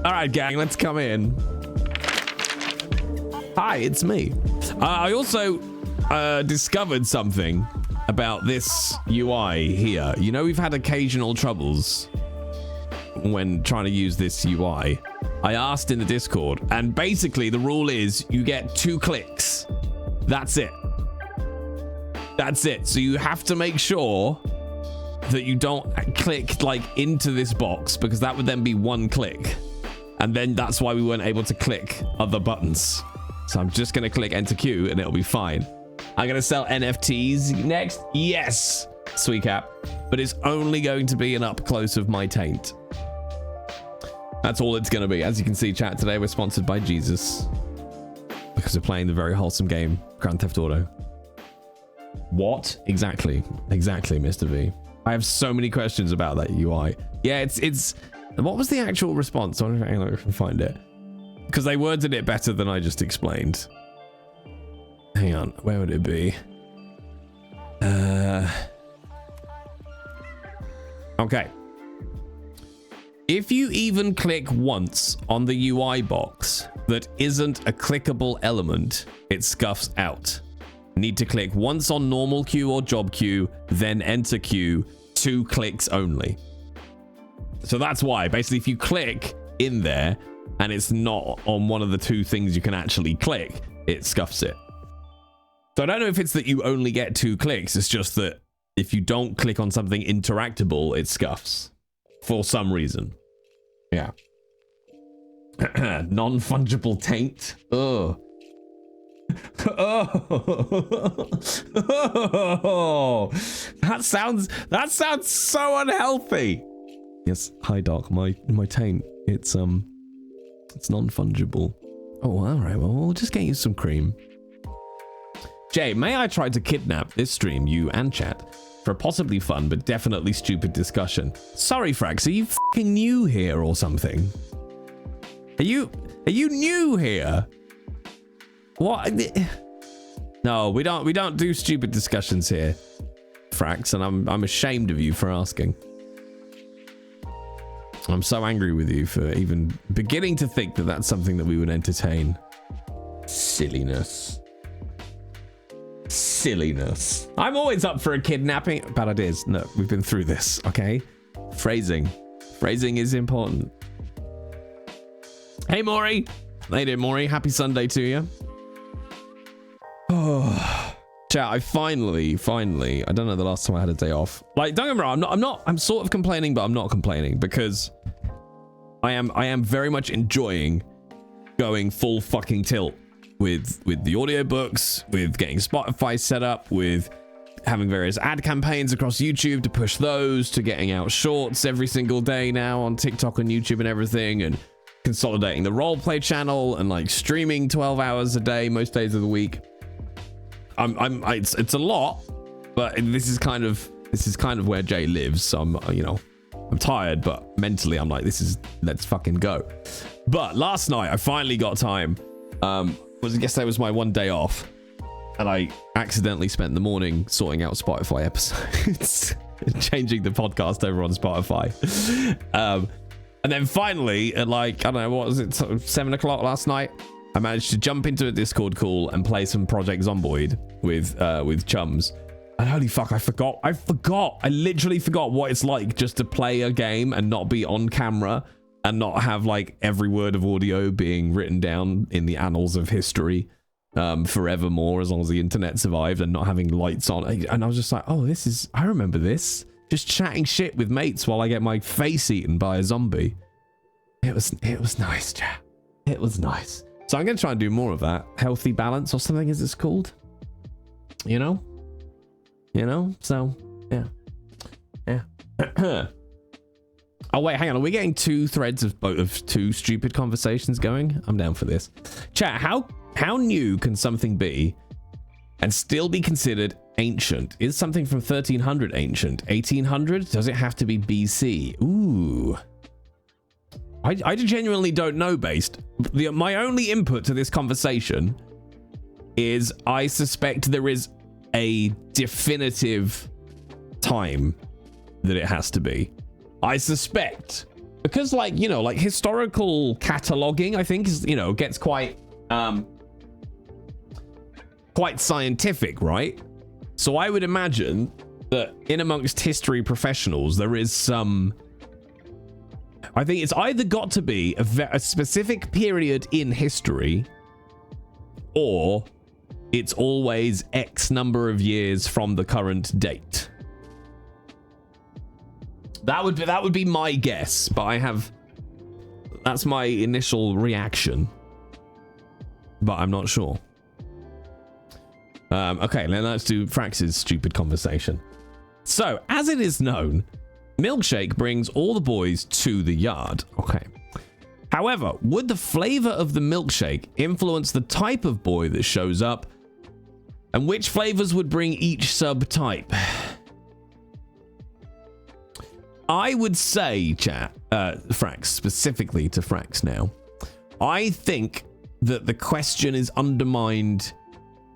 All right, gang, let's come in. Hi, it's me. I also discovered something about this UI here. You know, we've had occasional troubles when trying to use this UI. I asked in the Discord, and basically the rule is you get 2 clicks. That's it. That's it. So you have to make sure that you don't click like into this box, because that would then be 1 click. And then that's why we weren't able to click other buttons. So I'm just going to click enter Q and it'll be fine. I'm going to sell NFTs next. Yes. Sweet cap. But it's only going to be an up close of my taint. That's all it's going to be. As you can see, chat, today we're sponsored by Jesus. Because we're playing the very wholesome game, Grand Theft Auto. What? Exactly. Exactly, Mr. V. I have so many questions about that UI. Yeah, it's... What was the actual response? I wonder if I can find it. Because they worded it better than I just explained. Hang on, where would it be? Okay. If you even click once on the UI box that isn't a clickable element, it scuffs out. Need to click once on normal queue or job queue, then enter queue, 2 clicks only. So that's why. Basically, if you click in there and it's not on one of the 2 things you can actually click, it scuffs it. So I don't know if it's that you only get 2 clicks. It's just that if you don't click on something interactable, it scuffs for some reason. Yeah. Non-fungible taint. Ugh. Oh. That sounds so unhealthy. Yes, hi Doc. My taint. It's non-fungible. Oh, all right. Well, we'll just get you some cream. Jay, may I try to kidnap this stream, you and chat, for a possibly fun but definitely stupid discussion? Sorry, Frax, are you fucking new here or something? Are you new here? What? No, we don't do stupid discussions here, Frax, and I'm ashamed of you for asking. I'm so angry with you for even beginning to think that that's something that we would entertain. Silliness. I'm always up for a kidnapping. Bad ideas. No, we've been through this, okay? Phrasing is important. Hey, Maury. How you doing, Maury? Happy Sunday to you. Oh, chat, I finally, I don't know the last time I had a day off. Like, don't get me wrong, I'm sort of complaining, but I'm not complaining because I am very much enjoying going full fucking tilt with the audiobooks, with getting Spotify set up, with having various ad campaigns across YouTube to push those, to getting out shorts every single day now on TikTok and YouTube and everything, and consolidating the Roleplay channel and like streaming 12 hours a day most days of the week. It's a lot, but this is kind of where Jay lives. So I'm tired, but mentally I'm like, let's fucking go. But last night I finally got time. Yesterday was my one day off, and I accidentally spent the morning sorting out Spotify episodes, changing the podcast over on Spotify. And then finally, at like, I don't know, what was it, 7 o'clock last night, I managed to jump into a Discord call and play some Project Zomboid with chums. And holy fuck, I forgot. I literally forgot what it's like just to play a game and not be on camera and not have like every word of audio being written down in the annals of history forevermore, as long as the internet survived, and not having lights on. And I was just like, oh, I remember this. Just chatting shit with mates while I get my face eaten by a zombie. It was nice, chat. It was nice. So I'm going to try and do more of that. Healthy balance or something, as it's called. You know? So, yeah. Oh, wait, hang on. Are we getting 2 threads of 2 stupid conversations going? I'm down for this. Chat, how new can something be and still be considered ancient? Is something from 1300 ancient? 1800? Does it have to be BC? Ooh. I genuinely don't know, based. My only input to this conversation is I suspect there is a definitive time that it has to be. I suspect because, like, you know, like historical cataloging, I think is, you know, gets quite scientific, right? So I would imagine that in amongst history professionals, there is some, I think it's either got to be a specific period in history, or it's always X number of years from the current date. That would be my guess, but that's my initial reaction, but I'm not sure. Okay, then let's do Frax's stupid conversation. So, as it is known, Milkshake brings all the boys to the yard. Okay. However, would the flavor of the milkshake influence the type of boy that shows up? And which flavors would bring each subtype? I would say, chat, Frax, specifically to Frax now, I think that the question is undermined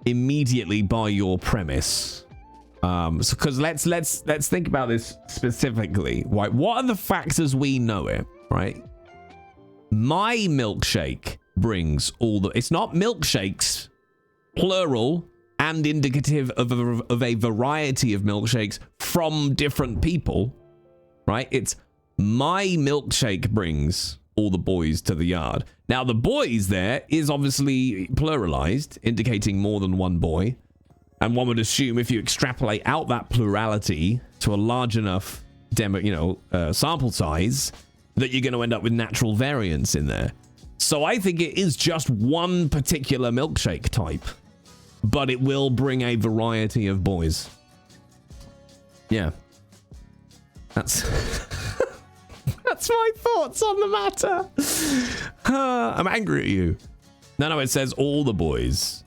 immediately by your premise. So, because let's think about this specifically. Right? What are the facts as we know it? Right? My milkshake brings all the. It's not milkshakes, plural and indicative of a variety of milkshakes from different people. Right? It's my milkshake brings all the boys to the yard. Now, the boys there is obviously pluralized, indicating more than one boy. And one would assume if you extrapolate out that plurality to a large enough sample size, that you're going to end up with natural variance in there. So I think it is just one particular milkshake type, but it will bring a variety of boys. Yeah. That's that's my thoughts on the matter. I'm angry at you. No, it says all the boys.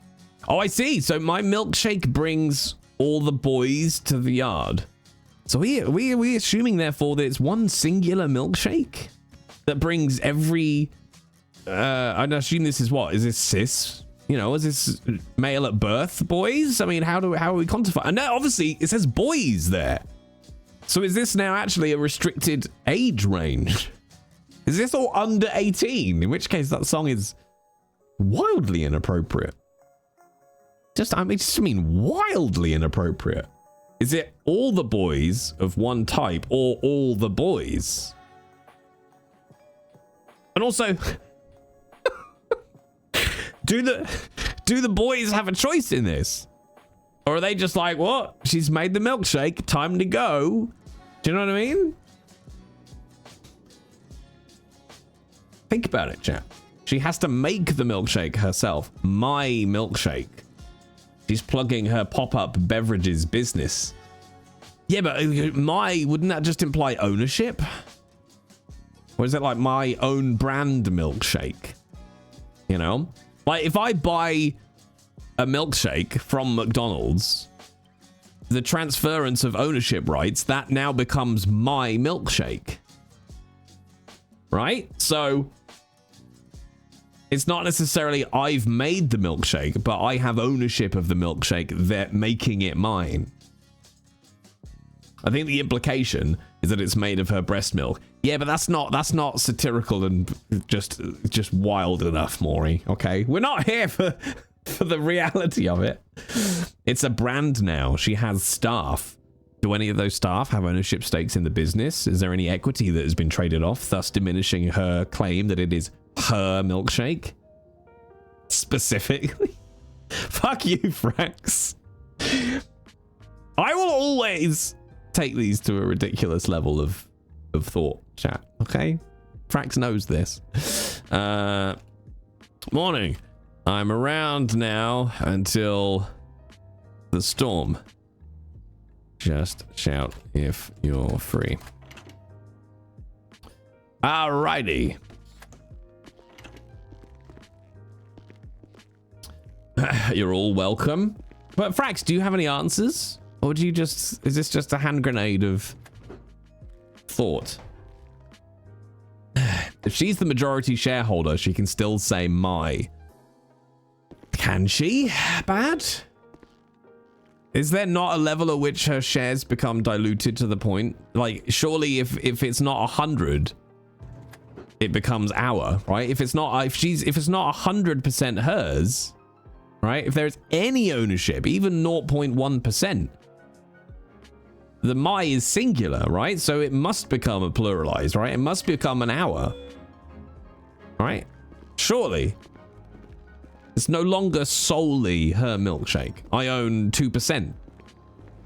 Oh, I see. So my milkshake brings all the boys to the yard. So we assuming, therefore, that it's one singular milkshake that brings every... I assume this is what? Is this cis? You know, is this male at birth boys? I mean, how are we quantifying? And now, obviously, it says boys there. So is this now actually a restricted age range? Is this all under 18? In which case, that song is wildly inappropriate. I mean wildly inappropriate. Is it all the boys of one type or all the boys? And also, do the boys have a choice in this? Or are they just like, what? She's made the milkshake, time to go. Do you know what I mean? Think about it, chat. She has to make the milkshake herself. My milkshake. She's plugging her pop-up beverages business. Yeah, but wouldn't that just imply ownership? Or is it like my own brand milkshake? You know? Like if I buy a milkshake from McDonald's, the transference of ownership rights, that now becomes my milkshake. Right? So it's not necessarily I've made the milkshake, but I have ownership of the milkshake, they're making it mine. I think the implication is that it's made of her breast milk. Yeah, but that's not satirical and just wild enough, Maury. Okay? We're not here for the reality of it. It's a brand now. She has staff. Do any of those staff have ownership stakes in the business? Is there any equity that has been traded off, thus diminishing her claim that it is her milkshake? Specifically? Fuck you, Frax. I will always take these to a ridiculous level of thought, chat. Okay? Frax knows this. Morning. I'm around now until the storm. Just shout if you're free. Alrighty. You're all welcome. But Frax, do you have any answers? Or do you is this just a hand grenade of thought? If she's the majority shareholder, she can still say my. Can she? Bad? Is there not a level at which her shares become diluted to the point? Like, surely if it's not 100, it becomes our, right? If it's not 100% hers, right? If there's any ownership, even 0.1%, the my is singular, right? So it must become a pluralized, right? It must become an our, right? Surely. It's no longer solely her milkshake. I own 2%.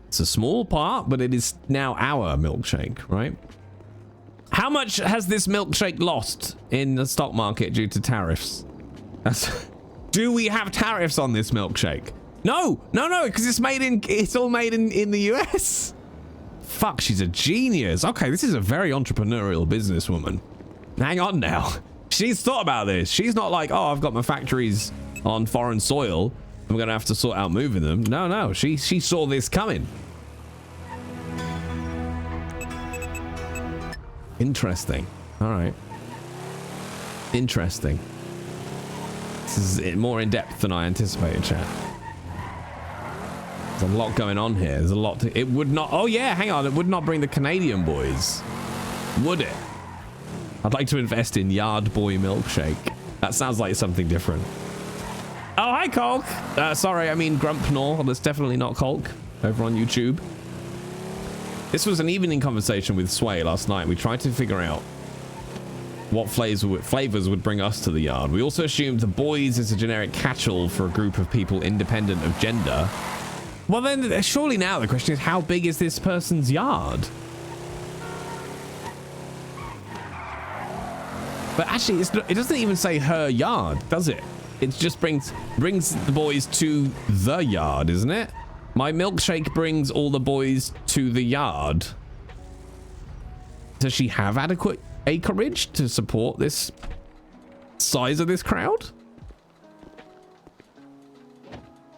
It's a small part, but it is now our milkshake, right? How much has this milkshake lost in the stock market due to tariffs? Do we have tariffs on this milkshake? No, because it's all made in the US. Fuck, she's a genius. Okay, this is a very entrepreneurial businesswoman. Hang on now. She's thought about this. She's not like, oh, I've got my factories on foreign soil. I'm gonna have to sort out moving them. No, she saw this coming. Interesting. All right. Interesting. This is more in depth than I anticipated, chat. There's a lot going on here. There's a lot to, it would not, oh yeah, hang on. It would not bring the Canadian boys, would it? I'd like to invest in Yard Boy Milkshake. That sounds like something different. Oh, hi, Colt. Sorry, I mean Grumpnor. That's definitely not Colt over on YouTube. This was an evening conversation with Sway last night. We tried to figure out what flavors would bring us to the yard. We also assumed the boys is a generic catch-all for a group of people independent of gender. Well, then, surely now the question is, how big is this person's yard? But actually, it doesn't even say her yard, does it? It just brings the boys to the yard, isn't it? My milkshake brings all the boys to the yard. Does she have adequate acreage to support this size of this crowd?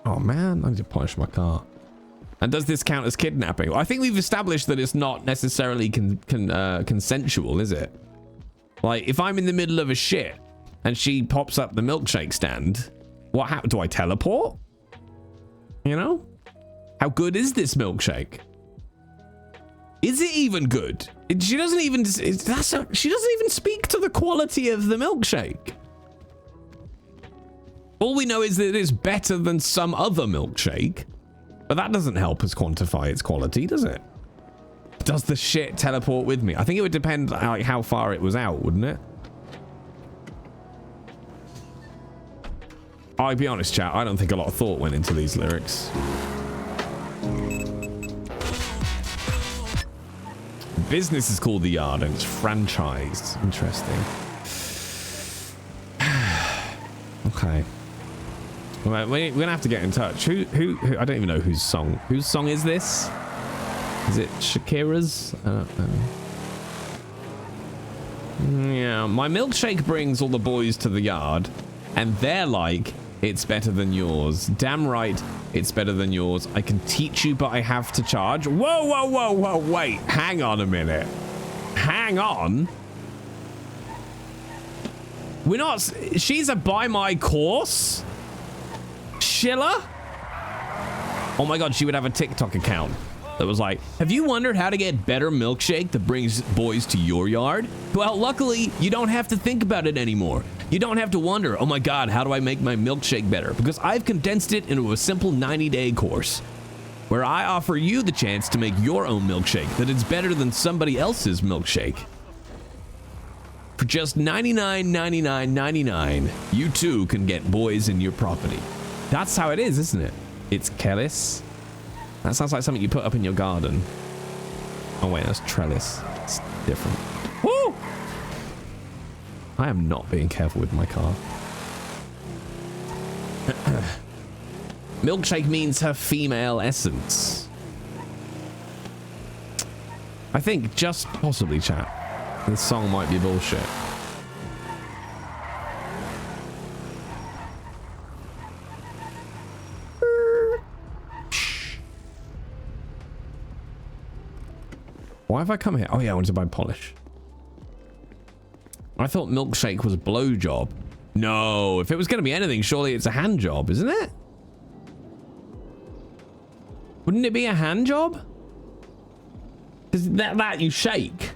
Oh man, I need to polish my car. And does this count as kidnapping? Well, I think we've established that it's not necessarily consensual, is it? Like, if I'm in the middle of a shit and she pops up the milkshake stand, what happens? Do I teleport? You know? How good is this milkshake? Is it even good? She doesn't even speak to the quality of the milkshake. All we know is that it is better than some other milkshake, but that doesn't help us quantify its quality, does it? Does the shit teleport with me? I think it would depend like how far it was out, wouldn't it? I'll be honest, chat, I don't think a lot of thought went into these lyrics. Business is called The Yard and it's franchised. Interesting. Okay. Well, we're gonna have to get in touch. Who I don't even know whose song is this? Is it Shakira's? I don't know. Yeah, my milkshake brings all the boys to the yard and they're like, it's better than yours. Damn right, it's better than yours. I can teach you, but I have to charge. Whoa, wait. Hang on a minute. Hang on. She's a buy my course? Schiller? Oh my God, she would have a TikTok account that was like, have you wondered how to get better milkshake that brings boys to your yard? Well, luckily, you don't have to think about it anymore. You don't have to wonder, oh my God, how do I make my milkshake better? Because I've condensed it into a simple 90-day course where I offer you the chance to make your own milkshake that is better than somebody else's milkshake. For just $99.99, you too can get boys in your property. That's how it is, isn't it? It's Kellis. That sounds like something you put up in your garden. Oh wait, that's trellis. It's different. Woo! I am not being careful with my car. Milkshake means her female essence. I think just possibly, chat, this song might be bullshit. Why have I come here? Oh yeah, I wanted to buy polish. I thought milkshake was a blowjob. No, if it was going to be anything, surely it's a hand job, isn't it? Wouldn't it be a hand job? Is that you shake?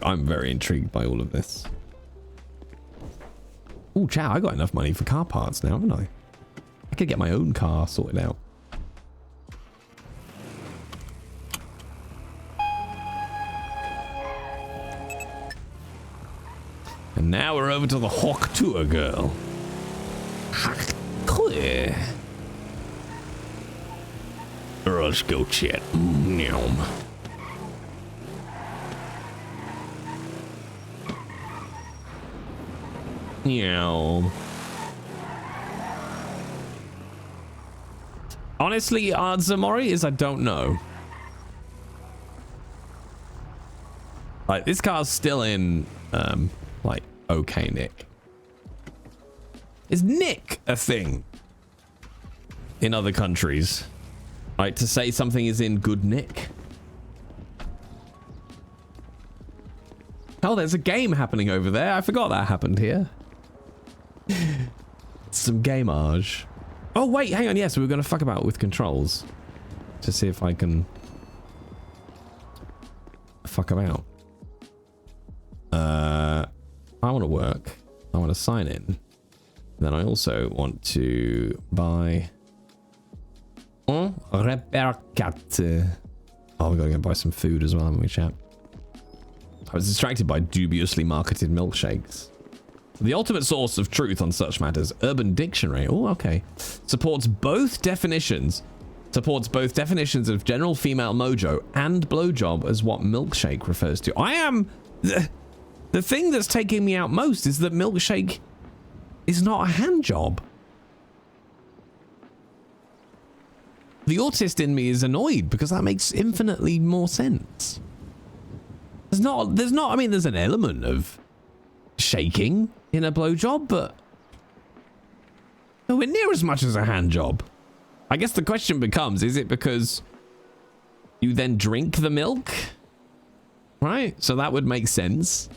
I'm very intrigued by all of this. Oh, chow, I got enough money for car parts now, haven't I? I could get my own car sorted out. And now we're over to the Hawk Tour girl. Clear. Let's go chat. Meow. Honestly, Zamori is I don't know. Like, this car's still in, like, okay nick. Is nick a thing in other countries? Like, to say something is in good nick? Oh, there's a game happening over there. I forgot that happened here. Some gamage. Oh, wait, hang on. Yes, we were going to fuck about with controls to see if I can fuck about. I want to work. I want to sign in. Then I also want to buy repair cat. Oh, we got to go buy some food as well, haven't we, chap? I was distracted by dubiously marketed milkshakes. The ultimate source of truth on such matters, Urban Dictionary. Oh, okay. Supports both definitions of general female mojo and blowjob as what milkshake refers to. I am... The thing that's taking me out most is that milkshake is not a hand job. The autist in me is annoyed because that makes infinitely more sense. There's not, I mean, there's an element of shaking in a blowjob, but nowhere near as much as a hand job. I guess the question becomes, is it because you then drink the milk? Right? So that would make sense.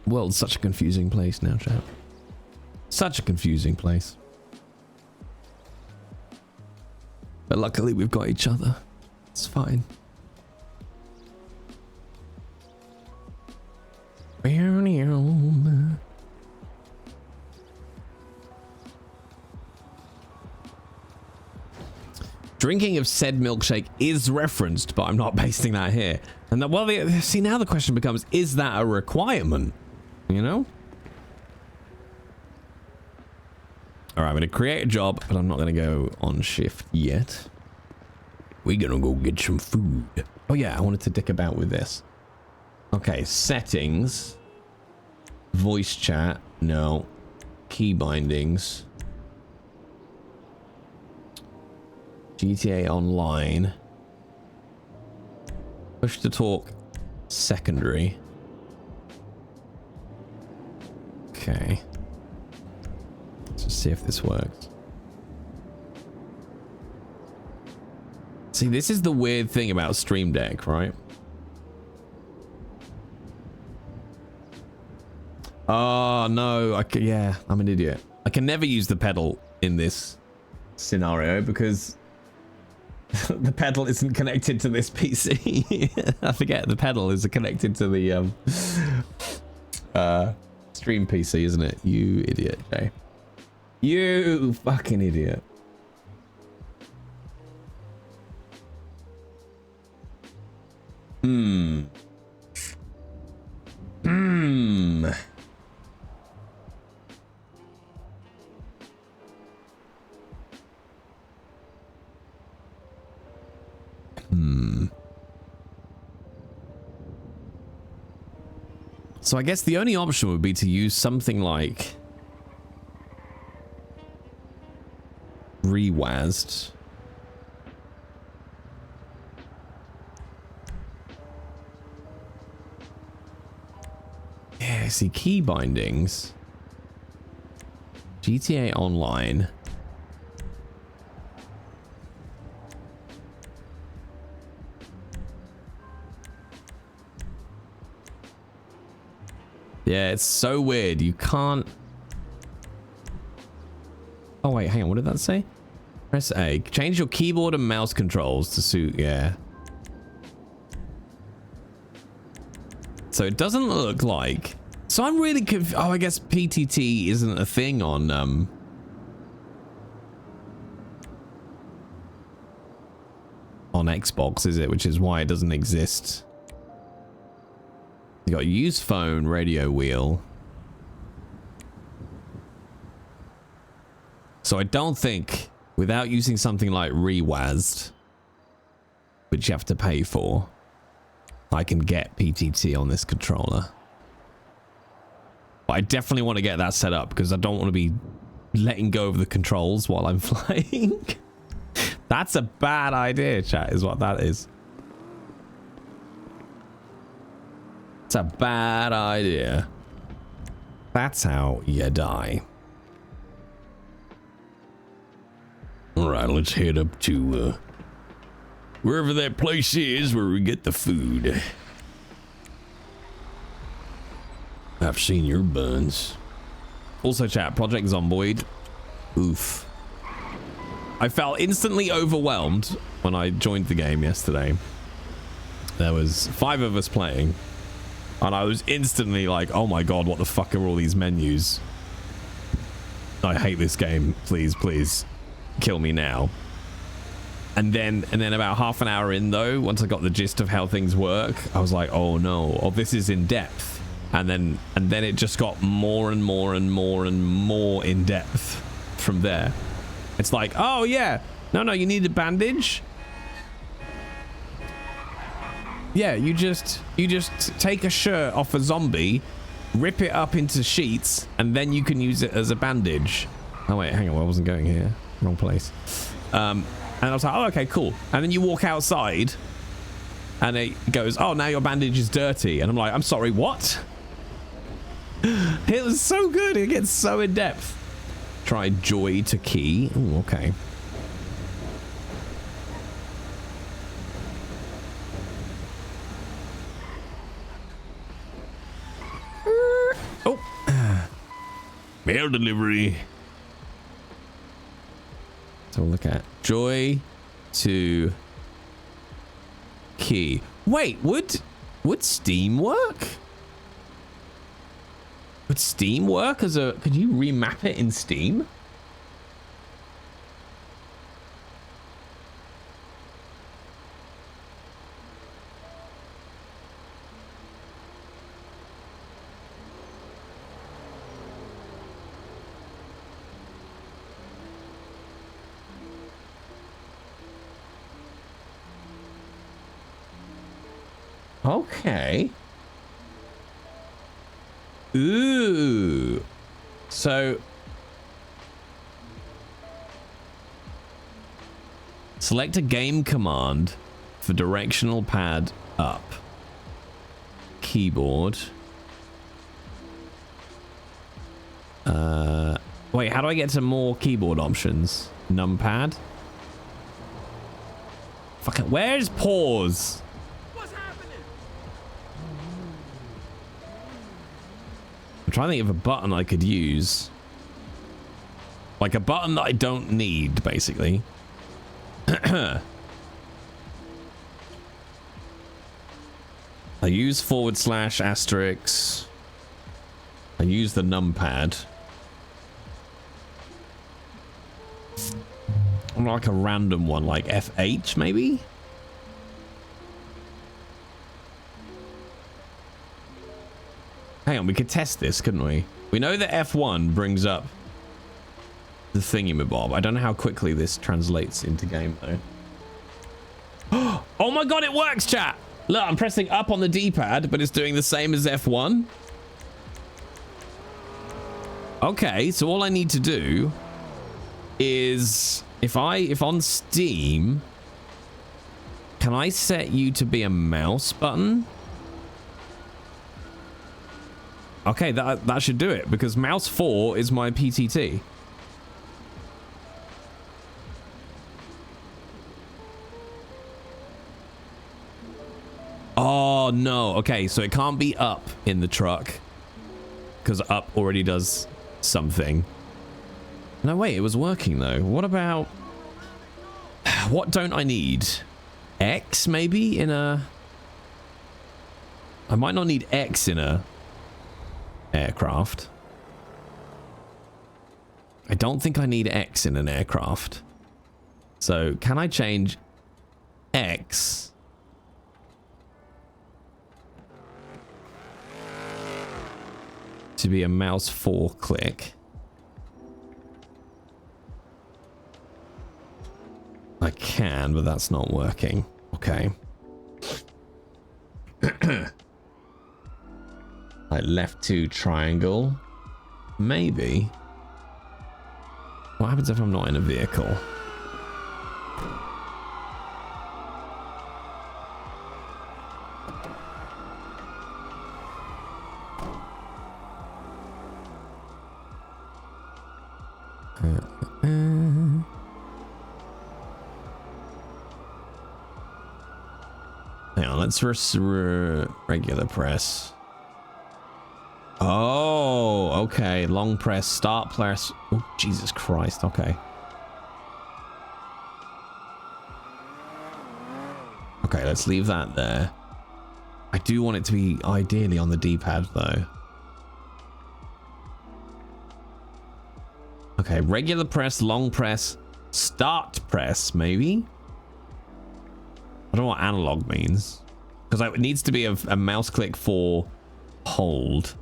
World's such a confusing place now, chap. Such a confusing place. But luckily we've got each other. It's fine. Drinking of said milkshake is referenced, but I'm not pasting that here. And that, well, see, now the question becomes, is that a requirement? You know? All right, I'm going to create a job, but I'm not going to go on shift yet. We're going to go get some food. Oh, yeah, I wanted to dick about with this. Okay, settings. Voice chat. No. Key bindings. GTA Online. Push to talk. Secondary. Okay. Let's just see if this works. See, this is the weird thing about Stream Deck, right? Oh, no. Yeah, I'm an idiot. I can never use the pedal in this scenario because the pedal isn't connected to this PC. I forget the pedal is connected to the stream PC, isn't it? You idiot, Jay. You fucking idiot. So I guess the only option would be to use something like Rewazed. Yeah, see, key bindings. GTA Online. Yeah, it's so weird. You can't... Oh, wait, hang on. What did that say? Press A. Change your keyboard and mouse controls to suit... Yeah. So it doesn't look like... So I'm really confused. Oh, I guess PTT isn't a thing on... on Xbox, is it? Which is why it doesn't exist. You got use phone, radio wheel. So I don't think, without using something like Rewazd, which you have to pay for, I can get PTT on this controller. But I definitely want to get that set up because I don't want to be letting go of the controls while I'm flying. That's a bad idea, chat, is what that is. It's a bad idea. That's how you die. All right, let's head up to wherever that place is where we get the food. I've seen your buns. Also, chat, Project Zomboid. Oof. I felt instantly overwhelmed when I joined the game yesterday. There was 5 of us playing. And I was instantly like, oh my god, what the fuck are all these menus? I hate this game. Please, please, kill me now. And then about half an hour in though, once I got the gist of how things work, I was like, oh no, oh, this is in depth. And then it just got more and more and more and more in depth from there. It's like, oh yeah, no, you need a bandage. Yeah, you just take a shirt off a zombie, rip it up into sheets, and then you can use it as a bandage. Oh wait, hang on, I wasn't going here. Wrong place. And I was like, oh, okay, cool. And then you walk outside, and it goes, oh, now your bandage is dirty. And I'm like, I'm sorry, what? It was so good. It gets so in depth. Try joy to key. Ooh, okay. Oh. Mail delivery. So we'll look at joy to key. Wait, would Steam work? Would Steam work as a... Could you remap it in Steam? Okay. Ooh. So select a game command for directional pad up. Keyboard. Wait, how do I get to more keyboard options? Numpad? Fuck it. Where's pause? I'm trying to think of a button I could use. Like a button that I don't need, basically. I use /*. I use the numpad. I'm like a random one, like F8 maybe? Hang on, we could test this, couldn't we? We know that F1 brings up the thingy-mabob. I don't know how quickly this translates into game, though. Oh my god, it works, chat! Look, I'm pressing up on the D-pad, but it's doing the same as F1. Okay, so all I need to do is... If on Steam... Can I set you to be a mouse button? Okay, that should do it, because mouse 4 is my PTT. Oh, no. Okay, so it can't be up in the truck. because up already does something. No, wait, it was working though. What about... What don't I need? X, maybe, in a... I might not need X in a aircraft. I don't think I need X in an aircraft. So, can I change X to be a mouse 4 click? I can, but that's not working. Okay. Like left 2 triangle. Maybe. What happens if I'm not in a vehicle? Hang on, let's regular press. Oh, okay. Long press, start press. Oh, Jesus Christ. Okay. Okay, let's leave that there. I do want it to be ideally on the D-pad though. Okay, regular press, long press, start press, maybe? I don't know what analog means. Because it needs to be a mouse click for hold.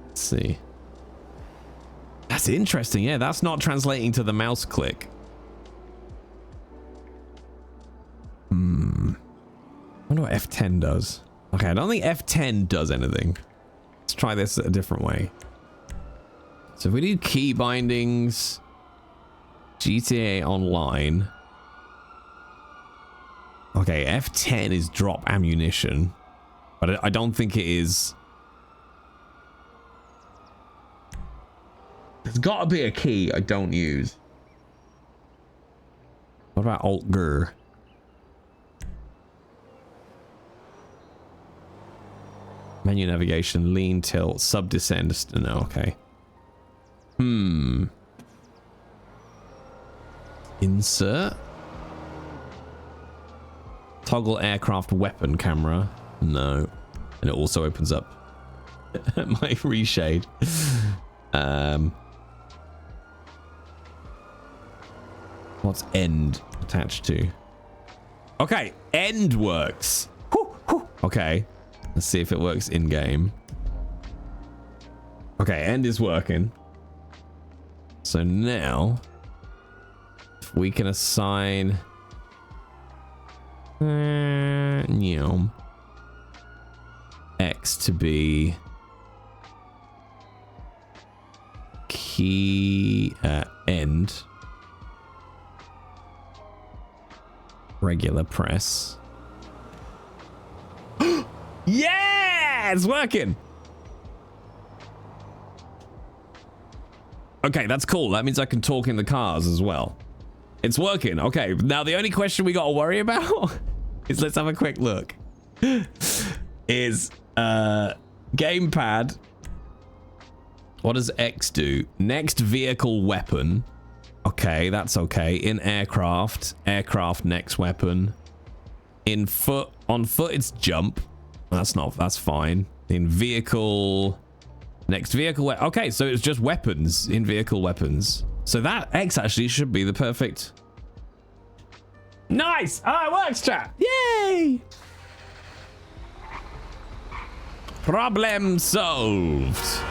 Let's see. That's interesting. Yeah, that's not translating to the mouse click. I wonder what F10 does. Okay, I don't think F10 does anything. Let's try this a different way. So if we do key bindings, GTA Online. Okay, F10 is drop ammunition, but I don't think it is. There's got to be a key I don't use. What about Alt-G? Menu navigation, lean, tilt, sub descend. No, okay. Insert. Toggle aircraft weapon camera. No. And it also opens up my reshade. What's end attached to? Okay, end works. Okay. Let's see if it works in game. Okay, end is working. So now, if we can assign X to be key end, regular press. Yeah, it's working. Okay, that's cool. That means I can talk in the cars as well. It's working. Okay, now the only question we got to worry about is, let's have a quick look, is gamepad. What does X do? Next vehicle weapon. Okay, that's okay. In aircraft, next weapon. In foot, on foot it's jump. That's fine. In vehicle, next vehicle. Okay, so it's just weapons, in vehicle weapons. So that X actually should be the perfect. Nice! Oh, it works, chat. Yay! Problem solved.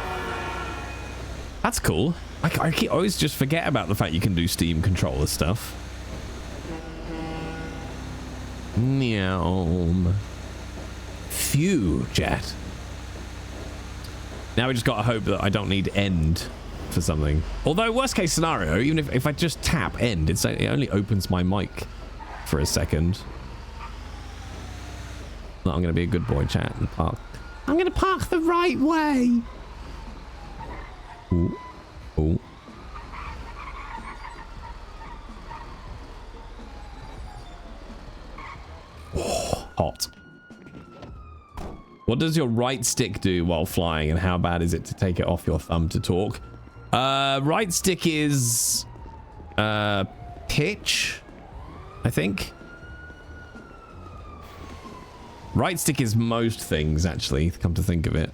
That's cool. I always just forget about the fact you can do Steam controller stuff. Meow. Phew, chat. Now we just gotta hope that I don't need end for something. Although, worst case scenario, even if I just tap end, it only opens my mic for a second. No, I'm gonna be a good boy, chat, and park. I'm gonna park the right way. Ooh. Ooh. What does your right stick do while flying, and how bad is it to take it off your thumb to talk? Right stick is pitch, I think. Right stick is most things, actually, come to think of it.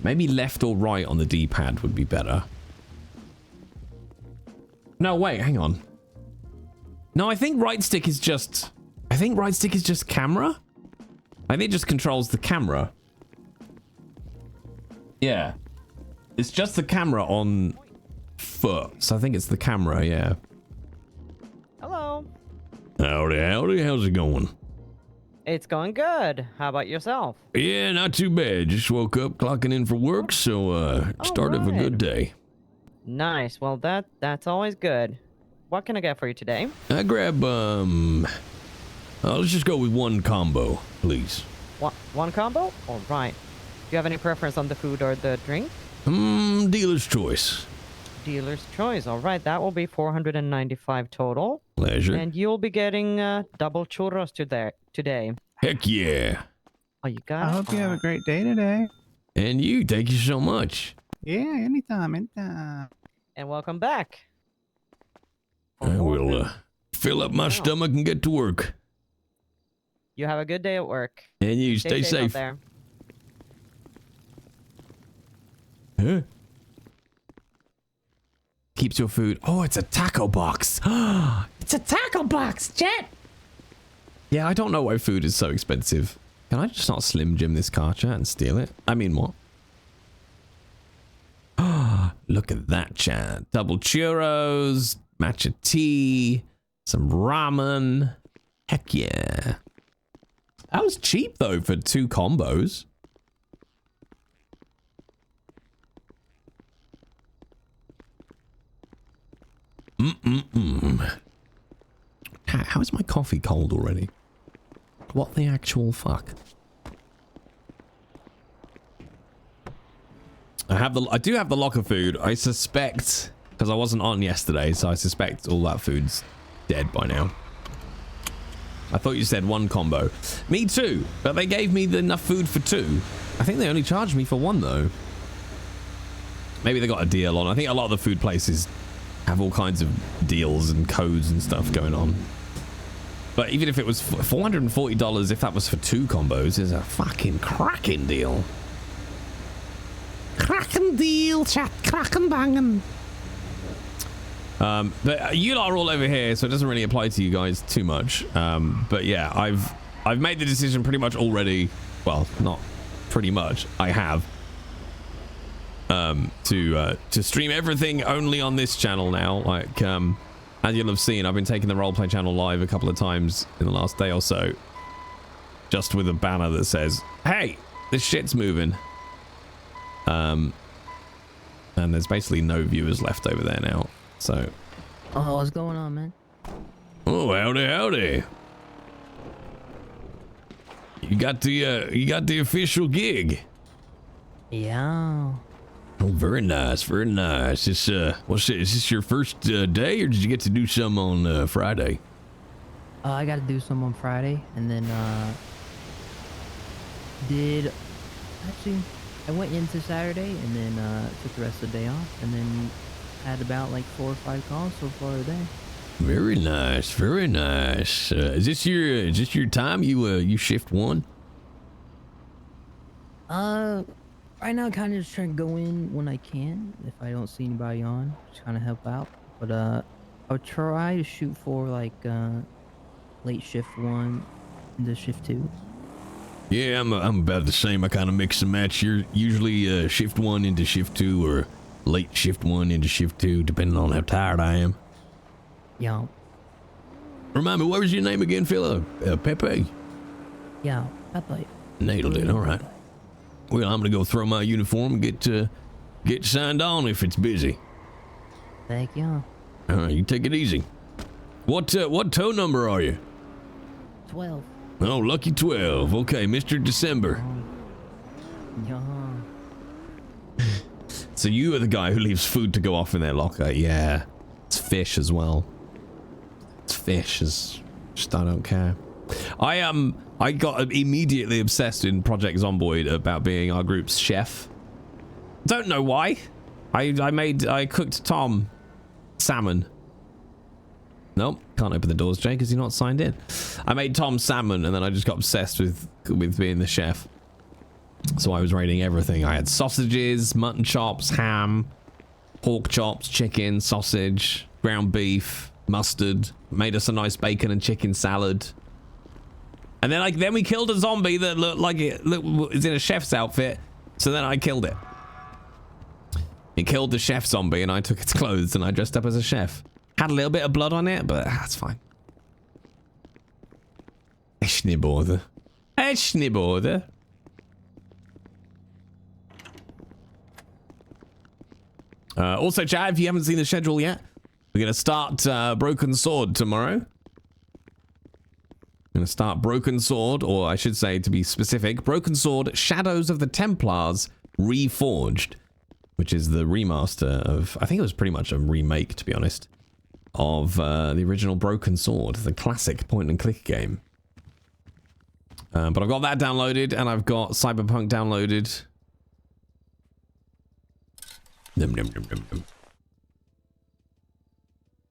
Maybe left or right on the D-pad would be better. No, wait, hang on. No, I think right stick is just... camera? I think it just controls the camera. Yeah. It's just the camera on foot. So I think it's the camera, yeah. Hello. Howdy, howdy. How's it going? It's going good. How about yourself? Yeah, not too bad. Just woke up, clocking in for work, so start of a good day. Nice. Well, that's always good. What can I get for you today? I grab let's just go with one combo, please. One combo? All right. Do you have any preference on the food or the drink? Dealer's choice. Dealer's choice. All right, that will be 495 total. Pleasure. And you'll be getting double churros today. Heck yeah. Oh, you got it? I hope you have a great day today. And you, thank you so much. Yeah, anytime, anytime. And welcome back. I will fill up my stomach and get to work. You have a good day at work. And you stay out safe. there. Huh? Keeps your food. Oh, it's a taco box. It's a taco box, Jet. Yeah, I don't know why food is so expensive. Can I just not Slim Jim this car, chat, and steal it? I mean, what? Look at that, chat. Double churros, matcha tea, some ramen. Heck yeah. That was cheap, though, for 2 combos. How is my coffee cold already? What the actual fuck? I do have the locker food. I suspect, because I wasn't on yesterday, so I suspect all that food's dead by now. I thought you said 1 combo. Me too, but they gave me enough food for 2. I think they only charged me for 1 though. Maybe they got a deal on. I think a lot of the food places have all kinds of deals and codes and stuff going on. But even if it was $440, if that was for 2 combos, is a fucking cracking deal. Cracking deal, chat. Cracking banging. But you lot are all over here, so it doesn't really apply to you guys too much. But yeah, I've made the decision pretty much already. Well, not pretty much. I have. To stream everything only on this channel now. Like, as you'll have seen, I've been taking the roleplay channel live a couple of times in the last day or so. Just with a banner that says, hey, this shit's moving. And there's basically no viewers left over there now. So. Oh, what's going on, man? Oh, howdy, howdy. You got the official gig. Yeah. Oh, very nice, very nice. This, is this your first day, or did you get to do some on Friday? I got to do some on Friday, and then I went into Saturday, and then took the rest of the day off, and then had about like 4 or 5 calls so far today. Very nice, very nice. Is this your time? You shift 1? Right now, kind of just trying to go in when I can. If I don't see anybody on, just kind of help out. But I'll try to shoot for like late shift 1 into shift 2. Yeah, I'm about the same. I kind of mix and match. You're usually shift 1 into shift 2, or late shift 1 into shift 2, depending on how tired I am. Yeah. Remind me, what was your name again, fella? Pepe? Yeah, Pepe. Nailed it. All right. Well, I'm gonna go throw my uniform and get signed on if it's busy. Thank you. All right, you take it easy. What tow number are you? 12. Oh, lucky 12. Okay, Mr. December. Yeah. So you are the guy who leaves food to go off in their locker. Yeah. It's fish as well. It's fish as Just I don't care. I got immediately obsessed in Project Zomboid about being our group's chef. Don't know why. I cooked Tom salmon. Nope, can't open the doors, Jay, because you're not signed in. I made Tom salmon, and then I just got obsessed with being the chef. So I was raiding everything. I had sausages, mutton chops, ham, pork chops, chicken, sausage, ground beef, mustard. Made us a nice bacon and chicken salad. And then we killed a zombie that looked like it was in a chef's outfit. So then I killed it. It killed the chef zombie, and I took its clothes and I dressed up as a chef. Had a little bit of blood on it, but that's fine. Echt niet bother. Echt niet bother. Also, chat, if you haven't seen the schedule yet, we're going to start Broken Sword tomorrow. Going to start Broken Sword, or I should say, to be specific, Broken Sword Shadows of the Templars Reforged, which is the remaster of, I think it was pretty much a remake, to be honest, of the original Broken Sword, the classic point-and-click game. But I've got that downloaded, and I've got Cyberpunk downloaded. Num, num, num, num, num.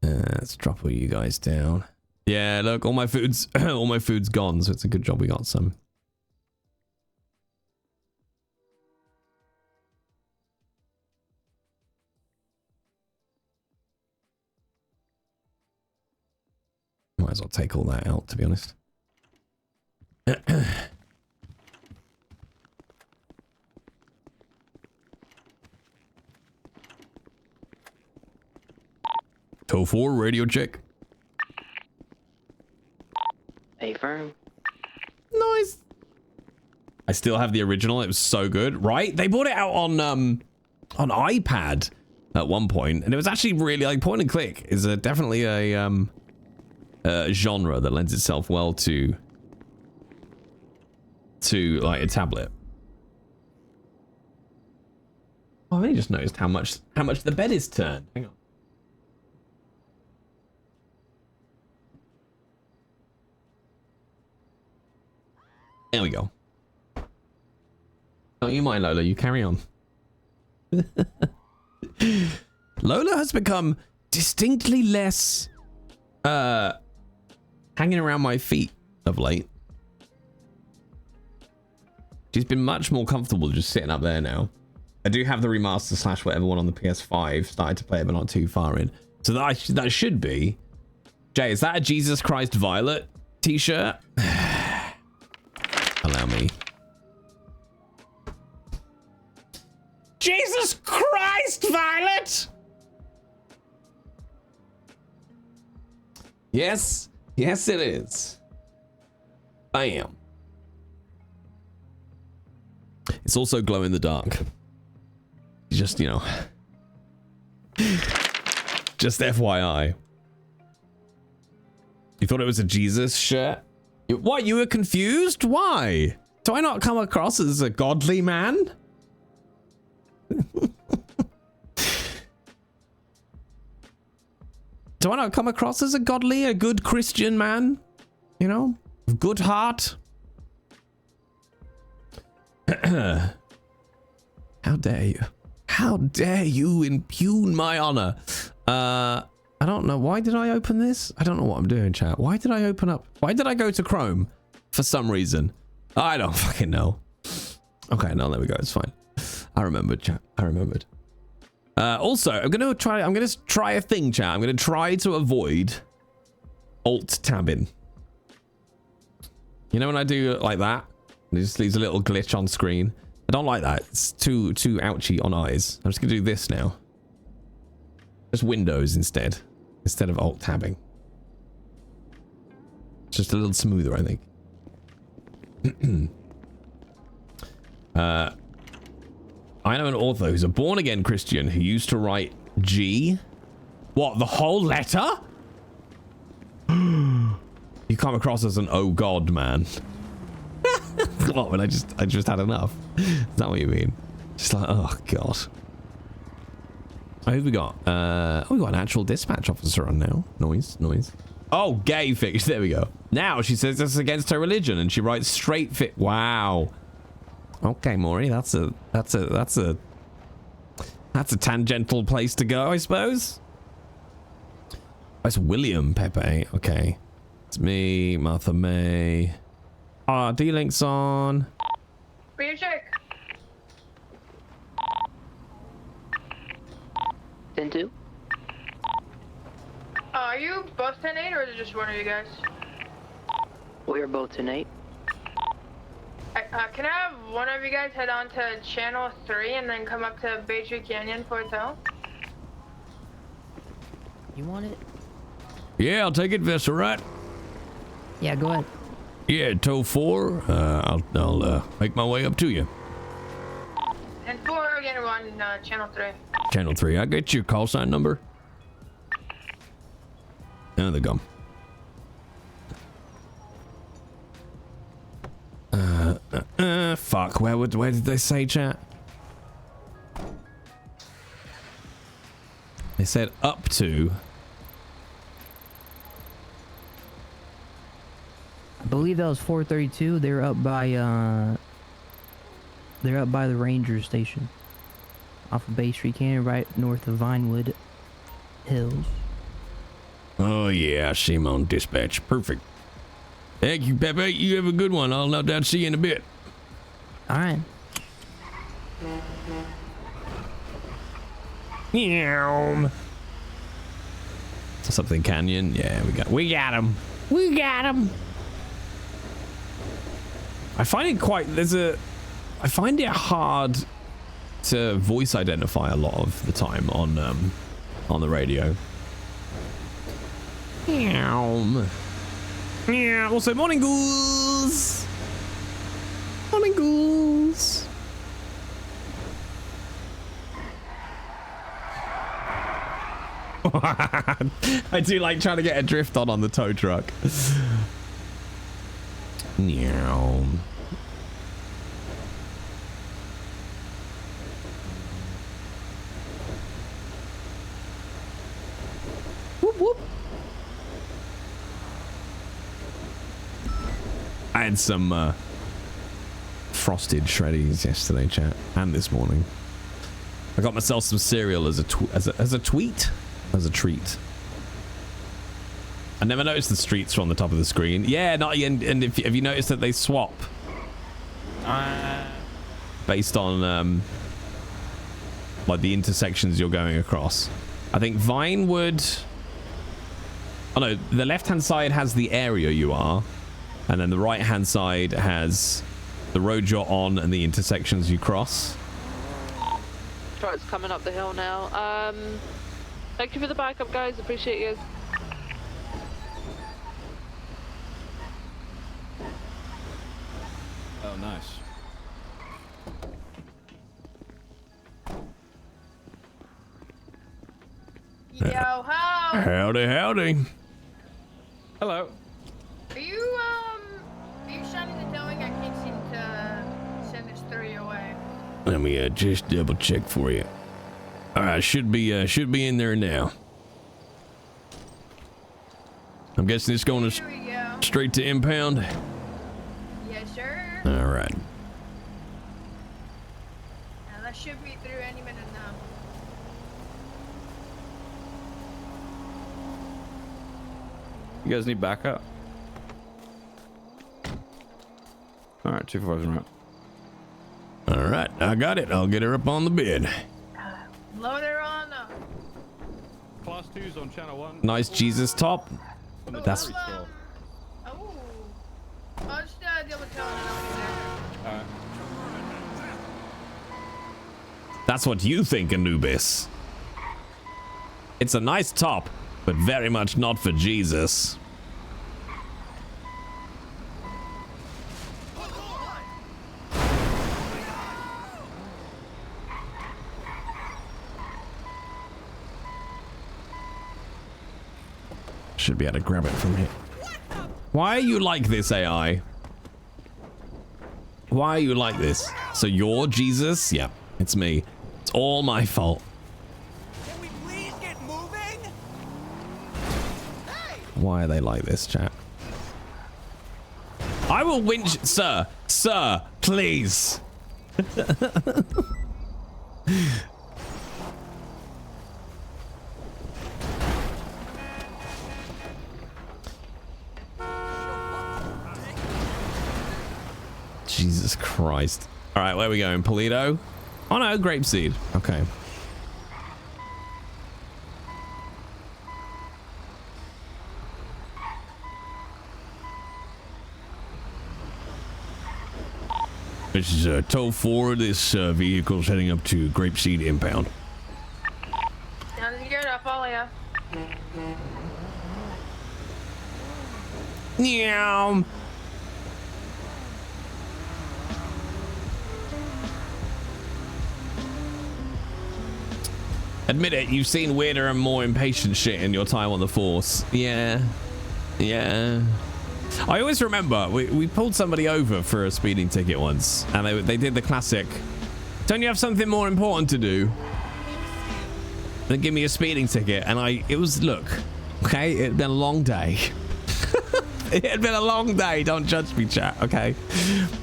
Let's drop all you guys down. Yeah, look, all my food's gone, so it's a good job we got some. Might as well take all that out, to be honest. Toll 4, radio check. Hey, firm. Nice. I still have the original. It was so good, right? They brought it out on iPad at one point, and it was actually really like point and click is definitely a genre that lends itself well to like a tablet. Oh, I only just noticed how much the bed is turned. Hang on. There we go. Don't you mind, Lola, you carry on. Lola has become distinctly less hanging around my feet of late. She's been much more comfortable just sitting up there now. I do have the remaster / whatever one on the PS5. Started to play it, but not too far in. So that should be. Jay, is that a Jesus Christ Violet t-shirt? Allow me. Jesus Christ, Violet! Yes. Yes, it is. Bam. It's also glow in the dark. Just, you know. Just FYI. You thought it was a Jesus shirt? What, you were confused? Why? Do I not come across as a godly man? Do I not come across as a good Christian man? You know? Of good heart? How dare you? How dare you impugn my honor? I don't know. Why did I open this? I don't know what I'm doing, chat. Why did I open up? Why did I go to Chrome? For some reason. I don't fucking know. Okay, no, there we go. It's fine. I remembered, chat. I remembered. Also, I'm gonna try a thing, chat. I'm gonna try to avoid alt tabbing. You know when I do it like that? It just leaves a little glitch on screen. I don't like that. It's too ouchy on eyes. I'm just gonna do this now. Just Windows instead of alt tabbing. It's just a little smoother, I think. I know an author who's a born-again Christian who used to write G. What, the whole letter? You come across as an oh god man. What, when I just had enough? Is that what you mean? Just like, oh god. Who we got? Oh, we got an actual dispatch officer on now. Noise. Oh, gay fish. There we go. Now she says that's against her religion, and she writes straight fit. Wow. Okay, Maury, that's a tangential place to go, I suppose. That's William Pepe. Okay, it's me, Martha May. D-Link's on. Rear check. 10-2. Are you both 10-8 or is it just one of you guys? We are both 10-8. Can I have one of you guys head on to channel 3 and then come up to Baytree Canyon for a tow? You want it? Yeah, I'll take it, Vessel, right? Yeah, go ahead. Yeah, tow 4. I'll make my way up to you. And 4 again on channel 3. Channel 3. I get your call sign number. There they go. Fuck. Where did they say, chat? They said up to. I believe that was 432. They're up by the ranger station off of Bay Street Canyon, right north of Vinewood Hills. Oh yeah, I see him on dispatch. Perfect. Thank you, Pepe. You have a good one. I'll no doubt see you in a bit. All right. Meow. Something Canyon. Yeah, we got him. We got him. I find it I find it hard to voice identify a lot of the time on the radio. Meow. Yeah. Also, morning ghouls. Morning ghouls. I do like trying to get a drift on the tow truck. Meow. Whoop whoop. I had some frosted shreddies yesterday, chat, and this morning. I got myself some cereal as a treat. I never noticed the streets from the top of the screen. Yeah, not and have you noticed that they swap based on like the intersections you're going across? I think Vinewood. Oh no, the left-hand side has the area you are, and then the right-hand side has the road you're on and the intersections you cross. Right, it's coming up the hill now. Thank you for the backup, guys. Appreciate you. Oh, nice. Yo ho! Howdy, howdy. Hello. Are you shining the towing? I can't seem to send this 3 your way. Let me just double check for you. All right, should be in there now. I'm guessing it's going Here we go. straight to impound. Yes, sir. All right. Now that should be through any minute now. You guys need backup? Alright, 245's right. All right, I got it. I'll get her up on the bed. Load her on up. Class 2's on channel 1. Nice Jesus top. That's Oh. I'll just deal with towing and I'll be there. Alright. that's what you think, Anubis. It's a nice top, but very much not for Jesus. Should be able to grab it from here. Why are you like this, AI? Why are you like this? So you're Jesus? Yeah, it's me. It's all my fault. Can we please get moving? Hey! Why are they like this, chat? I will winch, sir, please. Jesus Christ. All right, where are we going? Polito? Oh no, grapeseed. Okay. This is tow forward. This vehicle's heading up to grapeseed impound. Sounds good. I'll follow ya. Meow. Admit it, you've seen weirder and more impatient shit in your time on the force. Yeah. Yeah. I always remember we pulled somebody over for a speeding ticket once, and they did the classic, don't you have something more important to do than give me a speeding ticket? And look, okay, it had been a long day. It had been a long day, don't judge me, chat, okay?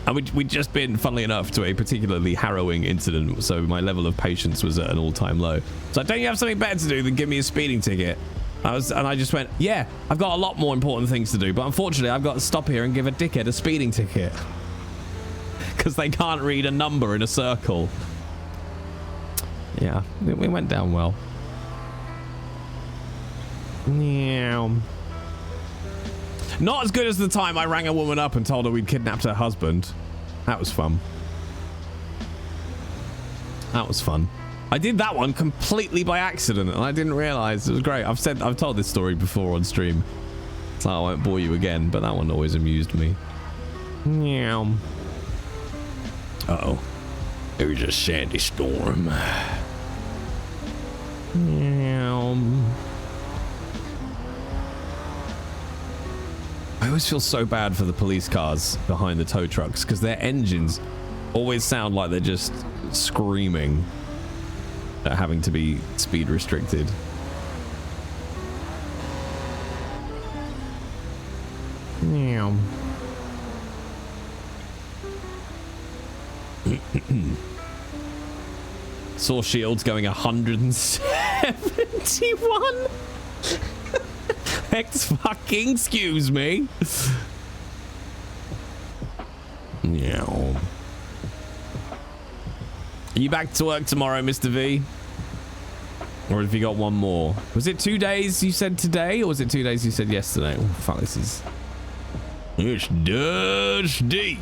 And we'd just been, funnily enough, to a particularly harrowing incident, so my level of patience was at an all-time low. So don't you have something better to do than give me a speeding ticket? And I just went, yeah, I've got a lot more important things to do, but unfortunately I've got to stop here and give a dickhead a speeding ticket. Because they can't read a number in a circle. Yeah, we went down well. Yeah. Not as good as the time I rang a woman up and told her we'd kidnapped her husband. That was fun. That was fun. I did that one completely by accident and I didn't realize. It was great. I've told this story before on stream, so I won't bore you again, but that one always amused me. Meow. Uh-oh. It was a sandy storm. Meow. I always feel so bad for the police cars behind the tow trucks because their engines always sound like they're just screaming at having to be speed restricted. Meow. Saw shields going 171. Fucking excuse me. Yeah. Are you back to work tomorrow, Mr. V? Or have you got one more? Was it 2 days you said today, or was it 2 days you said yesterday? Oh, fuck, this is... It's dusty.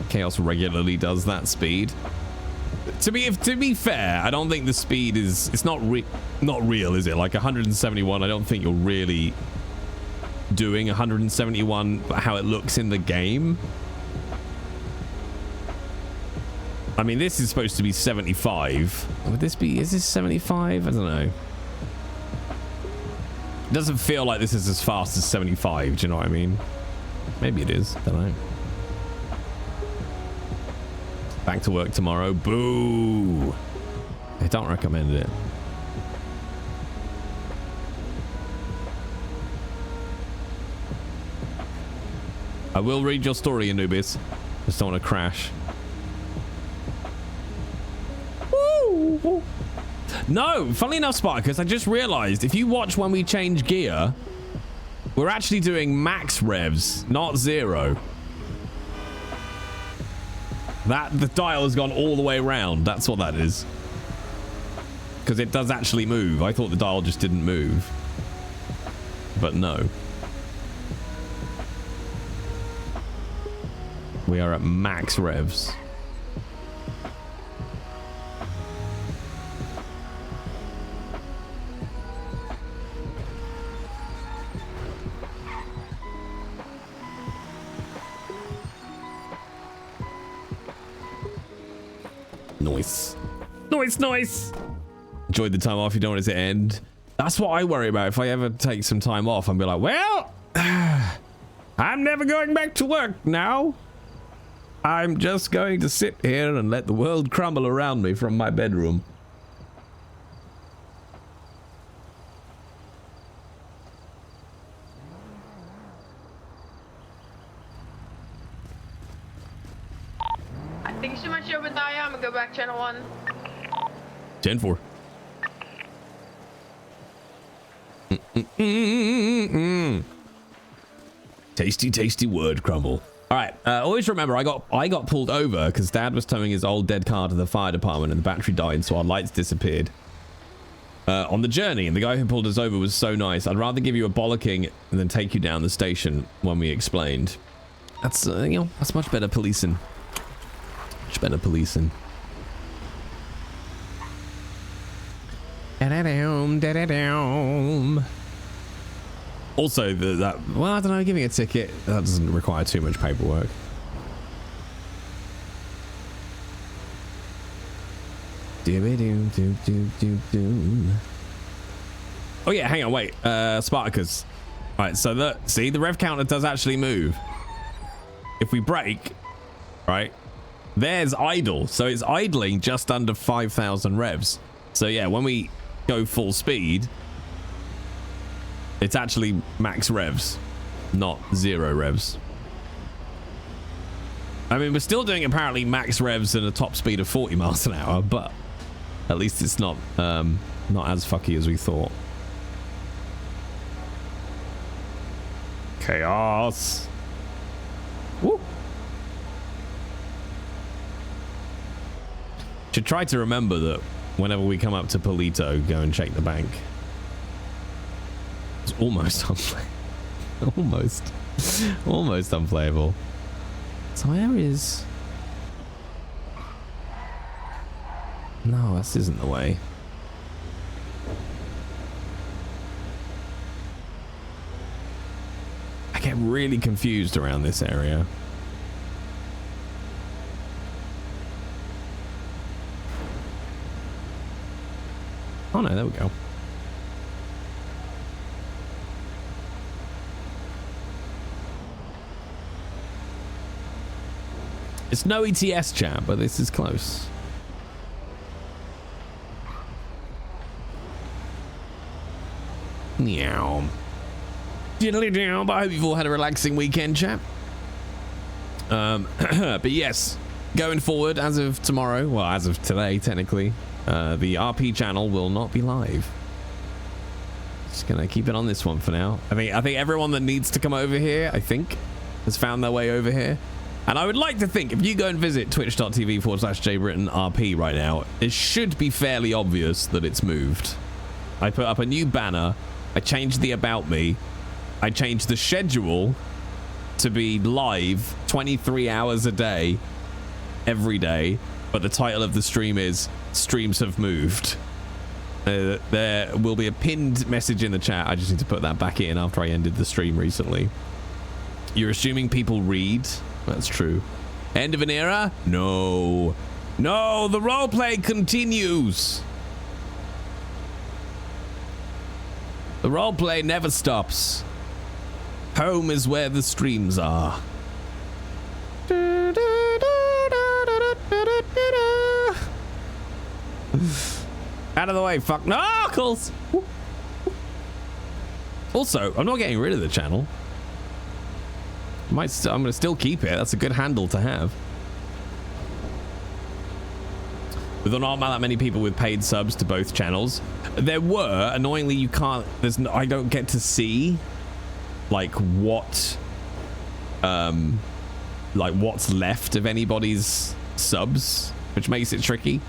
Chaos regularly does that speed. To be fair, I don't think the speed is... It's not real, is it? Like 171, I don't think you're really doing 171 how it looks in the game. I mean, this is supposed to be 75. Would this be... Is this 75? I don't know. It doesn't feel like this is as fast as 75. Do you know what I mean? Maybe it is. I don't know. Back to work tomorrow. Boo! I don't recommend it. I will read your story, Anubis. Just don't want to crash. Woo! No, funnily enough, Sparkus, I just realized if you watch when we change gear, we're actually doing max revs, not 0. The dial has gone all the way around. That's what that is. Because it does actually move. I thought the dial just didn't move. But no. We are at max revs. Nice. Nice, nice. Enjoyed the time off. You don't want it to end. That's what I worry about. If I ever take some time off, I'll be like, well, I'm never going back to work now. I'm just going to sit here and let the world crumble around me from my bedroom. Thank you so much, Obidiah. I'm gonna go back channel 1. 10-4. Tasty, tasty word crumble. All right. Always remember, I got pulled over because Dad was towing his old dead car to the fire department and the battery died, so our lights disappeared on the journey. And the guy who pulled us over was so nice. I'd rather give you a bollocking than take you down the station when we explained. That's you know, that's much better policing. Much better policing. Also, well, I don't know, giving a ticket, that doesn't require too much paperwork. Oh yeah, hang on, wait. Spartacus. All right, so see, the rev counter does actually move. If we brake, right, there's idle. So it's idling just under 5,000 revs. So yeah, when we go full speed, it's actually max revs, not 0 revs. I mean, we're still doing apparently max revs and a top speed of 40 miles an hour, but at least it's not as fucky as we thought. Chaos. Woo. Should try to remember that whenever we come up to Polito, go and check the bank. It's almost unplayable. almost unplayable. So where is... No, this isn't the way. I get really confused around this area. Oh no, there we go. It's no ETS chat, but this is close. Meow. Diddly down, but I hope you've all had a relaxing weekend, chat. But yes, going forward, as of tomorrow, well, as of today, technically, the RP channel will not be live. Just gonna keep it on this one for now. I think everyone that needs to come over here, I think, has found their way over here. And I would like to think, if you go and visit twitch.tv/JBrittonRP right now, it should be fairly obvious that it's moved. I put up a new banner. I changed the About Me. I changed the schedule to be live 23 hours a day, every day. But the title of the stream is Streams Have Moved. There will be a pinned message in the chat. I just need to put that back in after I ended the stream recently. You're assuming people read? That's true. End of an era? No. No, the roleplay continues. The roleplay never stops. Home is where the streams are. Out of the way, fuck knuckles. Also, I'm not getting rid of the channel. I'm gonna still keep it. That's a good handle to have. With not that many people with paid subs to both channels, there were. Annoyingly, you can't. I don't get to see like what's left of anybody's subs, which makes it tricky.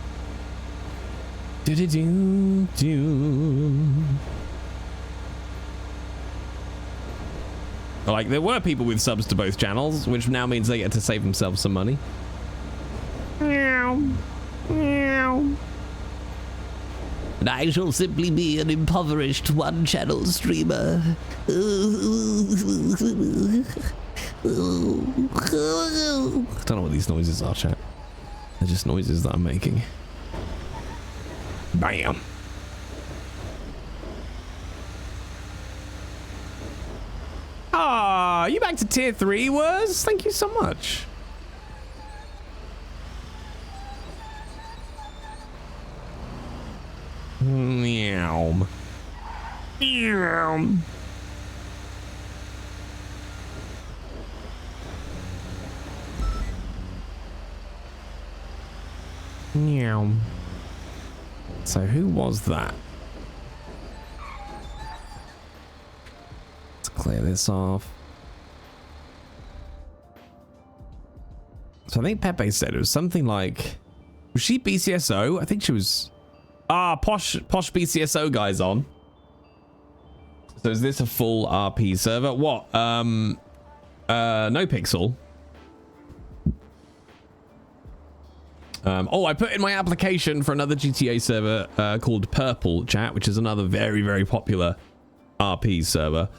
Like, there were people with subs to both channels, which now means they get to save themselves some money. Meow. Meow. And I shall simply be an impoverished one-channel streamer. I don't know what these noises are, chat. They're just noises that I'm making. Bam. Ah, you back to tier 3, Wurs? Thank you so much. Meow. Meow. Meow. So who was that? Let's clear this off. So I think Pepe said it was something like, was she BCSO? I think she was. Posh BCSO guys on. So is this a full RP server? What? NoPixel. I put in my application for another GTA server called Purple Chat, which is another very, very popular RP server.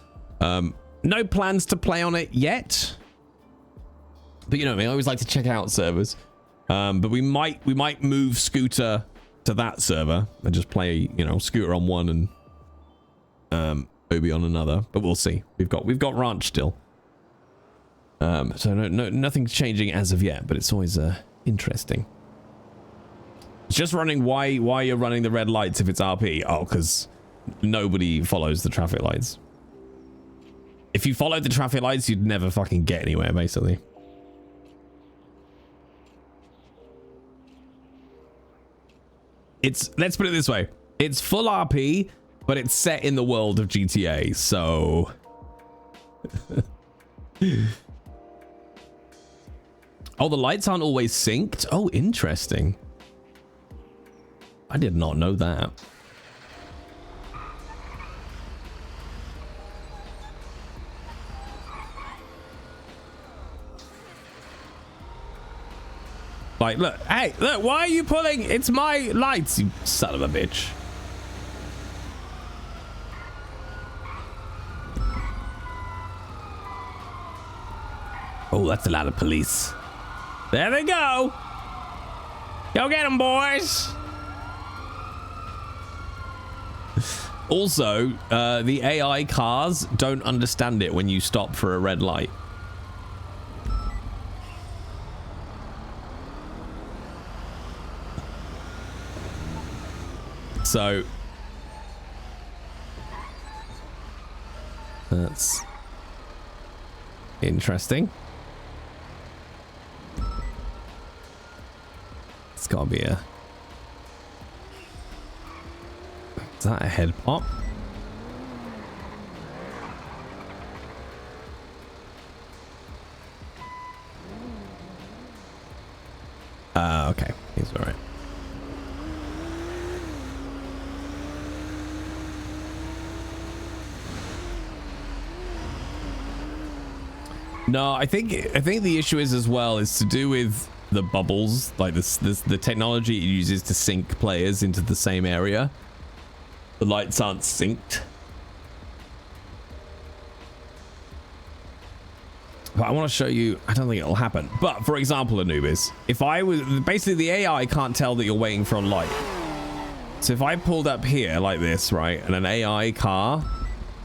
No plans to play on it yet. But you know what I mean, I always like to check out servers. But we might move Scooter to that server and just play, you know, Scooter on one and Obi on another. But we'll see. We've got Ranch still. So nothing's changing as of yet, but it's always interesting. It's just running why you're running the red lights if it's RP. Oh, because nobody follows the traffic lights. If you followed the traffic lights, you'd never fucking get anywhere, basically. Let's put it this way. It's full RP, but it's set in the world of GTA, so... Oh, the lights aren't always synced? Oh, interesting. I did not know that. Like, look, hey, look, why are you pulling? It's my lights, you son of a bitch. Oh, that's a lot of police. There they go. Go get them, boys. Also, the AI cars don't understand it when you stop for a red light. So that's interesting. It's gotta be a... Is that a head pop? Okay, he's all right. No, I think the issue is as well is to do with the bubbles, like the technology it uses to sync players into the same area. The lights aren't synced. But I want to show you, I don't think it'll happen. But for example, Anubis, if I was basically the AI can't tell that you're waiting for a light. So if I pulled up here like this, right, and an AI car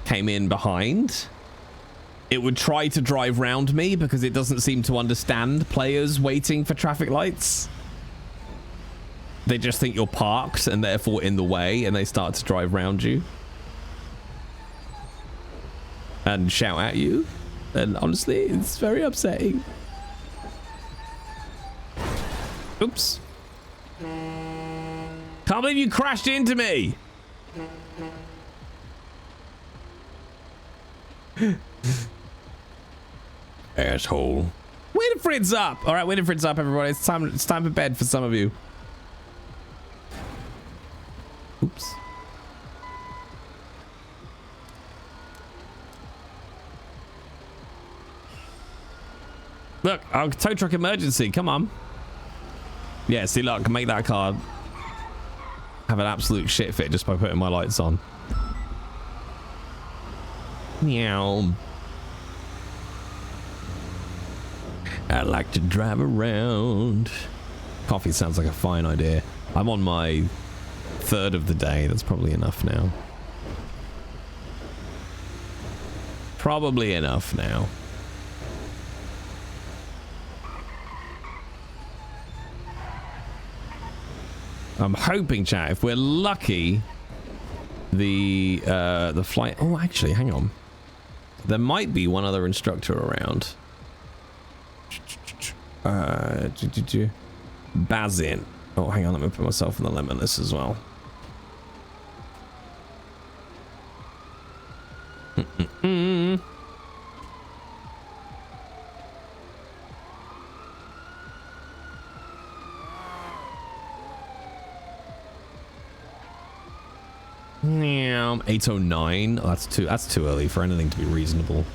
came in behind, it would try to drive round me because it doesn't seem to understand players waiting for traffic lights. They just think you're parked and therefore in the way, and they start to drive round you and shout at you. And honestly, it's very upsetting. Oops. Can't believe you crashed into me. Asshole. Winifred's up. All right, Winifred's up, everybody. It's time for bed for some of you. Oops. Look, our tow truck emergency. Come on. Yeah, see, look, I can make that car have an absolute shit fit just by putting my lights on. Meow. I like to drive around. Coffee sounds like a fine idea. I'm on my third of the day. That's probably enough now. Probably enough now. I'm hoping, chat, if we're lucky, the flight. Oh, actually, hang on. There might be one other instructor around. Bazin. Oh, hang on. Let me put myself in the limitless as well. Yeah, 809. Oh, that's too early for anything to be reasonable.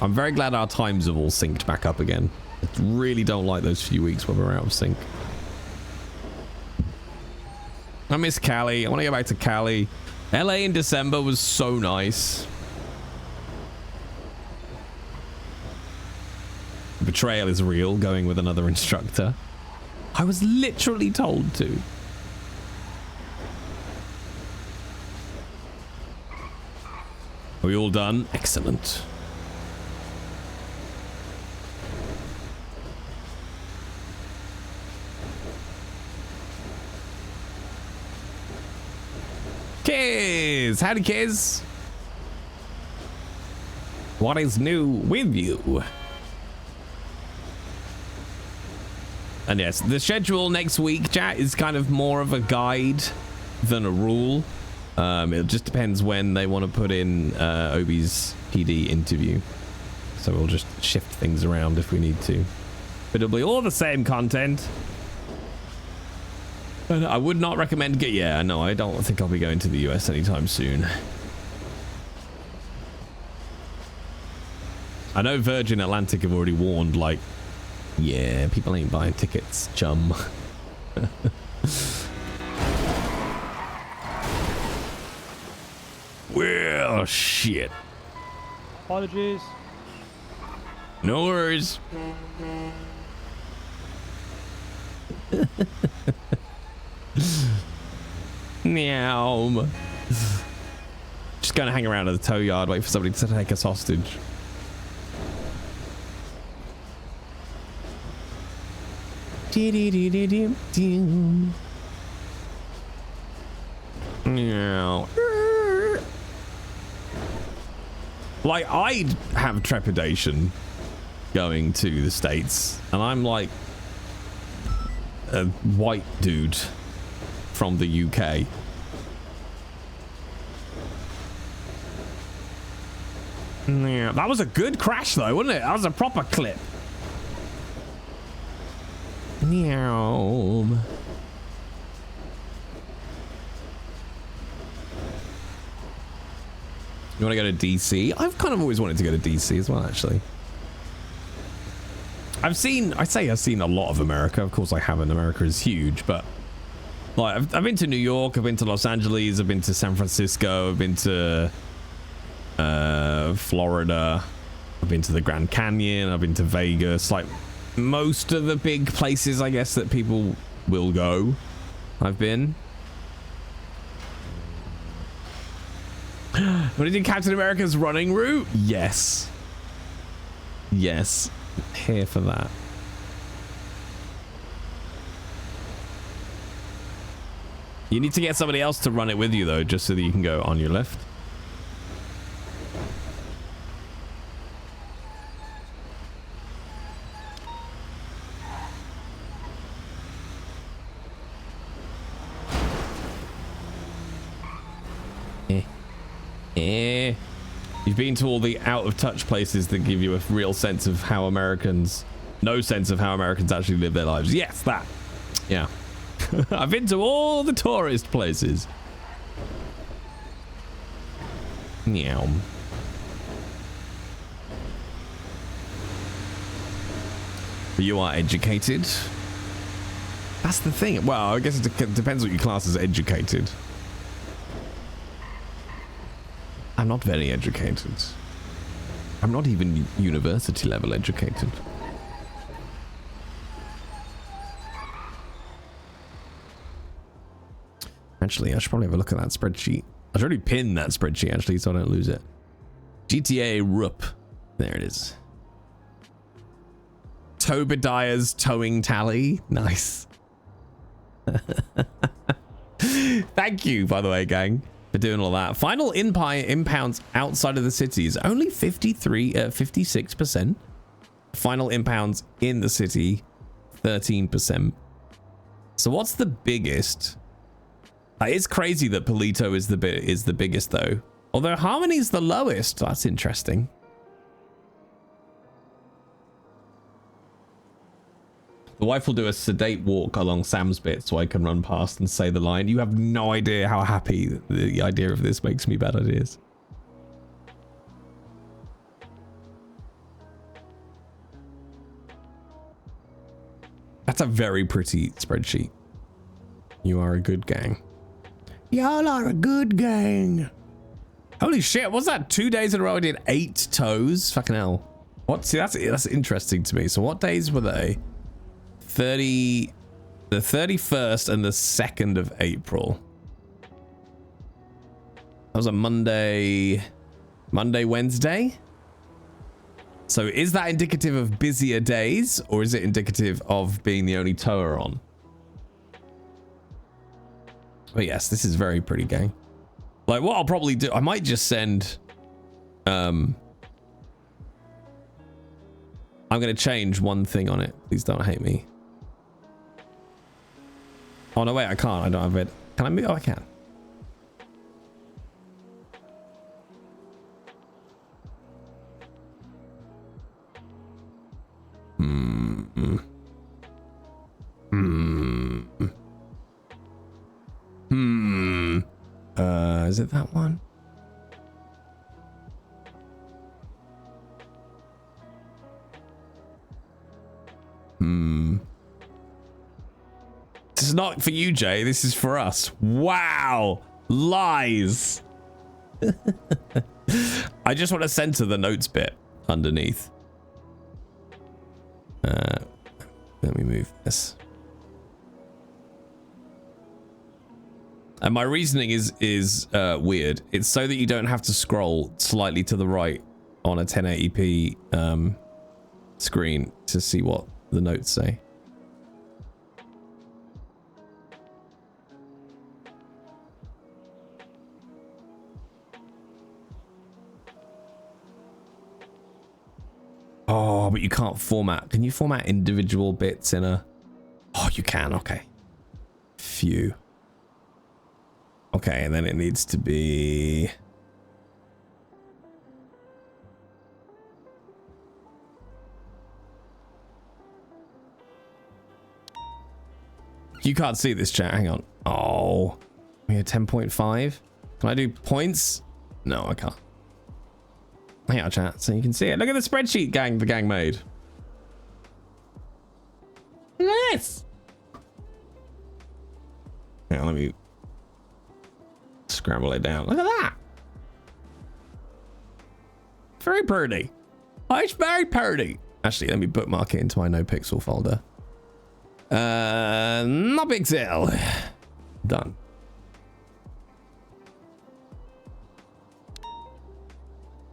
I'm very glad our times have all synced back up again. I really don't like those few weeks where we're out of sync. I miss Cali. I want to go back to Cali. LA in December was so nice. Betrayal is real, going with another instructor. I was literally told to. Are we all done? Excellent. Kiz! Howdy, Kiz! What is new with you? And yes, the schedule next week, chat, is kind of more of a guide than a rule. It just depends when they want to put in Obi's PD interview. So we'll just shift things around if we need to. But it'll be all the same content. And I would not recommend yeah, no, I don't think I'll be going to the US anytime soon. I know Virgin Atlantic have already warned, like, yeah, people ain't buying tickets, chum. Well, shit. Apologies. No worries. Meow. Just gonna hang around at the tow yard, wait for somebody to take us hostage. Meow. Like, I have trepidation going to the States, and I'm like a white dude from the UK. Yeah, that was a good crash though, wasn't it? That was a proper clip. Meow. You want to go to DC? I've kind of always wanted to go to DC as well, actually. I've seen a lot of America. Of course I haven't. America is huge, but like I've been to New York, I've been to Los Angeles, I've been to San Francisco, I've been to Florida, I've been to the Grand Canyon, I've been to Vegas, like most of the big places I guess that people will go. I've been. What did you Captain America's running route? Yes. Yes. Here for that. You need to get somebody else to run it with you though, just so that you can go on your left. You've been to all the out-of-touch places that give you a real sense of how no sense of how Americans actually live their lives. Yes, that. Yeah. I've been to all the tourist places. Meow. But you are educated. That's the thing. Well, I guess it depends what your class is educated. I'm not very educated. I'm not even university level educated. Actually, I should probably have a look at that spreadsheet. I should already pin that spreadsheet actually so I don't lose it. GTA RUP. There it is. Obidiah's towing tally. Nice. Thank you, by the way, gang, for doing all that. Final impounds outside of the city is only 56%. Final impounds in the city, 13%. So what's the biggest? It's crazy that Polito is the biggest though. Although Harmony's the lowest. That's interesting. The wife will do a sedate walk along Sam's bit so I can run past and say the line. You have no idea how happy the idea of this makes me. Bad ideas. That's a very pretty spreadsheet. You are a good gang. Y'all are a good gang. Holy shit, what's that? 2 days in a row I did 8 toes? Fucking hell. What? See, that's interesting to me. So what days were they? The 31st and the 2nd of April. That was a Monday, Wednesday. So is that indicative of busier days, or is it indicative of being the only tower on? But yes, this is very pretty, gang. Like, what I'll probably do, I might just send, I'm going to change one thing on it. Please don't hate me. Oh, no, wait, I can't. I don't have it. Can I move? Oh, I can. Is it that one? This is not for you, Jay. This is for us. Wow. Lies. I just want to center the notes bit underneath. Let me move this. And my reasoning is weird. It's so that you don't have to scroll slightly to the right on a 1080p screen to see what the notes say. Oh, but you can't format. Can you format individual bits in a... Oh, you can. Okay. Phew. Okay, and then it needs to be... You can't see this, chat. Hang on. Oh. We had 10.5. Can I do points? No, I can't. Hang on, chat, so you can see it. Look at the spreadsheet the gang made. Nice. Hang on, let me scramble it down. Look at that. Very pretty. Oh, it's very pretty. Actually, let me bookmark it into my NoPixel folder. NoPixel. Done.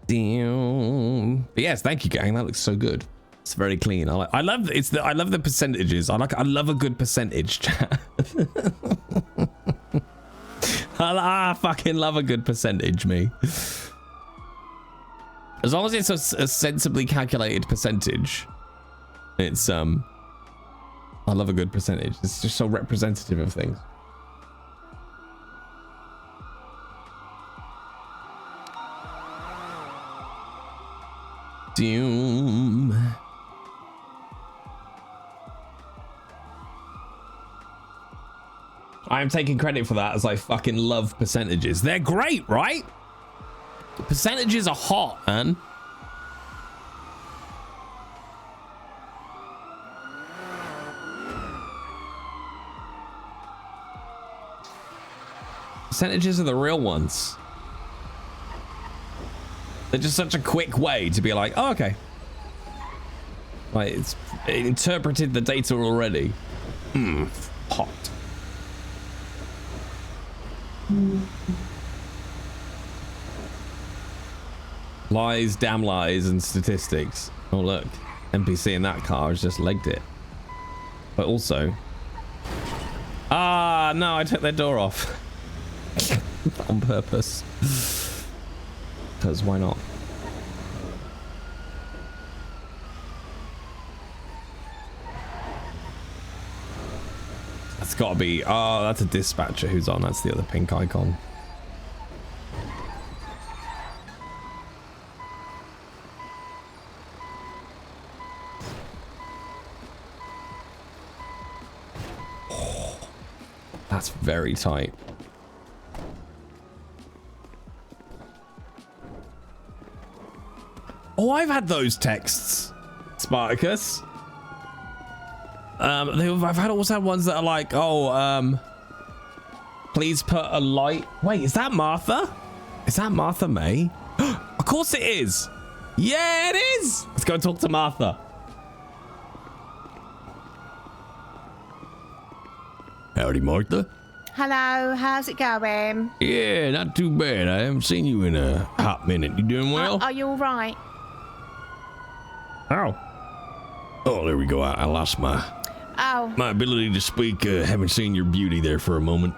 Damn. But yes, thank you, gang. That looks so good. It's very clean. I love the percentages. I love a good percentage, chat. I fucking love a good percentage, me. As long as it's a sensibly calculated percentage, it's I love a good percentage. It's just so representative of things. Doom. I am taking credit for that, as I fucking love percentages. They're great, right? Percentages are hot, man. Percentages are the real ones. They're just such a quick way to be like, oh, okay. Like, it interpreted the data already. Hot. Lies, damn lies, and statistics. Oh, look. NPC in that car has just legged it. But also... Ah, no, I took their door off. On purpose. Because why not? That's gotta be, oh, that's a dispatcher who's on. That's the other pink icon. Oh, that's very tight. Oh, I've had those texts, Spartacus. I've also had ones that are like, oh, please put a light. Wait, is that Martha? Is that Martha May? Of course it is. Yeah, it is. Let's go talk to Martha. Howdy, Martha. Hello, how's it going? Yeah, not too bad. I haven't seen you in a hot minute. You doing well? Are you all right? Oh. Oh, there we go. I lost my ability to speak. Haven't seen your beauty there for a moment.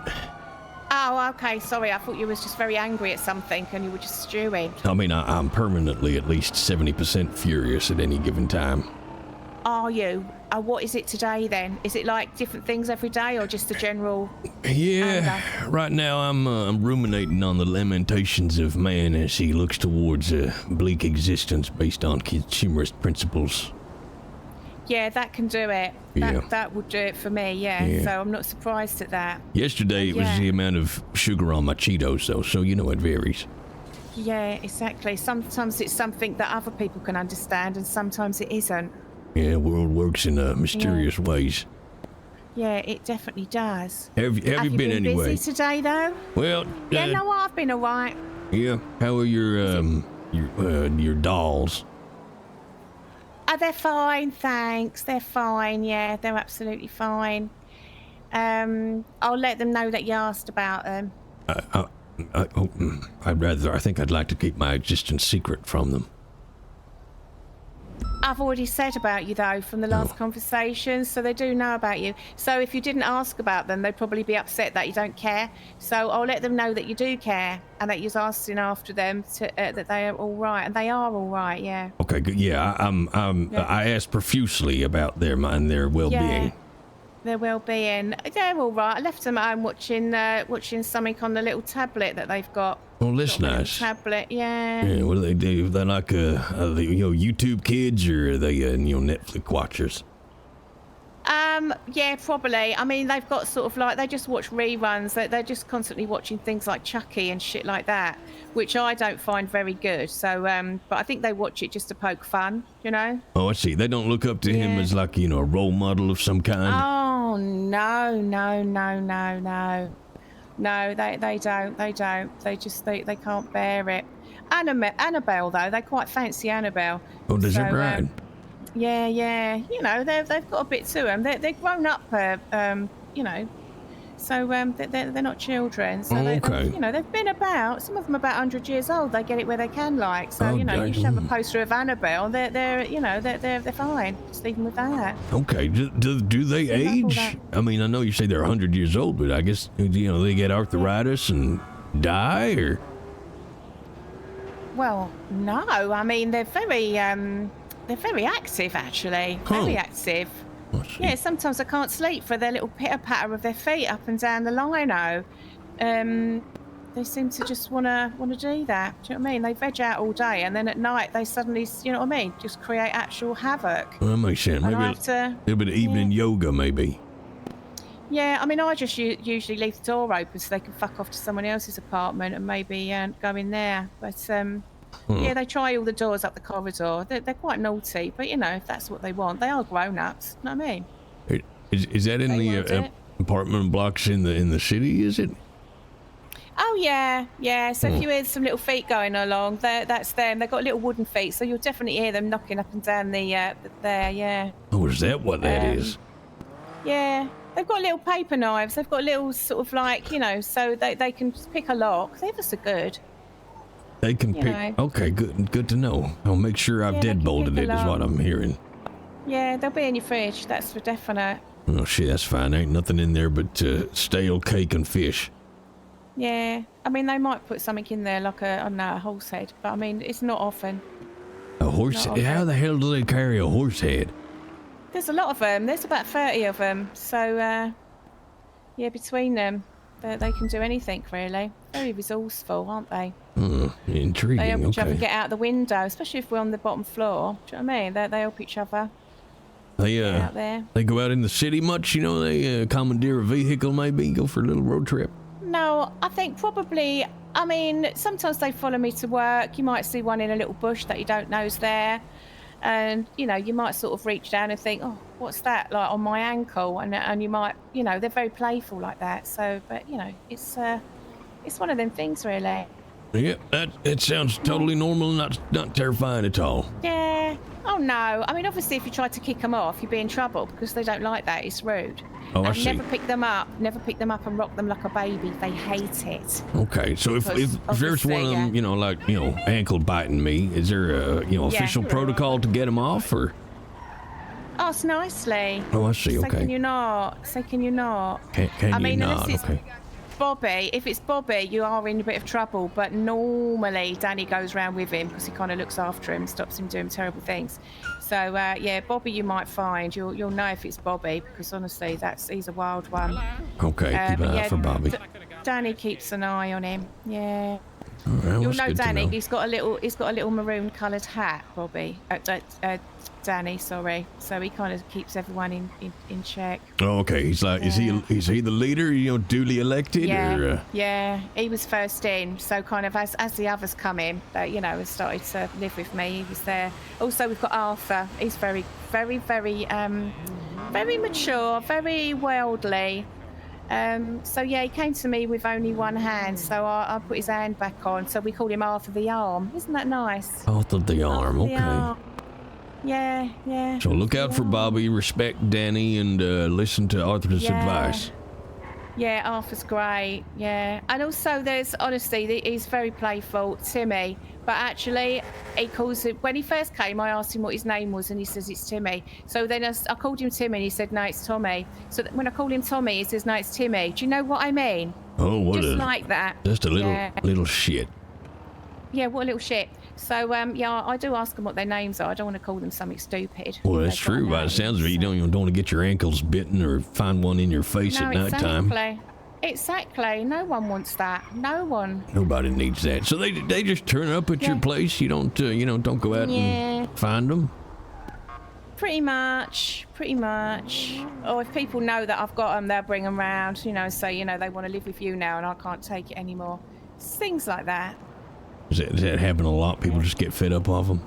Oh, okay. Sorry, I thought you was just very angry at something and you were just stewing. I mean, I'm permanently at least 70% furious at any given time. Are you? What is it today then? Is it like different things every day or just a general Yeah, anger? right now I'm ruminating on the lamentations of man as he looks towards a bleak existence based on consumerist principles. Yeah, that can do it. That would do it for me, yeah. So I'm not surprised at that. Yesterday it was the amount of sugar on my Cheetos though, so you know it varies. Yeah, exactly. Sometimes it's something that other people can understand and sometimes it isn't. Yeah, world works in mysterious ways. Yeah, it definitely does. Have you been anyway? Busy today though? Well, yeah, no, I've been alright. Yeah, how are your dolls? Oh, they're fine, thanks. They're fine, yeah, they're absolutely fine. I'll let them know that you asked about them. I think I'd like to keep my existence secret from them. I've already said about you though from the last conversation, so they do know about you. So if you didn't ask about them, they'd probably be upset that you don't care. So I'll let them know that you do care and that you're asking after them to, that they are all right, and they are all right. Yeah. Okay, good. Yeah, I asked profusely about their well-being. Yeah, their well-being. They're all right. I left them at home watching something on the little tablet that they've got. Oh, that's nice. Tablet, yeah. Yeah, what do they do? They're like YouTube kids, or are they Netflix watchers? Yeah, probably. I mean, they've got sort of like, they just watch reruns. They're just constantly watching things like Chucky and shit like that, which I don't find very good. So, but I think they watch it just to poke fun, you know? Oh, I see. They don't look up to him as like, a role model of some kind? Oh, no. No, they don't. They can't bear it. Annabelle, though, they quite fancy Annabelle. Oh, does it right? Yeah. They've got a bit to them. They're grown up, so they're not children. So okay. They've been about. Some of them about 100 years old. They get it where they can, like. So you should have a poster of Annabelle. They're fine. Just leave them with that. Okay. Do they age? I mean, I know you say they're 100 years old, but I guess they get arthritis and die, or. Well, no. I mean, they're very active, actually. Very active. Yeah, sometimes I can't sleep for their little pitter-patter of their feet up and down the lino. They seem to just want to do that. Do you know what I mean? They veg out all day, and then at night they suddenly, just create actual havoc. Well, that makes sense. Maybe a little bit of evening yoga, maybe. Yeah, I mean, I just usually leave the door open so they can fuck off to someone else's apartment and maybe go in there. But yeah, they try all the doors up the corridor. They're quite naughty, but if that's what they want, they are grown-ups. You know what I mean? Is that in the apartment blocks in the city? Is it? Oh yeah. So if you hear some little feet going along, that's them. They've got little wooden feet, so you'll definitely hear them knocking up and down there. Yeah. Oh, is that what that is? Yeah. They've got little paper knives. They've got little sort of like, so they can pick a lock. They're so good. They can pick. Okay, good to know. I'll make sure I've deadbolted it, is what I'm hearing. Yeah, they'll be in your fridge. That's for definite. Oh shit, that's fine. Ain't nothing in there but stale cake and fish. Yeah. I mean, they might put something in there like I don't know, a horse head, but I mean, it's not often. A horse? Not How often. the hell do they carry a horse head? There's a lot of them. There's about 30 of them. So, yeah, between them, they can do anything really. Very resourceful, aren't they? Intriguing. They help each other Okay. get out the window, especially if we're on the bottom floor. Do you know what I mean? They help each other They get out there. they go out in the city much. You know, they commandeer a vehicle, maybe go for a little road trip. No, I think probably. I mean, sometimes they follow me to work. You might see one in a little bush that you don't know's there, and you know, you might sort of reach down and think, "Oh, what's that?" Like on my ankle, and you might, you know, they're very playful like that. So, but you know, it's one of them things, really. Yeah, that sounds totally normal, not terrifying at all. Yeah. Oh no. I mean, obviously, if you try to kick them off, you'd be in trouble because they don't like that. It's rude. Oh, I And see. never pick them up. Never pick them up and rock them like a baby. They hate it. Okay, so if Because there's one of obviously, them, you know, like, you know, ankle biting me, is there a, you know, Yeah. official protocol to get them off, or? Ask nicely. Oh, I see. Say, Okay. can you not? Say, can you not? Can I you mean, not? unless it's Okay. Bobby, if it's Bobby, you are in a bit of trouble. But normally, Danny goes round with him because he kind of looks after him, stops him doing terrible things. So yeah, Bobby, you might find you'll know if it's Bobby because honestly, he's a wild one. Okay, keep an but eye yeah, for Bobby. Danny keeps an eye on him. Yeah. All right, well, You'll that's know good to Danny. know. He's got a little maroon coloured hat, Bobby. Danny, sorry. So he kind of keeps everyone in check. Oh, okay. He's like, is he the leader? You know, duly elected, Yeah, or? yeah. He was first in, so kind of as the others come in, they, you know, has started to live with me. He was there. Also, we've got Arthur. He's very mature, very worldly. So yeah, he came to me with only one hand, so I put his hand back on. So we call him Arthur the Arm. Isn't that nice? Arthur the arm. Arthur the Okay. Arm. Yeah, yeah. So look out for Bobby, respect Danny, and listen to Arthur's Yeah. advice. Yeah, Arthur's great. Yeah, and also there's honestly, he's very playful, Timmy. But actually, he calls it when he first came. I asked him what his name was, and he says it's Timmy. So then I called him Timmy, and he said no, it's Tommy. So when I call him Tommy, he says no, it's Timmy. Do you know what I mean? Oh, what Just a like that. just a little Yeah. little shit. Yeah, what a little shit. So yeah, I do ask them what their names are. I don't want to call them something stupid. Well, They've that's got a true. By the name, sounds of it, you so- don't want to get your ankles bitten or find one in your face No, at night time. Exactly. No one wants that. No one. Nobody needs that. So they just turn up at your Yeah. place. You don't don't go out Yeah. and find them. Pretty much. Or if people know that I've got them, they'll bring them round, you know, say, you know, they want to live with you now and I can't take it anymore. Things like that. Does that happen a lot? People just get fed up of them.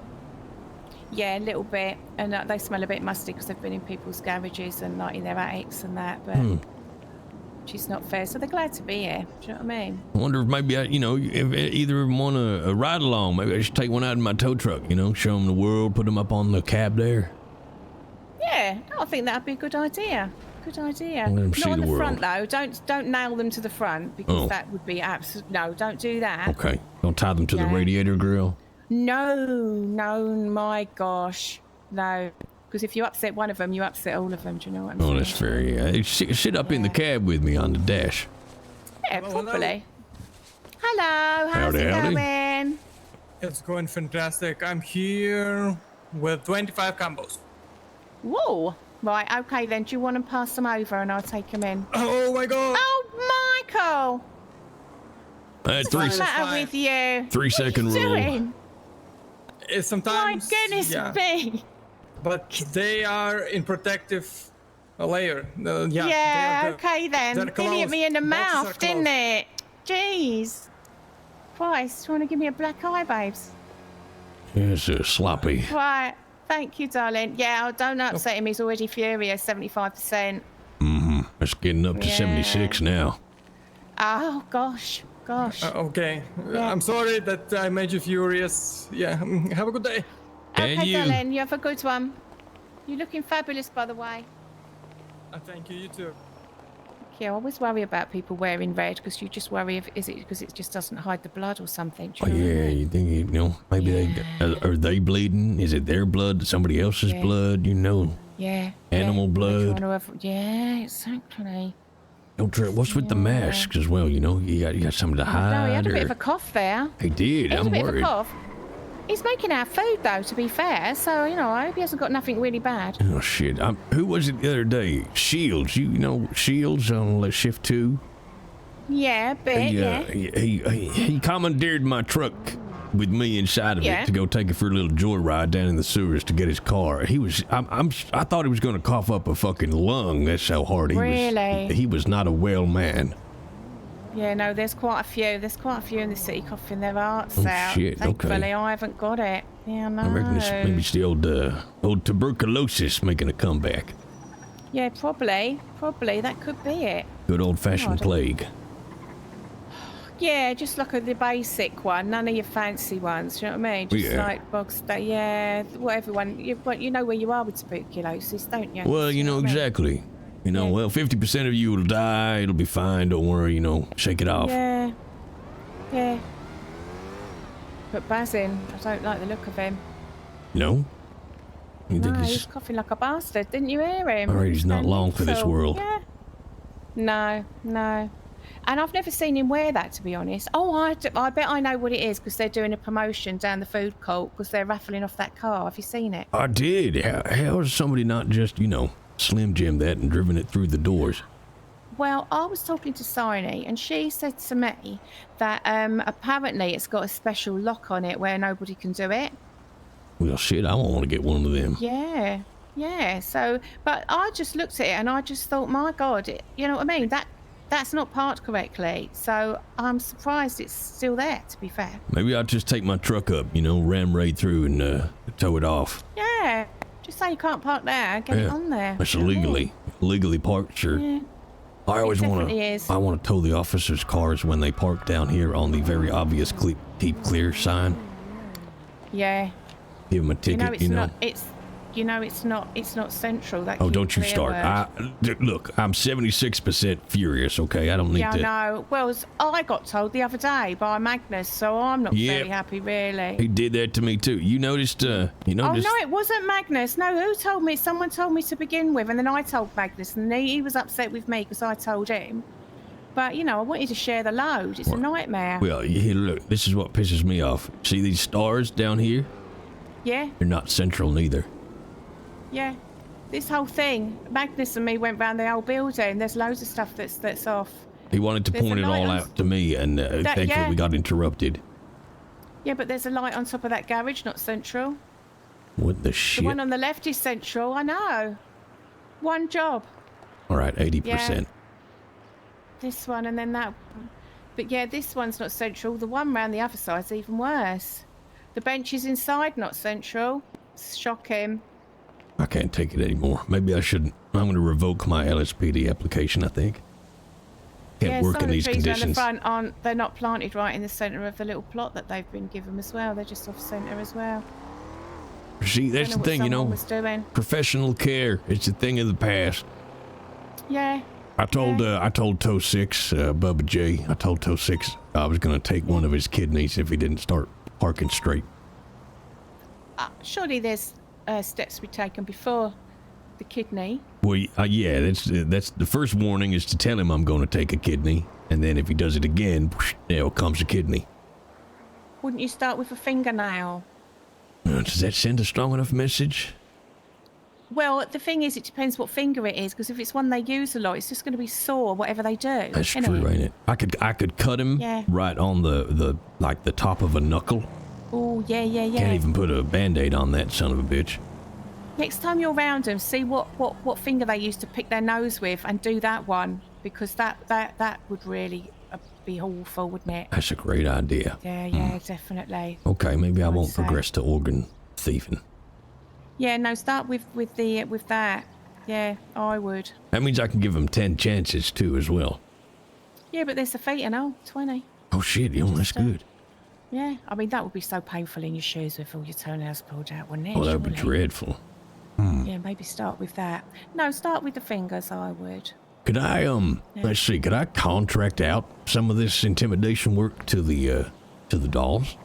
Yeah, a little bit. And they smell a bit musty because they've been in people's garages and like in their attics and that, but which is not fair. So they're glad to be here. Do you know what I mean? I wonder if maybe if either of them want a ride along. Maybe I should take one out in my tow truck. Show them the world, put them up on the cab there. Yeah, I think that'd be a good idea. Good idea. Let 'em see Not on the the world. front though. Don't nail them to the front because Oh. that would be absolute. No, don't do that. Okay, don't tie them to the Yeah. radiator grill. No, my gosh, no. Because if you upset one of them, you upset all of them. Do you know what I'm saying? Oh, that's fair. Yeah, Hey, sit up in the cab with me on the dash. Yeah, probably. Hello, how's Howdy, it howdy. going? It's going fantastic. I'm here with 25 combos. Whoa. Right, okay then. Do you want to pass them over and I'll take them in? Oh my god! Oh, Michael! What's What's the matter with you? 3 second What are you rule. doing? It's My sometimes. goodness yeah, me. but they are in protective layer. Yeah. Yeah, they are okay then. they're Nearly hit closed. me in the Boxes are mouth, didn't closed. it? Jeez. Christ, do you want to give me a black eye, babes? It's sloppy. Right. Thank you, darling. Yeah, don't upset him. He's already furious, 75%. It's getting up to Yeah. 76 now. Oh, gosh. Okay. Yeah. I'm sorry that I made you furious. Yeah. Have a good day. And Okay, you. darling, you have a good one. You're looking fabulous, by the way. Thank you. You too. Yeah, I always worry about people wearing red because you just worry if is it because it just doesn't hide the blood or something. Do Oh, you know what I yeah, mean? you think, maybe are they bleeding? Is it their blood? Somebody else's Yeah. blood? Yeah. Animal They're blood. trying to yeah, exactly. Don't trip. What's with the masks as well? You know, you got something to hide. No, he had a bit or- of a cough there. He did. He had I'm a bit of a worried. cough. He's making our food though, to be fair. So you know, I hope he hasn't got nothing really bad. Oh shit! Who was it the other day? Shields. You know Shields on shift 2. Yeah, a bit. Yeah. He commandeered my truck with me inside of Yeah. it to go take it for a little joyride down in the sewers to get his car. He was. I thought he was going to cough up a fucking lung. That's how hard he was. Really? He was not a well man. Yeah, no, there's quite a few. There's quite a few in the city coughing their hearts Oh, out. shit, Thankfully, okay. I haven't got it. Yeah, no. I reckon it's maybe it's the old tuberculosis making a comeback. Yeah, probably. Probably. That could be it. Good old-fashioned God. plague. Yeah, just like the basic one. None of your fancy ones. You know what I mean? Just Yeah. like bugs that, yeah, what everyone, you know where you are with tuberculosis, don't you? Well, you know what I mean? exactly. You know, Yeah. well, 50% of you will die. It'll be fine. Don't worry. You know, shake it off. Yeah. Yeah. But Bazin, I don't like the look of him. You know? You No, think he he's was coughing like a bastard. Didn't you hear him? all right? He's not And long for this so, world. Yeah. No, no. And I've never seen him wear that, to be honest. Oh, I bet I know what it is because they're doing a promotion down the food court because they're raffling off that car. Have you seen it? I did. How is somebody not just, you know, Slim Jim that and driven it through the doors? Well, I was talking to Signe and she said to me that apparently it's got a special lock on it where nobody can do it. Well, shit, I won't want to get one of them. Yeah, yeah. So, but I just looked at it and I just thought, my God, you know what I mean? That's not parked correctly. So I'm surprised it's still there, to be fair. Maybe I'll just take my truck up, you know, ram right through and tow it off. Yeah, just say you can't park there, get it Yeah, on there. That's you know what I mean? illegally parked, sure. Yeah. I always want definitely to. is. I want to tow the officers' cars when they park down here on the very obvious keep clear sign. Yeah. Give them a ticket, It's not. It's not central. That Oh, keep don't you clear start. word. Look, I'm 76% furious, okay? I don't need Yeah, to. I know. Well, I got told the other day by Magnus, so I'm not Yep. very happy, really. He did that to me, too. You noticed, Oh, no, it wasn't Magnus. No, who told me? Someone told me to begin with, and then I told Magnus, and he was upset with me because I told him. But, you know, I wanted to share the load. It's a nightmare. Well, here, look, this is what pisses me off. See these stars down here? Yeah, They're not central neither. yeah. This whole thing, Magnus and me went round the whole building. There's loads of stuff that's off. He wanted to There's point a it light all on- out to me, and thankfully yeah. we got interrupted. Yeah, but there's a light on top of that garage, not central. What the The shit? one on the left is central, I know. One job. All right, 80%. This one and then that one. But yeah, this one's not central. The one round the other side's even worse. The bench is inside, not central. It's shocking. I can't take it anymore. Maybe I shouldn't. I'm going to revoke my LSPD application, I think. Can't work some in of the these trees around the conditions. front aren't, they're not planted right in the centre of the little plot that they've been given as well. They're just off centre as well. See, that's Don't the know thing, what you know. someone was doing. Professional care. It's a thing of the past. Yeah. I told Toe 6, Bubba J, I told Toe 6 I was going to take one of his kidneys if he didn't start parking straight. Surely there's steps to be taken before the kidney. Well, yeah, that's the first warning is to tell him I'm going to take a kidney, and then if he does it again, there comes a kidney. Wouldn't you start with a fingernail? Does that send a strong enough message? Well, the thing is, it depends what finger it is, because if it's one they use a lot, it's just going to be sore, whatever they do. That's isn't true, ain't it? I could cut him Yeah. right on the top of a knuckle. Oh, yeah. Can't even put a band-aid on that son of a bitch. Next time you're around them, see what finger they used to pick their nose with, and do that one, because that would really be awful, wouldn't it? That's a great idea. Yeah, definitely. Okay, maybe I won't say. progress to organ thieving. Yeah, no, start with that. Yeah, I would. That means I can give him 10 chances too, as well. Yeah, but there's the feet and all, 20. Oh shit, that's good. Yeah, I mean, that would be so painful in your shoes with all your toenails pulled out, wouldn't it? Oh, that would be surely? dreadful. Yeah, maybe start with that. No, start with the fingers, I would. Could I, let's see, could I contract out some of this intimidation work to the dolls?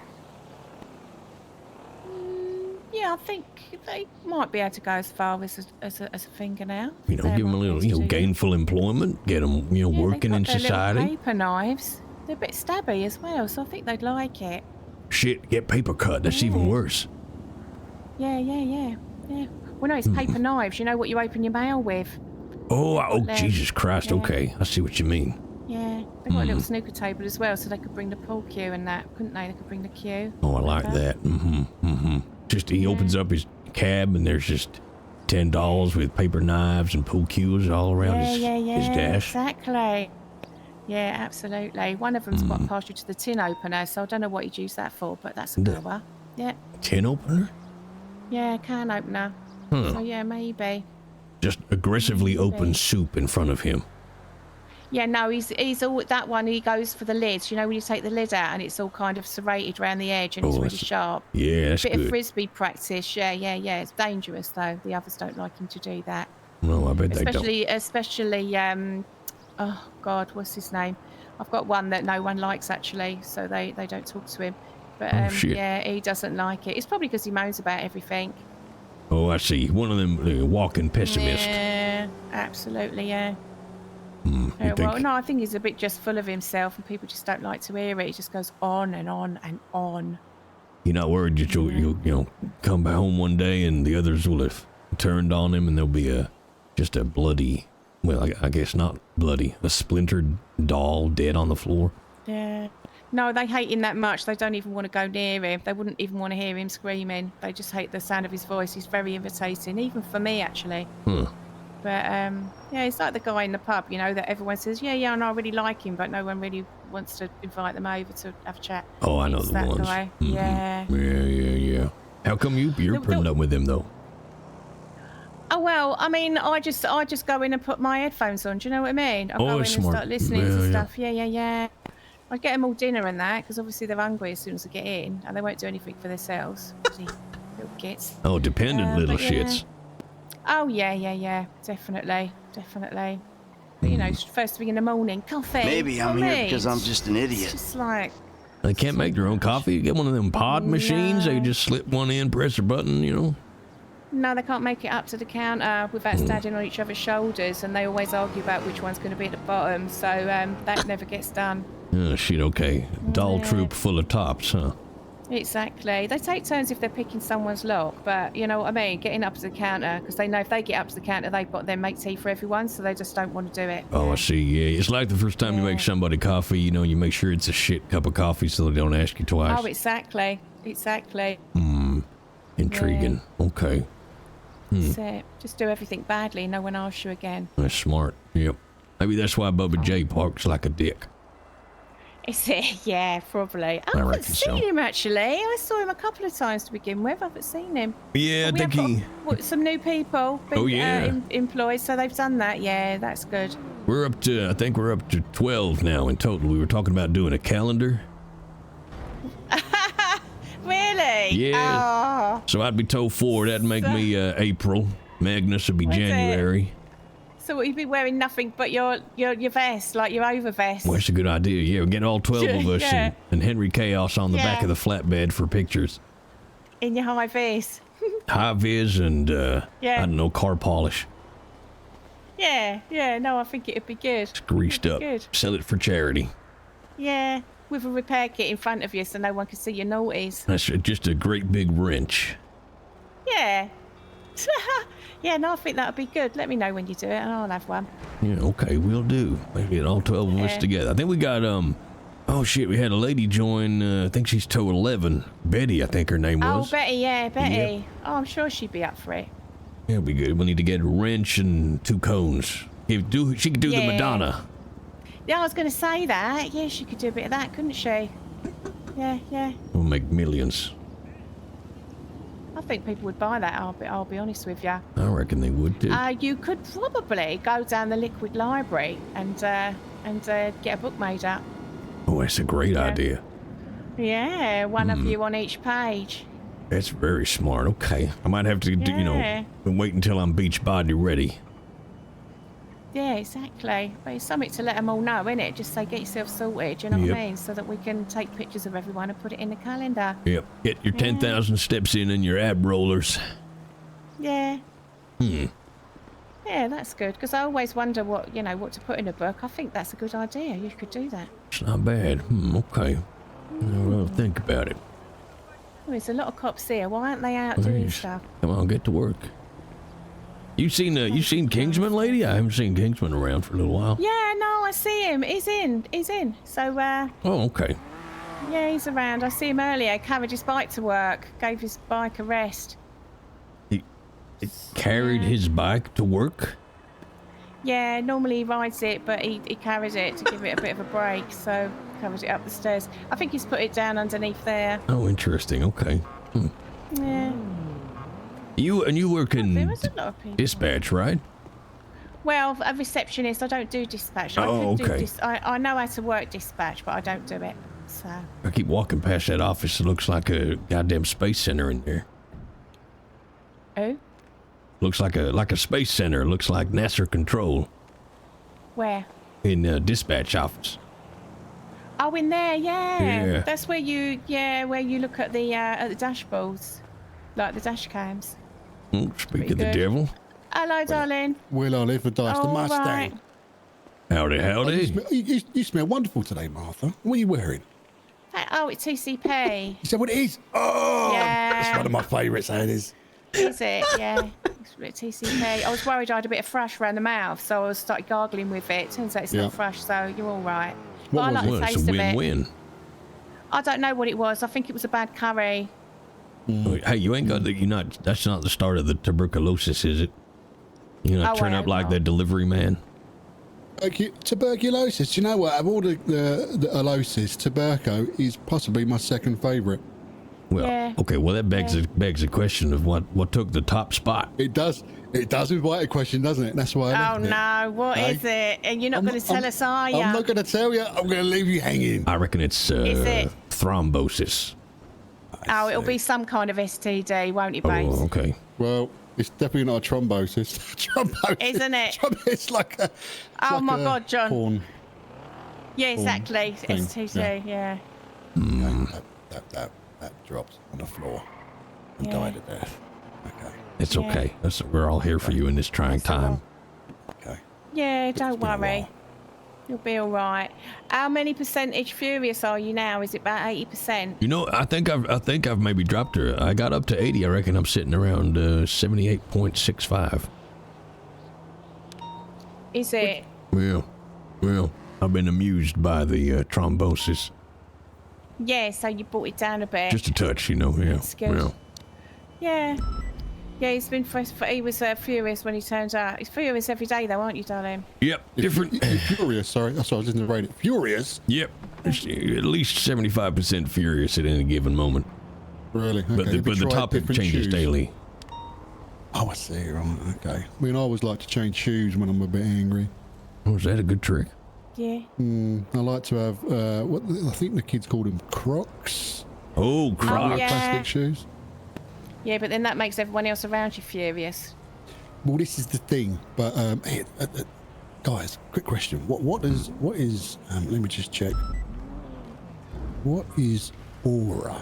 Yeah, I think they might be able to go as far as a fingernail. You know, give them a little, gainful employment, get them, working in society. Little paper knives. They're a bit stabby as well, so I think they'd like it. Shit, get paper cut. That's even worse. Yeah. Well, no, it's paper knives. You know what you open your mail with? Oh, Jesus Christ. Yeah. Okay, I see what you mean. Yeah, they got a little snooker table as well, so they could bring the pool cue and that, couldn't they? They could bring the cue. Oh, I like that. Just he opens up his cab and there's just $10 with paper knives and pool cues all around his dash. Exactly. Yeah, absolutely. One of them's got partial to the tin opener, so I don't know what he'd use that for, but that's a goer. Yeah. Tin opener? Yeah, can opener. So yeah, maybe. Just aggressively open soup in front of him. Yeah, no, he's all that one. He goes for the lids. You know, when you take the lid out and it's all kind of serrated around the edge and it's really sharp. Yeah, that's bit good. Of frisbee practice. Yeah. It's dangerous though. The others don't like him to do that. No, I bet they don't. Especially, oh God, what's his name? I've got one that no one likes actually, so they don't talk to him. But yeah, he doesn't like it. It's probably because he moans about everything. Oh, I see. One of them walking pessimists. Yeah, absolutely. Yeah. Well, no, I think he's a bit just full of himself and people just don't like to hear it. He just goes on and on and on. You're not worried that you'll come back home one day and the others will have turned on him and there'll be just a bloody, well, I guess not bloody, a splintered doll dead on the floor? Yeah. No, they hate him that much. They don't even want to go near him. They wouldn't even want to hear him screaming. They just hate the sound of his voice. He's very irritating, even for me, actually. But, yeah, he's like the guy in the pub, that everyone says, yeah, and I really like him, but no one really wants to invite them over to have a chat. Oh, I know it's the that ones. Guy. Yeah. How come you're putting up with him, though? Oh, well, I mean, I just go in and put my headphones on. Do you know what I mean? I go in smart. and start listening to stuff. Yeah. I get them all dinner and that, because obviously they're hungry as soon as they get in, and they won't do anything for themselves. Little gits. Oh, dependent little shits. Oh, yeah. Definitely. But, first thing in the morning, coffee. Maybe I'm here because I'm just an idiot. It's just like... They can't make their own coffee? Get one of them pod machines? They just slip one in, press a button, No, they can't make it up to the counter without standing on each other's shoulders, and they always argue about which one's going to be at the bottom, so that never gets done. Oh, shit, okay. Doll troop full of tops, huh? Exactly. They take turns if they're picking someone's lock, but you know what I mean? Getting up to the counter, because they know if they get up to the counter, they've got their make tea for everyone, so they just don't want to do it. Oh, I see, yeah. It's like the first time you make somebody coffee, you make sure it's a shit cup of coffee so they don't ask you twice. Oh, exactly. Intriguing. Yeah. Okay. That's it. Just do everything badly, no one asks you again. That's smart, yep. Maybe that's why Bubba J parks like a dick. Is it? Yeah, probably. I haven't seen him, actually. I saw him a couple of times to begin with. I haven't seen him. Yeah, I think he... some new people been employed, so they've done that. Yeah, that's good. I think we're up to 12 now in total. We were talking about doing a calendar. Really? Yeah. So I'd be told 4. That'd make me April. Magnus would be January. So you'd be wearing nothing but your vest, like your over vest. Well, that's a good idea. Yeah, we'll get all 12 of us and Henry Chaos on the back of the flatbed for pictures. In your high vis. High vis and, I don't know, car polish. Yeah. No, I think it'd be good. It's greased up. Good. Sell it for charity. Yeah, with a repair kit in front of you so no one can see your naughties. That's just a great big wrench. Yeah. Yeah, no, I think that would be good. Let me know when you do it and I'll have one. Yeah, okay, we'll do. Maybe get all 12 of us together. I think we got, oh shit, we had a lady join, I think she's toe 11. Betty, I think her name was. Oh, Betty. Yep. Oh, I'm sure she'd be up for it. Yeah, it'll be good. We'll need to get a wrench and 2 cones. She could do the Madonna. Yeah, I was going to say that. Yeah, she could do a bit of that, couldn't she? Yeah. We'll make millions. I think people would buy that, I'll be honest with you. I reckon they would too. You could probably go down the Liquid Library and get a book made up. Oh, that's a great idea. Yeah, one of you on each page. That's very smart. Okay. I might have to, wait until I'm beach body ready. Yeah, exactly. But it's something to let them all know, isn't it? Just say, get yourself sorted, you know what Yep. I mean? So that we can take pictures of everyone and put it in the calendar. Yep. Get your 10,000 steps in and your ab rollers. Yeah. Hmm. Yeah, that's good. Because I always wonder what to put in a book. I think that's a good idea. You could do that. It's not bad. Okay. Well, think about it. Oh, there's a lot of cops here. Why aren't they out doing Please. stuff? Come on, get to work. You seen Kingsman, lady? I haven't seen Kingsman around for a little while. Yeah, no, I see him. He's in. So, Oh, okay. yeah, he's around. I see him earlier. Carried his bike to work. Gave his bike a rest. He carried his bike to work? Yeah, normally he rides it, but he carries it to give it a bit of a break. So, carries it up the stairs. I think he's put it down underneath there. Oh, interesting. Okay. Hmm. Yeah. You work in There is a lot of people. dispatch, right? Well, a receptionist. I don't do dispatch. Oh, okay. I know how to work dispatch, but I don't do it. So. I keep walking past that office. It looks like a goddamn space center in there. Oh? Looks like a space center. It looks like NASA control Where? in dispatch office. Oh, in there, yeah. Yeah. That's where you look at the dashboards, like the dash cams. Speak of the good. devil. Hello, darling. Will I live or die? It's the All Mustang. right. Howdy, howdy. You smell wonderful today, Martha. What are you wearing? Oh, it's TCP. Is that what it is? Oh, Yeah. that's one of my favourites, that is. Is it? Yeah. It's TCP. I was worried I had a bit of thrush around the mouth, so I started gargling with it. Turns out it's not thrush, so you're all right. But I like the It's taste a of it. win-win. I don't know what it was. I think it was a bad curry. Hey, you ain't got that's not the start of the tuberculosis, is it? You know, Oh, turn I up hope like not. the delivery man. Tuberculosis. Do you know what? Of all the alosis, tobacco is possibly my second favourite. Well, Yeah. okay, well that begs a question of what took the top spot. It does invite a question, doesn't it? That's why. Oh no, what is it? And you're not going to tell us, are you? I'm not going to tell you. I'm going to leave you hanging. I reckon it's it? thrombosis. Oh, it'll be some kind of STD, won't it, babes? Oh, okay. Well, it's definitely not a thrombosis. Thrombosis. Isn't it? It's like a. Oh my God, John. Porn. Yeah, exactly. thing, STD, yeah. That dropped on the floor and Yeah. died of death. Okay. It's Yeah. okay. We're all here for you in this trying time. Okay. Yeah, don't been a worry. while. You'll be all right. How many percentage furious are you now? Is it about 80%? You know, I think I've maybe dropped her. I got up to 80. I reckon I'm sitting around 78.65. Is it? Well, I've been amused by the thrombosis. Yeah, so you brought it down a bit. Just a touch, you know. Yeah. That's good. Well, Yeah. Yeah, he was furious when he turned out. He's furious every day though, aren't you, darling? yep. Different. Furious, sorry. That's what I was listening to radio. Furious? Yep. It's at least 75% furious at any given moment. Really? Okay. But Have you the tried topic different changes shoes? daily. Oh, I see. Right. Okay. I mean, I always like to change shoes when I'm a bit angry. Oh, is that a good trick? Yeah. I like to have what I think the kids call them Crocs. Oh, Crocs. yeah. Plastic shoes. Yeah, but then that makes everyone else around you furious. Well, this is the thing. But hey, guys, quick question. What is? Let me just check. What is aura?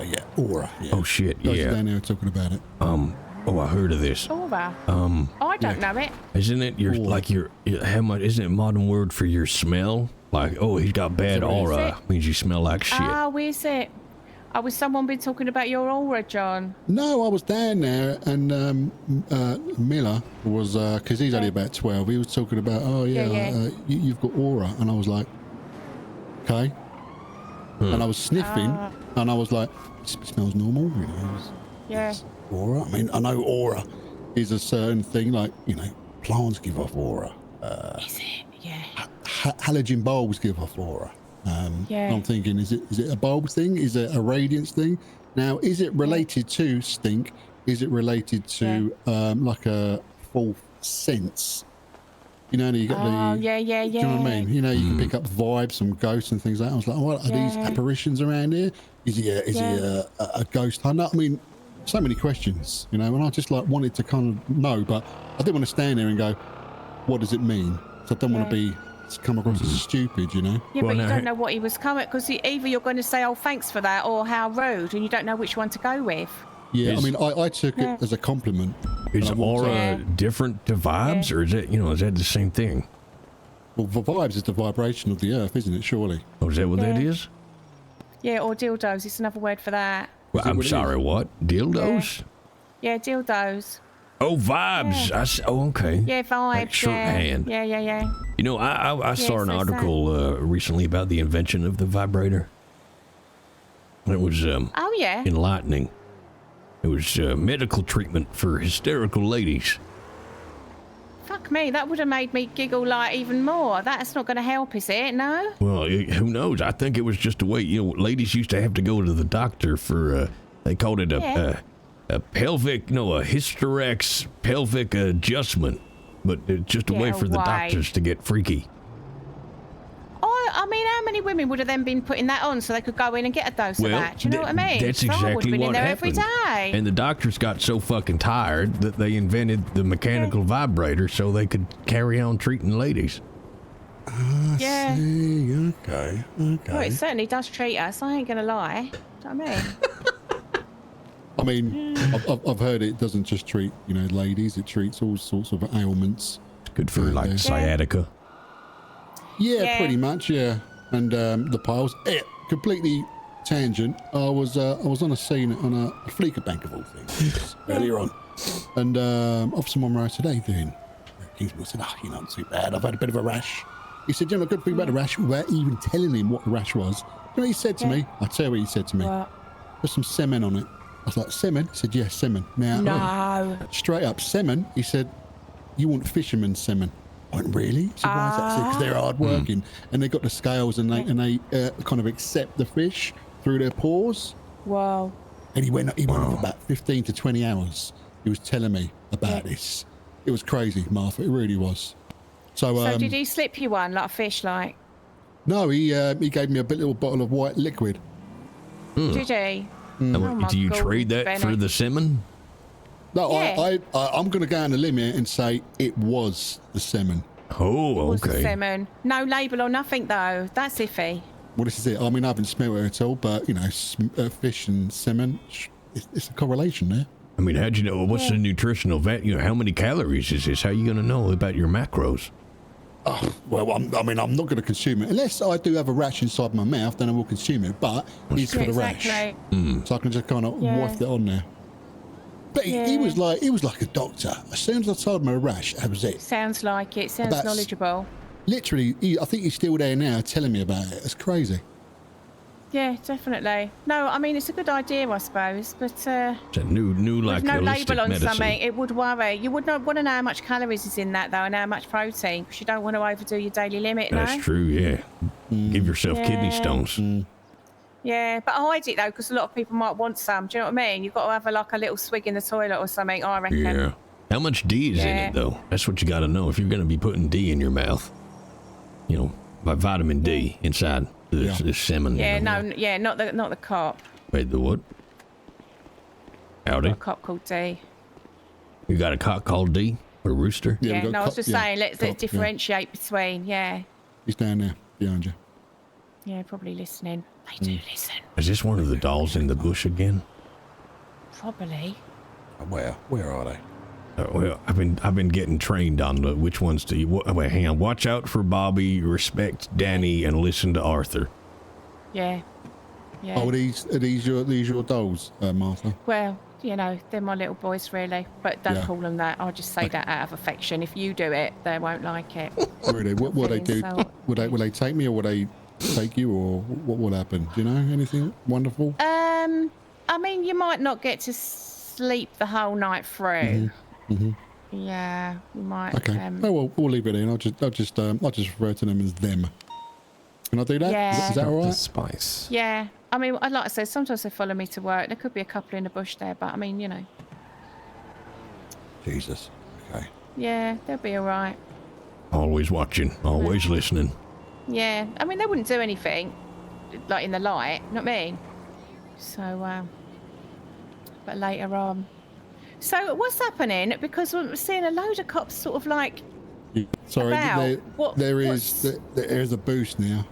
Yeah, aura. Yeah. Oh shit, Guys yeah. down there talking about it. Oh, I heard of this. Aura. I don't know it. Isn't it how much? Isn't it a modern word for your smell? Like, oh, he's got bad aura. Means you smell like shit. Oh, is it? Oh, was someone been talking about your aura, John? No, I was down there, and Miller was because he's only about 12. He was talking about, oh yeah, you've got aura, and I was like, okay. And I was sniffing, and I was like, it smells normal, you know. Yeah. Aura. I mean, I know aura is a certain thing, like, you know, plants give off aura. Is it? Yeah. Halogen bulbs give off aura. Yeah. I'm thinking, is it a bulb thing? Is it a radiance thing? Now, is it related to stink? Is it related to like a fourth sense? You know, you got yeah. Do you know what I mean? You know, you can pick up vibes from ghosts and things like that. I was like, what are these apparitions around here? Is he a ghost hunter? I mean, so many questions, you know, and I just like wanted to kind of know, but I didn't want to stand there and go, what does it mean? So I don't want to come across as stupid, you know. Yeah, but you don't know what he was coming, because either you're going to say, "Oh, thanks for that," or "How rude," and you don't know which one to go with. Yeah, I mean, I took it as a compliment. Is aura different to vibes, or is it, is that the same thing? Well, the vibes is the vibration of the earth, isn't it? Surely. Oh, is that what that is? Yeah, or dildos. It's another word for that. Well, I'm sorry, what? Dildos? Yeah, dildos. Oh, vibes. Yeah. Okay. Yeah, vibes. Like shorthand. Yeah. I saw an article recently about the invention of the vibrator. It was enlightening. It was medical treatment for hysterical ladies. Fuck me, that would have made me giggle like even more. That's not going to help, is it? No? Well, who knows? I think it was just a way, ladies used to have to go to the doctor for, they called it a pelvic, a hysterex pelvic adjustment. But it's just a way for the doctors to get freaky. I mean, how many women would have then been putting that on so they could go in and get a dose of that? Do you know what I mean? That's I would have exactly been what in there happened. every day. And the doctors got so fucking tired that they invented the mechanical vibrator so they could carry on treating ladies. Yeah. See. Okay. Well, it certainly does treat us. I ain't going to lie. Do you know what I mean, I've heard it doesn't just treat, ladies. It treats all sorts of ailments. It's good for sciatica. Yeah, pretty much. Yeah, and the piles. Completely tangent. I was on a scene on a Fleeca bank of all things earlier on, and Officer Monroe said, "Hey, then." Kingsman said, "You're not too bad. I've had a bit of a rash." He said, "You know, good thing about the rash without even telling him what the rash was." You know what he said to me? I'll tell you what he said to me. There's some semen on it. I was like, semen? He said, yes, semen. Now, straight up, semen. He said, you want fisherman's semen. I went, really? He said, why is that? Because they're hard working and they got the scales and they kind of accept the fish through their pores. Wow. And he went on for about 15 to 20 hours. He was telling me about this. It was crazy, Martha. It really was. So did he slip you one, like a fish, like? No, he gave me a little bottle of white liquid. Did he? Do you trade that for the semen? No, I'm going to go on a limb here and say it was the semen. Oh, It was the okay. semen. No label or nothing, though. That's iffy. Well, this is it. I mean, I haven't smelled it at all, but, fish and semen, it's a correlation there. I mean, how'd you know? What's the nutritional value? How many calories is this? How are you going to know about your macros? Oh, well, I'm not going to consume it. Unless I do have a rash inside my mouth, then I will consume it. But it's for the rash. So I can just kind of waft it on there. But he was like a doctor. As soon as I told him a rash, that was it. Sounds like it. Sounds knowledgeable. Literally, I think he's still there now telling me about it. It's crazy. Yeah, definitely. No, I mean, it's a good idea, I suppose, but It's a new like with no holistic label on medicine. something, it would worry. You would not want to know how much calories is in that, though, and how much protein, because you don't want to overdo your daily limit, That's true, yeah. Give yourself kidney stones. Yeah, but hide it, though, because a lot of people might want some. Do you know what I mean? You've got to have a little swig in the toilet or something, I reckon. Yeah. How much D is in it, though? That's what you got to know. If you're going to be putting D in your mouth, by vitamin D inside this semen. Yeah, not the cop. Wait, the what? Howdy. Got a cop called D. You got a cock called D? Or rooster? Yeah, no, I was just saying, let's differentiate between, He's down there behind you. Yeah, probably listening. They do listen. Is this one of the dolls in the bush again? Probably. Where are they? Well, I've been getting trained on which ones to. Wait, hang on. Watch out for Bobby, respect Danny, and listen to Arthur. Yeah. Oh, are these your dolls, Martha? Well, they're my little boys, really. But don't call them that. I'll just say that out of affection. If you do it, they won't like it. Really? What will they do? Will they take me, or will they take you, or what will happen? Do you know anything wonderful? I mean, you might not get to sleep the whole night through. Yeah, you might. Okay. We'll leave it in. I'll just refer to them as them. Can I do that? Yeah. Is that all right? Spice. Yeah. I mean, like I said, sometimes they follow me to work. There could be a couple in the bush there, but I mean, Jesus. Okay. Yeah, they'll be all right. Always watching, always listening. Yeah. I mean, they wouldn't do anything, like in the light. You know what I mean? So, but later on. So what's happening? Because we're seeing a load of cops sort of like Sorry, About? there is a boost now.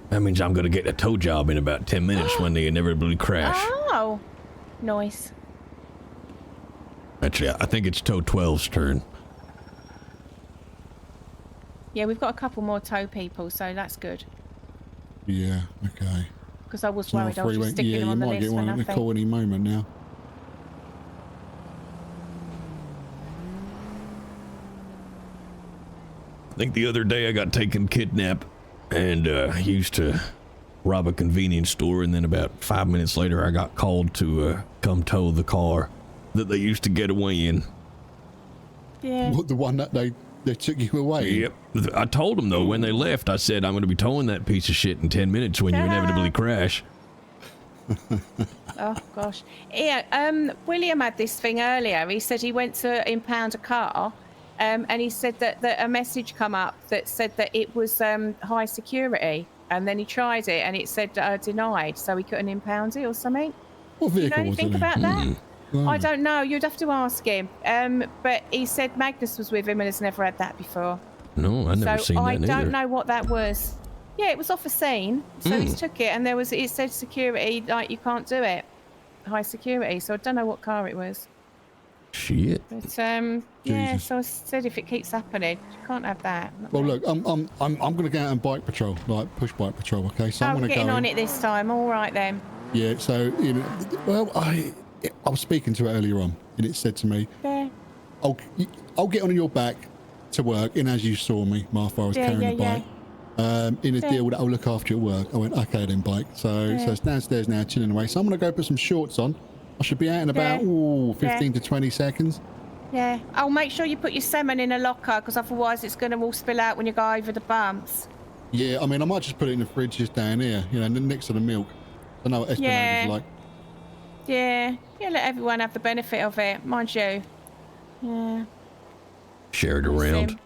That means I'm gonna get a tow job in about 10 minutes when they inevitably crash. Oh, nice. Actually, I think it's tow 12's turn. Yeah, we've got a couple more tow people, so that's good. Yeah, okay. Because I was It's not worried I was freeway. just sticking Yeah, them you on the might list get for one at the nothing. call any moment now. I think the other day I got taken kidnapped and used to rob a convenience store, and then about 5 minutes later I got called to come tow the car that they used to get away in. Yeah. What, the one that they took you away? Yep. I told them though when they left, I said I'm going to be towing that piece of shit in 10 minutes when you inevitably crash. Oh gosh. Yeah, William had this thing earlier. He said he went to impound a car, and he said that a message come up that said that it was high security, and then he tried it and it said denied, so he couldn't impound it or something. What vehicle you know was anything it? about that? No. I don't know. You'd have to ask him. But he said Magnus was with him and has never had that before. No, I've never seen that I either. don't know what that was. Yeah, it was off a scene, so he took it, and it said security, like you can't do it, high security. So I don't know what car it was. Shit. But yeah, so I said if it keeps happening, you can't have that. Well, look, I'm going to go out and bike patrol, like push bike patrol. Okay, so I'm I'm going to go. getting on it this time. All right then. Yeah, so you know, well, I was speaking to it earlier on, and it said to me, Yeah. I'll get on your back to work, and as you saw me, Martha, I was carrying the bike. In a deal that I'll look after you at work. I went, okay then, bike. So it's downstairs now, chilling away. So I'm going to go put some shorts on. I should be out in about 15 to 20 seconds. Yeah. I'll make sure you put your salmon in a locker, because otherwise it's going to all spill out when you go over the bumps. Yeah, I mean, I might just put it in the fridge just down here, you know, next to the milk. I know what Esplanade is like. Yeah. Yeah, let everyone have the benefit of it, mind you. Yeah. Share it around.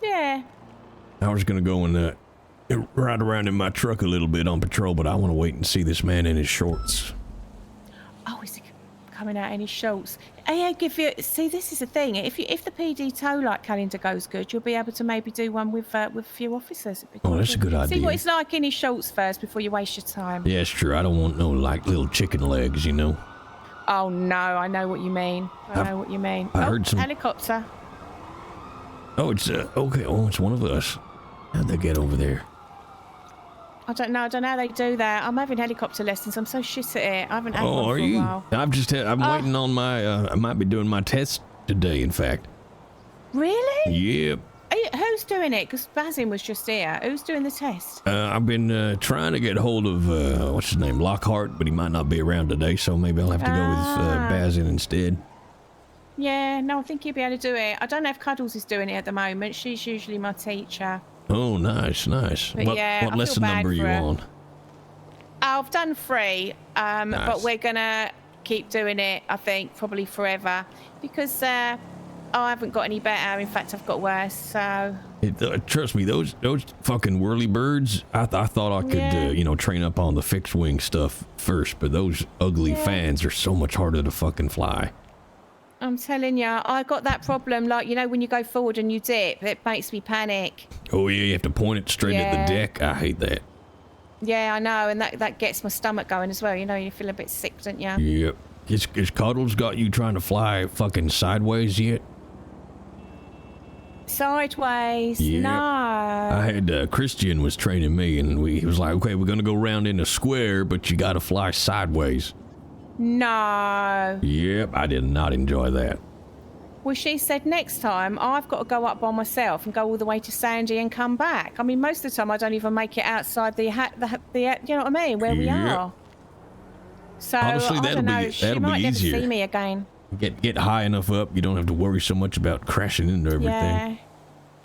Yeah. I was going to go and ride around in my truck a little bit on patrol, but I want to wait and see this man in his shorts. Oh, is he coming out in his shorts? Yeah, see, this is the thing. If the PD tow light calendar goes good, you'll be able to maybe do one with a few officers. Oh, that's a good idea. See what it's like in his shorts first before you waste your time. Yeah, it's true. I don't want no, like, little chicken legs, you know. Oh, no, I know what you mean. I know what you mean. I heard some... helicopter. Oh, it's, okay. Oh, it's one of us. How'd they get over there? I don't know how they do that. I'm having helicopter lessons. I'm so shit at it. I haven't had one for a while. I'm waiting on my, I might be doing my test today, in fact. Really? Yep. Who's doing it? Because Bazin was just here. Who's doing the test? I've been trying to get hold of, what's his name, Lockhart, but he might not be around today, so maybe I'll have to go with Bazin instead. Yeah, no, I think you'll be able to do it. I don't know if Cuddles is doing it at the moment. She's usually my teacher. Oh, nice. But What lesson number are you on? I've done 3, Nice. but we're going to keep doing it, I think, probably forever. Because I haven't got any better. In fact, I've got worse, so... Trust me, those fucking whirly birds, I thought I could, train up on the fixed wing stuff first, but those ugly fans are so much harder to fucking fly. I'm telling you, I got that problem, like, when you go forward and you dip, it makes me panic. Oh, yeah, you have to point it straight at the deck. I hate that. Yeah, I know, and that gets my stomach going as well. You feel a bit sick, don't you? Yep. Has Cuddles got you trying to fly fucking sideways yet? Sideways? Yeah. No. I had, Christian was training me, and he was like, okay, we're going to go round in a square, but you got to fly sideways. No. Yep, I did not enjoy that. Well, she said next time I've got to go up by myself and go all the way to Sandy and come back. I mean, most of the time I don't even make it outside the you know what I mean, where we are. So honestly, I don't know. She might never easier. see me again. Get high enough up, you don't have to worry so much about crashing into everything. Yeah.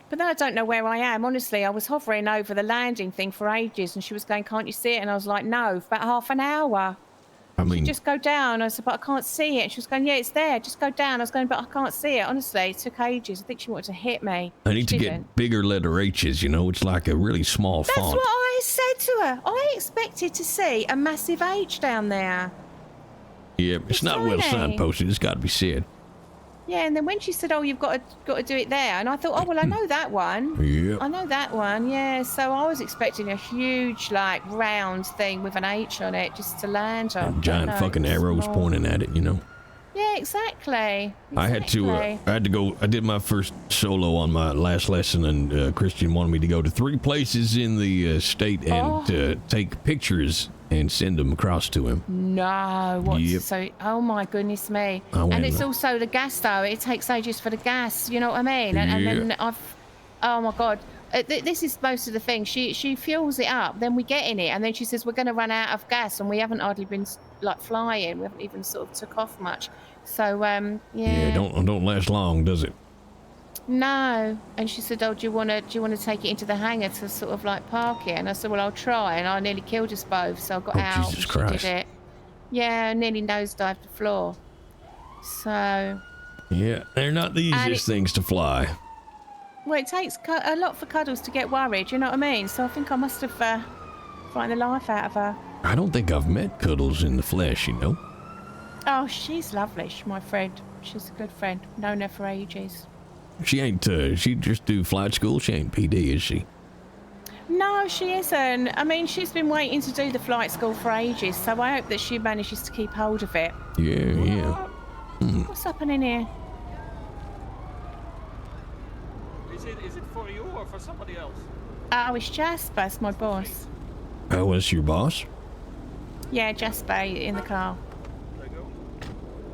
But then I don't know where I am. Honestly, I was hovering over the landing thing for ages, and she was going, "Can't you see it?" And I was like, "No," for about half an hour. I mean, just go down. I said, but I can't see it. She was going, yeah, it's there. Just go down. I was going, but I can't see it. Honestly, it took ages. I think she wanted to hit me. I need to get bigger letter H's, It's like a really small That's font. what I said to her. I expected to see a massive H down there. Yeah, it's not well tiny. signposted. It's got to be said. Yeah, and then when she said, "Oh, you've got to do it there," and I thought, "Oh, well, I know that one. Yeah. I know that one." Yeah, so I was expecting a huge, like, round thing with an H on it just to land on. Giant fucking arrows pointing at it, you know. Yeah, exactly. I had to go. I did my first solo on my last lesson, and Christian wanted me to go to 3 places in the state and take pictures and send them across to him. No, what? Yep. So, oh my goodness me! And it's also the gas though. It takes ages for the gas. You know what I mean? And then oh my god, this is most of the thing. She fuels it up, then we get in it, and then she says we're going to run out of gas, and we haven't hardly been like flying. We haven't even sort of took off much. So Yeah, don't last long, does it? No. And she said, "Oh, do you want to take it into the hangar to sort of like park it?" And I said, "Well, I'll try." And I nearly killed us both, so I got out. Jesus and Christ. She did it. Yeah, I nearly nosedived the floor. So. Yeah, they're not the easiest things to fly. Well, it takes a lot for Cuddles to get worried. You know what I mean? So I think I must have frightened the life out of her. I don't think I've met Cuddles in the flesh, you know. Oh, she's lovely. She's my friend. She's a good friend. Known her for ages. She ain't, she just do flight school. She ain't PD, is she? No, she isn't. I mean, she's been waiting to do the flight school for ages, so I hope that she manages to keep hold of it. Yeah. What's happening here? Is it for you or for somebody else? Oh, it's Jasper. It's my boss. Oh, was your boss? Yeah, Jasper in the car.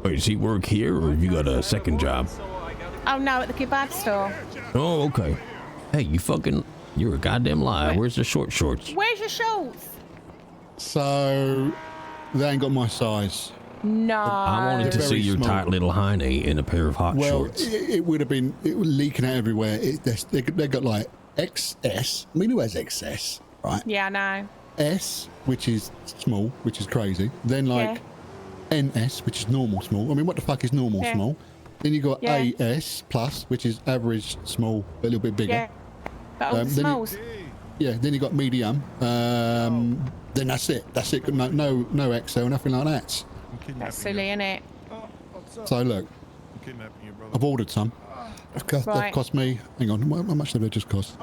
Wait, does he work here, or have you got a second job? Oh, no, at the kebab store. Oh, okay. Hey, you're a goddamn liar. Where's the shorts? Where's your shorts? So, they ain't got my size. No. I wanted to see your tight little hiney in a pair of hot shorts. It would have been, it was leaking out everywhere. They got like XS. I mean, who has XS, right? Yeah, I know. S, which is small, which is crazy. Then like NS, which is normal small. I mean, what the fuck is normal small? Then you got AS plus, which is average small, but a little bit bigger. Yeah, but all the smalls. Then you got medium. Then that's it. That's it. No XL, nothing like that. That's silly, isn't it? So look, I've ordered some. They've cost me. Hang on, how much did they just cost?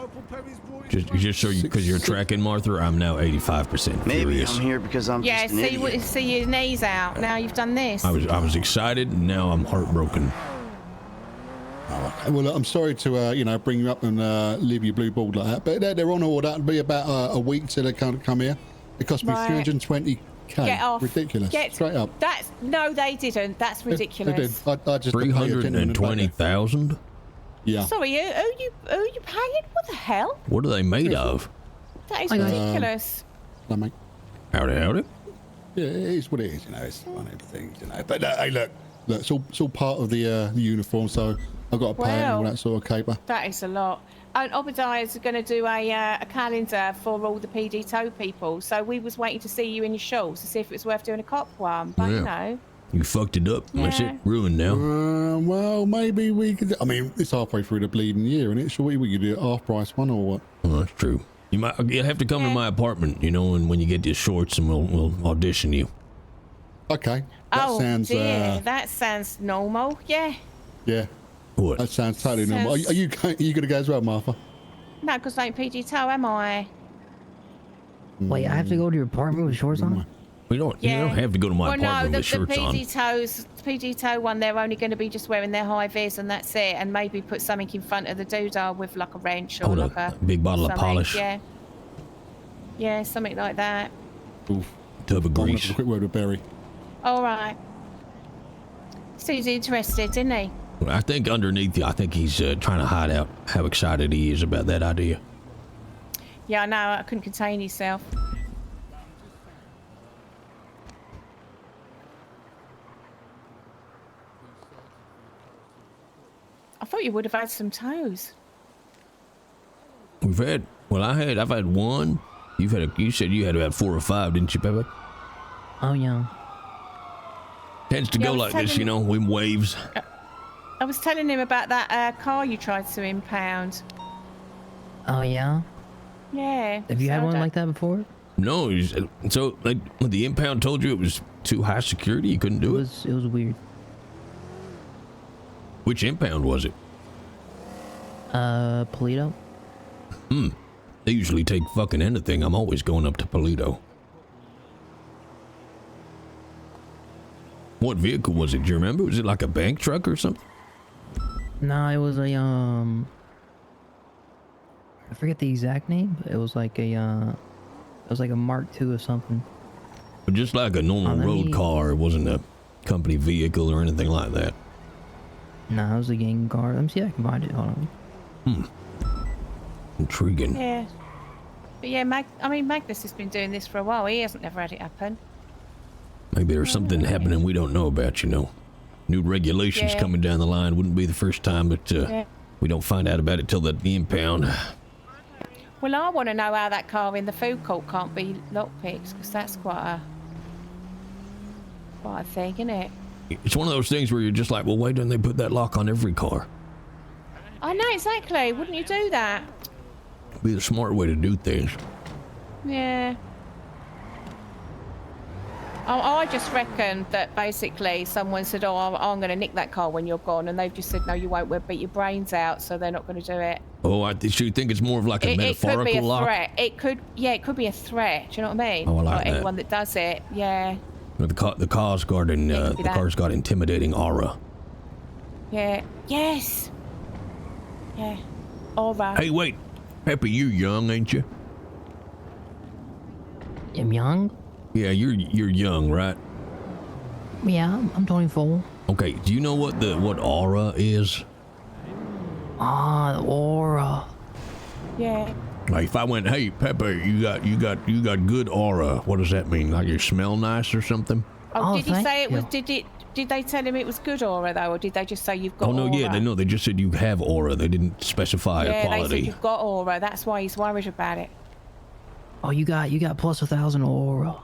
Just so because you're tracking, Martha, I'm now 85% Maybe furious. I'm here because I'm just an idiot. See your knees out. Now you've done this. I was excited, and now I'm heartbroken. Oh, okay. Well, look, I'm sorry to bring you up and leave you blue balled like that, but they're on order. It'll be about a week till they can't come here. It cost me 320k. Get off. Ridiculous. Straight up. No, they didn't. That's ridiculous. They did. I just 320,000. Yeah. Sorry, who you paying? What the hell? What are they made of? That is ridiculous. Hello, mate. Howdy. Yeah, it is what it is. It's one of the things, But hey, look, it's all part of the uniform, so I've got to pay and all that sort of caper. That is a lot. And Obidiah is going to do a calendar for all the PD tow people. So we was waiting to see you in your shorts to see if it was worth doing a cop one. But you know. You fucked it up. That's it. Ruined now. Well, maybe we could. I mean, it's halfway through the bleeding year, and it's we could do a half price one or what? Well, that's true. You'll have to come to my apartment, and when you get your shorts, and we'll audition you. Okay. That sounds. Dear, that sounds normal. Yeah. Yeah. What? That sounds totally normal. Are you going to go as well, Martha? No, because I ain't PD tow, am I? Wait, I have to go to your apartment with shorts on? You don't have to go to my apartment with shirts on. The PD tow one, they're only going to be just wearing their high vis and that's it, and maybe put something in front of the doodah with like a wrench or like a big bottle of polish. Yeah, something like that. Oof. Tub of grease. A quick word with Barry. All right. Steve's interested, didn't he? I think underneath you, I think he's trying to hide out how excited he is about that idea. Yeah, I know. I couldn't contain himself. I thought you would have had some toes. I've had one. You said you had about 4 or 5, didn't you, Pepper? Oh yeah. Tends to go like this, in waves. I was telling him about that car you tried to impound. Oh yeah. Yeah. Have you had one like that before? No. So like when the impound told you it was too high security, you couldn't do it. It was weird. Which impound was it? Polito. They usually take fucking anything. I'm always going up to Polito. What vehicle was it? Do you remember? Was it like a bank truck or something? No, it was a I forget the exact name, but it was like a Mark II or something. But just like a normal road car. It wasn't a company vehicle or anything like that. No, it was a gang car. Let me see if I can find it. Hold on. Intriguing. Yeah. But yeah, Magnus has been doing this for a while. He hasn't never had it happen. Maybe there's something happening we don't know about, you know. New regulations coming down the line. Wouldn't be the first time, but we don't find out about it till the impound. Well, I want to know how that car in the food court can't be lockpicked, because that's quite a thing, isn't it? It's one of those things where you're just like, well, why don't they put that lock on every car? I know, exactly. Wouldn't you do that? Be the smart way to do things. Yeah. I just reckon that basically someone said, oh, I'm going to nick that car when you're gone, and they've just said, no, you won't, we'll beat your brains out, so they're not going to do it. Oh, I should think it's more of like a metaphorical lock. It could be a lock. threat. It could be a threat. Do you know what I mean? Oh, I like that. Anyone that does it, yeah. The car's got intimidating aura. Yeah. Yes. Yeah. Aura. Hey, wait. Peppy, you're young, ain't you? I'm young? Yeah, you're young, right? Yeah, I'm 24. Okay, do you know what aura is? Ah, the aura. Yeah. Like if I went, hey Pepper, you got good aura. What does that mean? Like you smell nice or something? Oh, did he say it was? Did they tell him it was good aura though, or did they just say you've got? Oh no, aura? they just said you have aura. They didn't specify a quality. Yeah, they said you've got aura. That's why he's worried about it. Oh, you got plus 1,000 aura.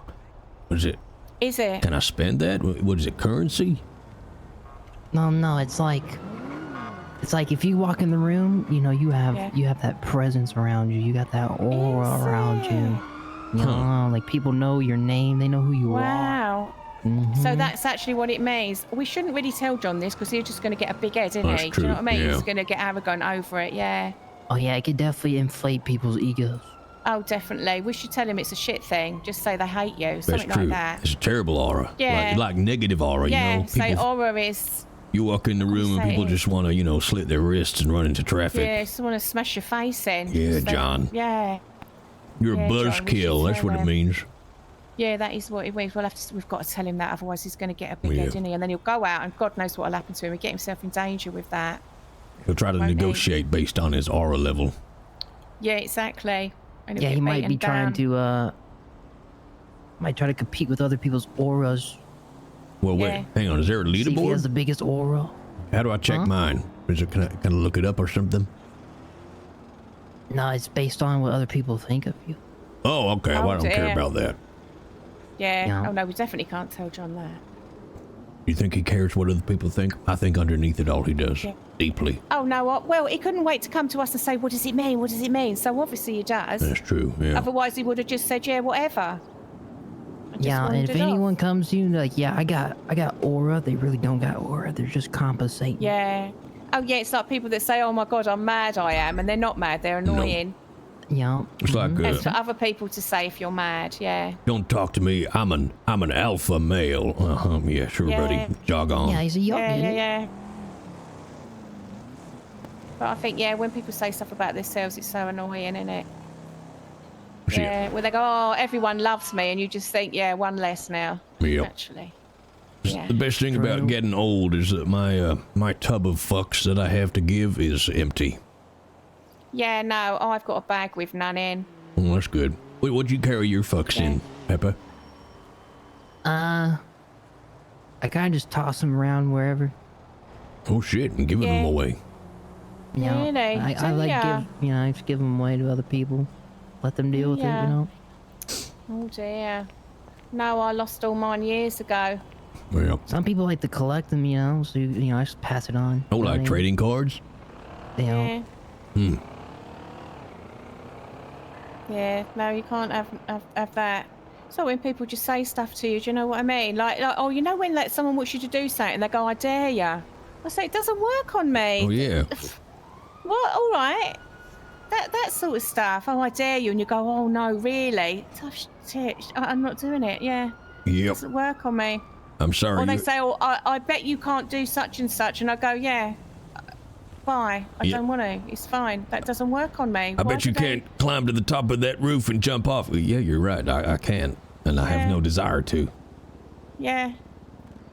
What is it? Is it? Can I spend that? What is it? Currency? No, it's like if you walk in the room, you know, you have that presence around you. You got that aura around you. You know, like people know your name. They know who you are. Wow. So that's actually what it means. We shouldn't really tell John this because he's just going to get a big head, isn't he? Do you know what I mean? Yeah. He's going to get arrogant over it, yeah. Oh yeah, it could definitely inflate people's egos. Oh, definitely. We should tell him it's a shit thing. Just say they hate you, something That's true. like that. It's a terrible aura. Yeah. Like negative aura, you know? Say aura is... You walk in the room and people just want to, you know, slit their wrists and run into traffic. Yeah, just want to smash your face in. Yeah, John. Yeah. You're a buzzkill. That's what it means. Yeah, that is what it means. We've got to tell him that, otherwise he's going to get a big head, isn't he? And then he'll go out, and God knows what will happen to him. He'll get himself in danger with that. He'll try to negotiate based on his aura level. Yeah, exactly. And yeah, he might be trying to compete with other people's auras. Well, wait, hang on. Is there a leaderboard? See if he has the biggest aura. How do I check mine? Is it, can I look it up or something? No, it's based on what other people think of you. Oh, okay. Well, I don't care about that. Yeah. Oh, no, we definitely can't tell John that. You think he cares what other people think? I think underneath it all he does. Yeah. Deeply. Oh, no. Well, he couldn't wait to come to us and say, what does it mean? What does it mean? So obviously he does. That's true, yeah. Otherwise he would have just said, yeah, whatever. Yeah, and if anyone comes to you like, yeah, I got aura, they really don't got aura. They're just compensating. Yeah. Oh, yeah, it's like people that say, oh, my God, I'm mad, I am. And they're not mad. They're annoying. Yeah. It's like It's for other people to say if you're mad, yeah. Don't talk to me. I'm an alpha male. Yeah, sure, buddy. Jog on. Yeah, he's a young Yeah. But I think, when people say stuff about themselves, it's so annoying, isn't it? Yeah, where they go, oh, everyone loves me, and you just think, yeah, one less now. Yep. Actually. Yeah. The best thing about getting old is that my tub of fucks that I have to give is empty. Yeah, no, I've got a bag with none in. Oh, that's good. Wait, what'd you carry your fucks in, Peppa? I kind of just toss them around wherever. Oh shit, and giving them away. Yeah, really? I like I just give them away to other people. Let them deal with it, you know. Oh dear. No, I lost all mine years ago. Well, some people like to collect them, you know, so I just pass it on. Oh, like trading cards? Yeah. Yeah, no, you can't have that. So when people just say stuff to you, do you know what I mean? Like oh, you know when someone wants you to do something and they go, I dare ya. I say it doesn't work on me. Oh yeah. What? All right. That sort of stuff. Oh, I dare you, and you go, oh no, really? Tough shit. I'm not doing it. Yeah. Yep. It doesn't work on me. I'm sorry. Or they say, oh, I bet you can't do such and such, and I go, yeah. Bye. I don't want to. It's fine. That doesn't work on me. I bet you can't climb to the top of that roof and jump off. Yeah, you're right. I can, and I have no desire to. Yeah.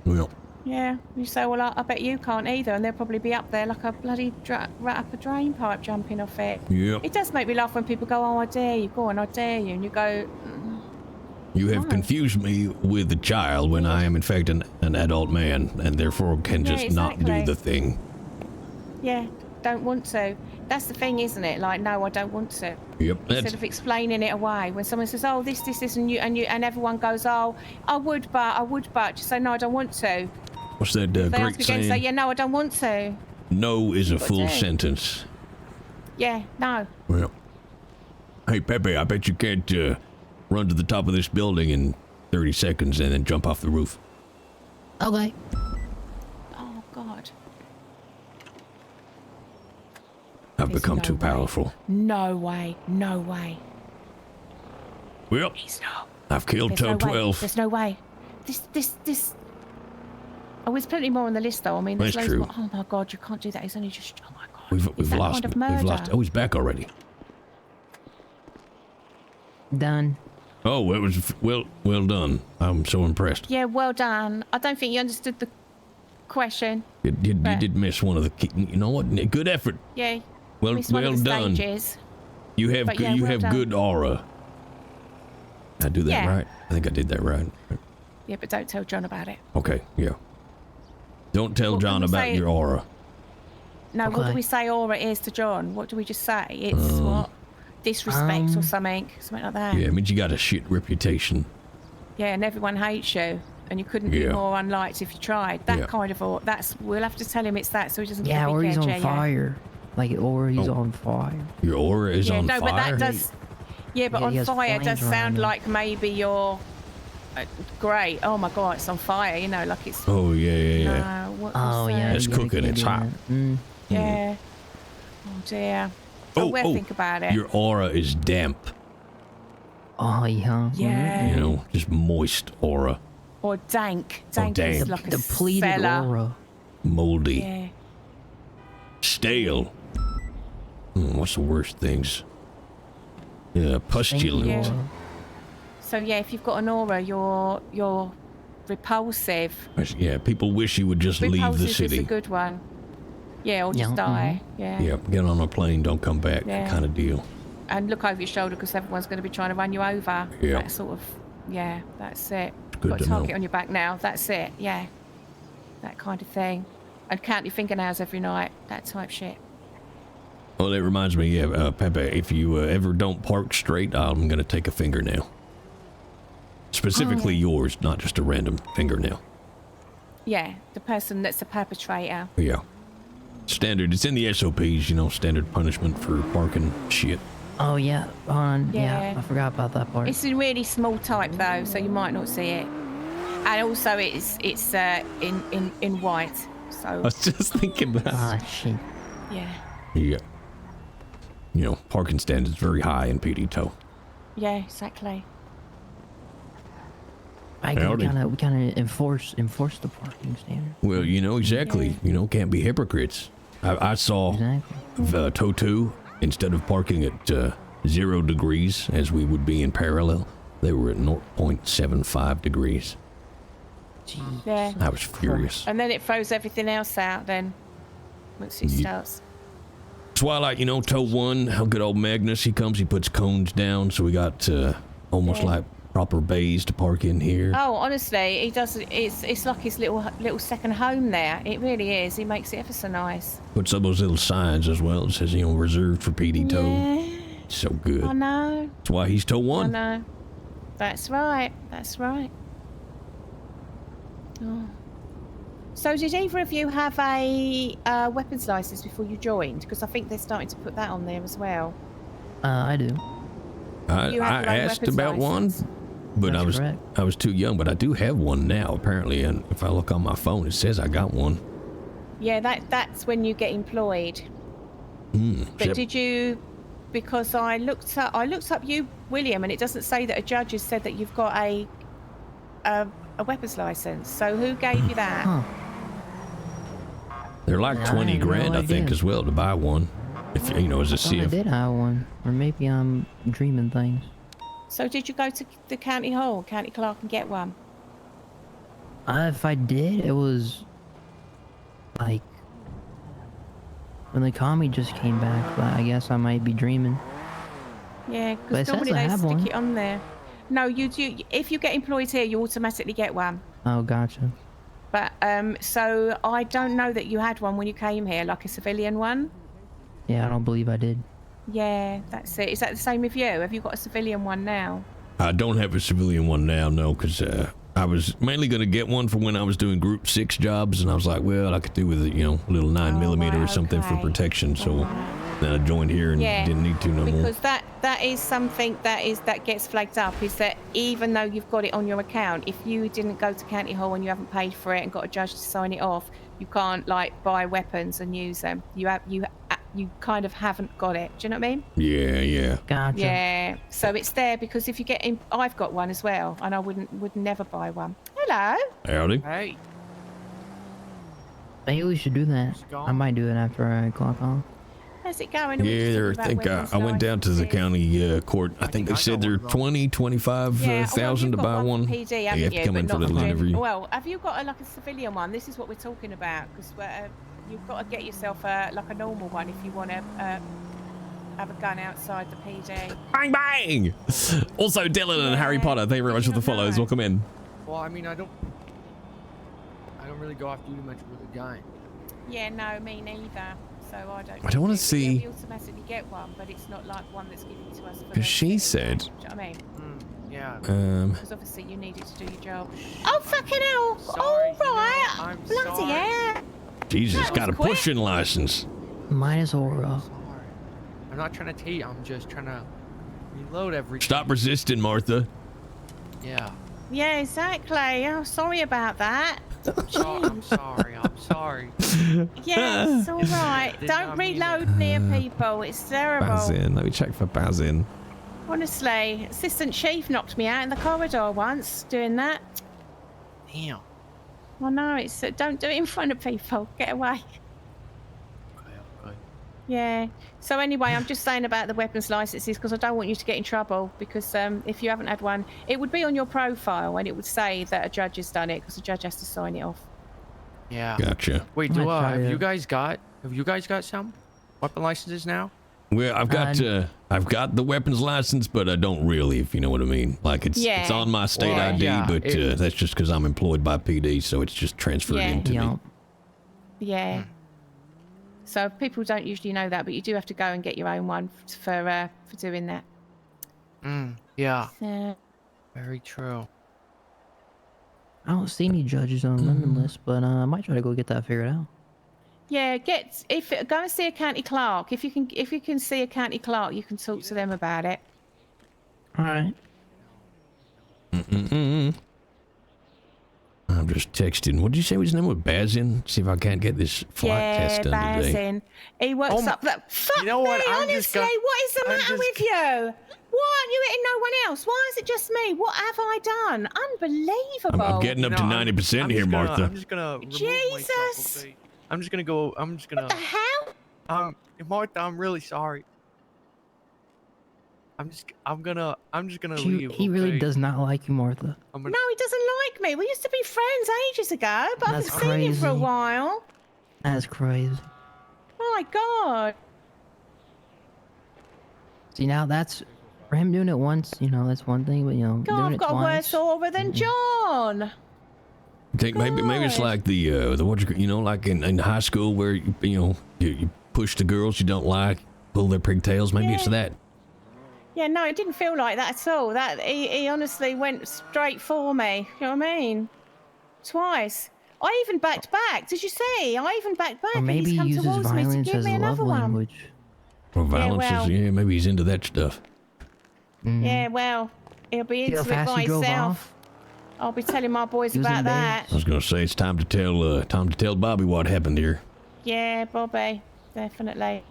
Well. Yeah. You say, well, I bet you can't either, and they'll probably be up there like a bloody rat up a drain pipe jumping off it. Yeah. It does make me laugh when people go, oh, I dare you. Go on, I dare you. And you go... You have confused me with a child when I am in fact an adult man, and therefore can just not do the thing. Yeah, don't want to. That's the thing, isn't it? Like, no, I don't want to. Yep. Instead of explaining it away, when someone says, "Oh, this," and everyone goes, "Oh, I would, but," just say, "No, I don't want to." What's that They great ask again, saying? say, "Yeah, no, I don't want to." No is a full do. sentence. Yeah, no. Well, hey Pepe, I bet you can't run to the top of this building in 30 seconds and then jump off the roof. Okay. Oh God. I've become too powerful. No way. No way. Well, He's not. I've killed There's no way. 12. There's no way. This. Oh, there's plenty more on the list, though. I mean, there's That's loads true. more. Oh my God, you can't do that. He's only just. Oh my God. We've Is that lost kind of him. We've lost. murder? Oh, he's back already. Done. Oh, it was well done. I'm so impressed. Yeah, well done. I don't think you understood the question. You did miss one of the key. You know what? Good effort. Yeah. Well missed one of the done. Stages. You have But yeah, well have done. good aura. I do that Yeah. right? I think I did that right. Yeah, but don't tell John about it. Okay, yeah. Don't tell What John can we about say? your aura. No, what do Okay. we say aura is to John? What do we just say? It's what? Disrespect or something like that. Yeah, it means you got a shit reputation. Yeah, and everyone hates you. And you couldn't be Yeah. more unliked if you tried. That Yeah. kind of aura. We'll have to tell him it's that so he doesn't get Yeah, a or big he's head, on yeah. fire. Like, or he's on fire. Your aura is Yeah, on no, fire. but that does. Yeah, but Yeah, he on has fire does flames around sound him. like maybe you're great. Oh my God, it's on fire. You know, like it's. Oh yeah. No, what Oh, was yeah. that? It's you gotta cooking, keep it's doing hot. that. Mm. Yeah. Oh dear. We'll think about it. Your aura is damp. Oh, yeah. Yeah. You know, just moist aura, Or dank. Dank is dank. like a Depleted fella. aura. moldy, Yeah. stale. What's the worst things? Yeah, pustulant. Yeah. So yeah, if you've got an aura, you're repulsive. Yeah, people wish you would just leave the Repulsive is city. a good one. Yeah, or just Yeah, die. Yeah. Yeah, get on a plane, don't come back, Yeah. kind of deal. And look over your shoulder because everyone's going to be trying to run you over. Yeah. That sort of. Yeah, that's it. Good Got a to target know. on your back now. That's it. Yeah. That kind of thing. And count your fingernails every night. That type shit. Well, it reminds me, Pepe, if you ever don't park straight, I'm going to take a fingernail. Specifically yours, not just a random fingernail. Yeah, the person that's the perpetrator. Yeah. Standard, it's in the SOPs, you know, standard punishment for parking shit. Oh, yeah. Hold on. Yeah. I forgot about that part. It's in really small type though, so you might not see it. And also, it's in white. So I was just thinking that. Ah, shit. yeah, Yeah. You know, parking standards very high in PD tow. yeah, exactly. I Howdy. we kind of enforce the parking standard. Well, you know, exactly. Yeah. You know, can't be hypocrites. I saw Exactly. tow 2, instead of parking at 0 degrees, as we would be in parallel, they were at 0.75 degrees. Yeah. I was furious. And then it throws everything else out. Then once it starts. Twilight, you know, tow 1, how good old Magnus, he comes, he puts cones down, so we got almost like proper bays to park in here. Oh, honestly, he does. It's like his little second home there. It really is. He makes it ever so nice. Puts up those little signs as well. It says, you know, reserved for PD tow. Yeah. So good. I know. That's why he's tow 1. I know. That's right. That's right. Oh. So did either of you have a weapons license before you joined? Because I think they're starting to put that on there as well. I do. You I have your own asked weapons about license? one, but That's I was correct. too young. But I do have one now, apparently. And if I look on my phone, it says I got one. Yeah, that's when you get employed. But did you? Because I looked up you, William, and it doesn't say that a judge has said that you've got a weapons license. So who gave you that? Huh. They're like 20 grand, I think, as well to buy one. If you know, as a I CF. did have one, or maybe I'm dreaming things. So did you go to the county hall, county clerk, and get one? If I did, it was like when the commie just came back, but I guess I might be dreaming. Yeah, But because it normally says I they have stick one. it on there. No, you do. If you get employed here, you automatically get one. Oh, gotcha. But so I don't know that you had one when you came here, like a civilian one. Yeah, I don't believe I did. Yeah, that's it. Is that the same with you? Have you got a civilian one now? I don't have a civilian one now, no, because I was mainly going to get one for when I was doing Group 6 jobs, and I was like, well, I could do with it, you know, a little 9mm or something for protection. So then I joined here and didn't need to no more. Because that is something that gets flagged up, is that even though you've got it on your account, if you didn't go to county hall and you haven't paid for it and got a judge to sign it off, you can't like buy weapons and use them. You kind of haven't got it. Do you know what I mean? Yeah. Gotcha. Yeah. So it's there because if you get in, I've got one as well, and I would never buy one. Hello. Howdy. Hey. Maybe we should do that. I might do it after I clock off. How's it going? Yeah, I think I went down to the county court. I think they said they're 25,000 to buy one. PD, You have to come in for a little interview. Well, have you got like a civilian one? This is what we're talking about, because you've got to get yourself like a normal one if you want to have a gun outside the PD. Bang bang! Also, Dylan and Harry Potter, thank you very much for the follows. Welcome in. Well, I mean, I don't really go after you much with a gun. Yeah, no, me neither. So I don't want to see. We automatically get one, but it's not like one that's given to us. Because she said. Do you know what I mean? Yeah. Because obviously you needed to do your job. Oh fucking hell! All right. I'm Bloody hell! Jesus, got a pushing license. Mine is Aura. I'm not trying to tell you. I'm just trying to reload everything. Stop resisting, Martha. Yeah. Yeah, exactly. Oh, sorry about that. I'm sorry. Yeah, it's all right. Don't reload near people. It's terrible. Bazin. Let me check for Bazin. Honestly, Assistant Chief knocked me out in the corridor once doing that. Damn. Well, no, it's don't do it in front of people. Get away. Okay. Yeah. So anyway, I'm just saying about the weapons licenses because I don't want you to get in trouble, because if you haven't had one, it would be on your profile and it would say that a judge has done it because the judge has to sign it off. Yeah. Gotcha. Wait, have you guys got some weapon licenses now? Well, I've got the weapons license, but I don't really, if you know what I mean. Like it's on my state ID, but that's just because I'm employed by PD, so it's just transferred into me. Yeah. So people don't usually know that, but you do have to go and get your own one for doing that. Yeah. So, very true. I don't see any judges on London list, but I might try to go get that figured out. yeah, go and see a county clerk. If you can see a county clerk, you can talk to them about it. All right. I'm just texting. What did you say his name was? Bazin? See if I can't get this flight test done today. Bazin. He works up that. Fuck you know what? me, honestly, what is the matter with you? Why aren't you hitting no one else? Why is it just me? What have I done? Unbelievable. I'm getting up to 90% here, Martha. I'm just gonna Jesus. Myself, okay? I'm just gonna. What the hell? Martha, I'm really sorry. I'm just gonna leave. He really does not like you, Martha. No, he doesn't like me. We used to be friends ages ago, but I haven't That's seen him for a crazy. while. That's crazy. My God. See, now that's for him doing it once. You know, that's one thing, but you know, God, doing I've it got a twice. worse aura than John. I think maybe it's like the what you know, like in high school where you push the girls you don't like, pull their pigtails. Maybe it's that. Yeah, no, it didn't feel like that at all. That he honestly went straight for me. You know what I mean? Twice. I even backed back. Did you see? I even backed back. Or maybe and he he's come uses towards me to violence give as me a love another one. language. Or violence is, maybe he's into that stuff. Yeah, well, he'll be into it by he drove himself. off? I'll be telling my boys He was about in bed. that. I was gonna say it's time to tell Bobby what happened here. Yeah, Bobby, definitely.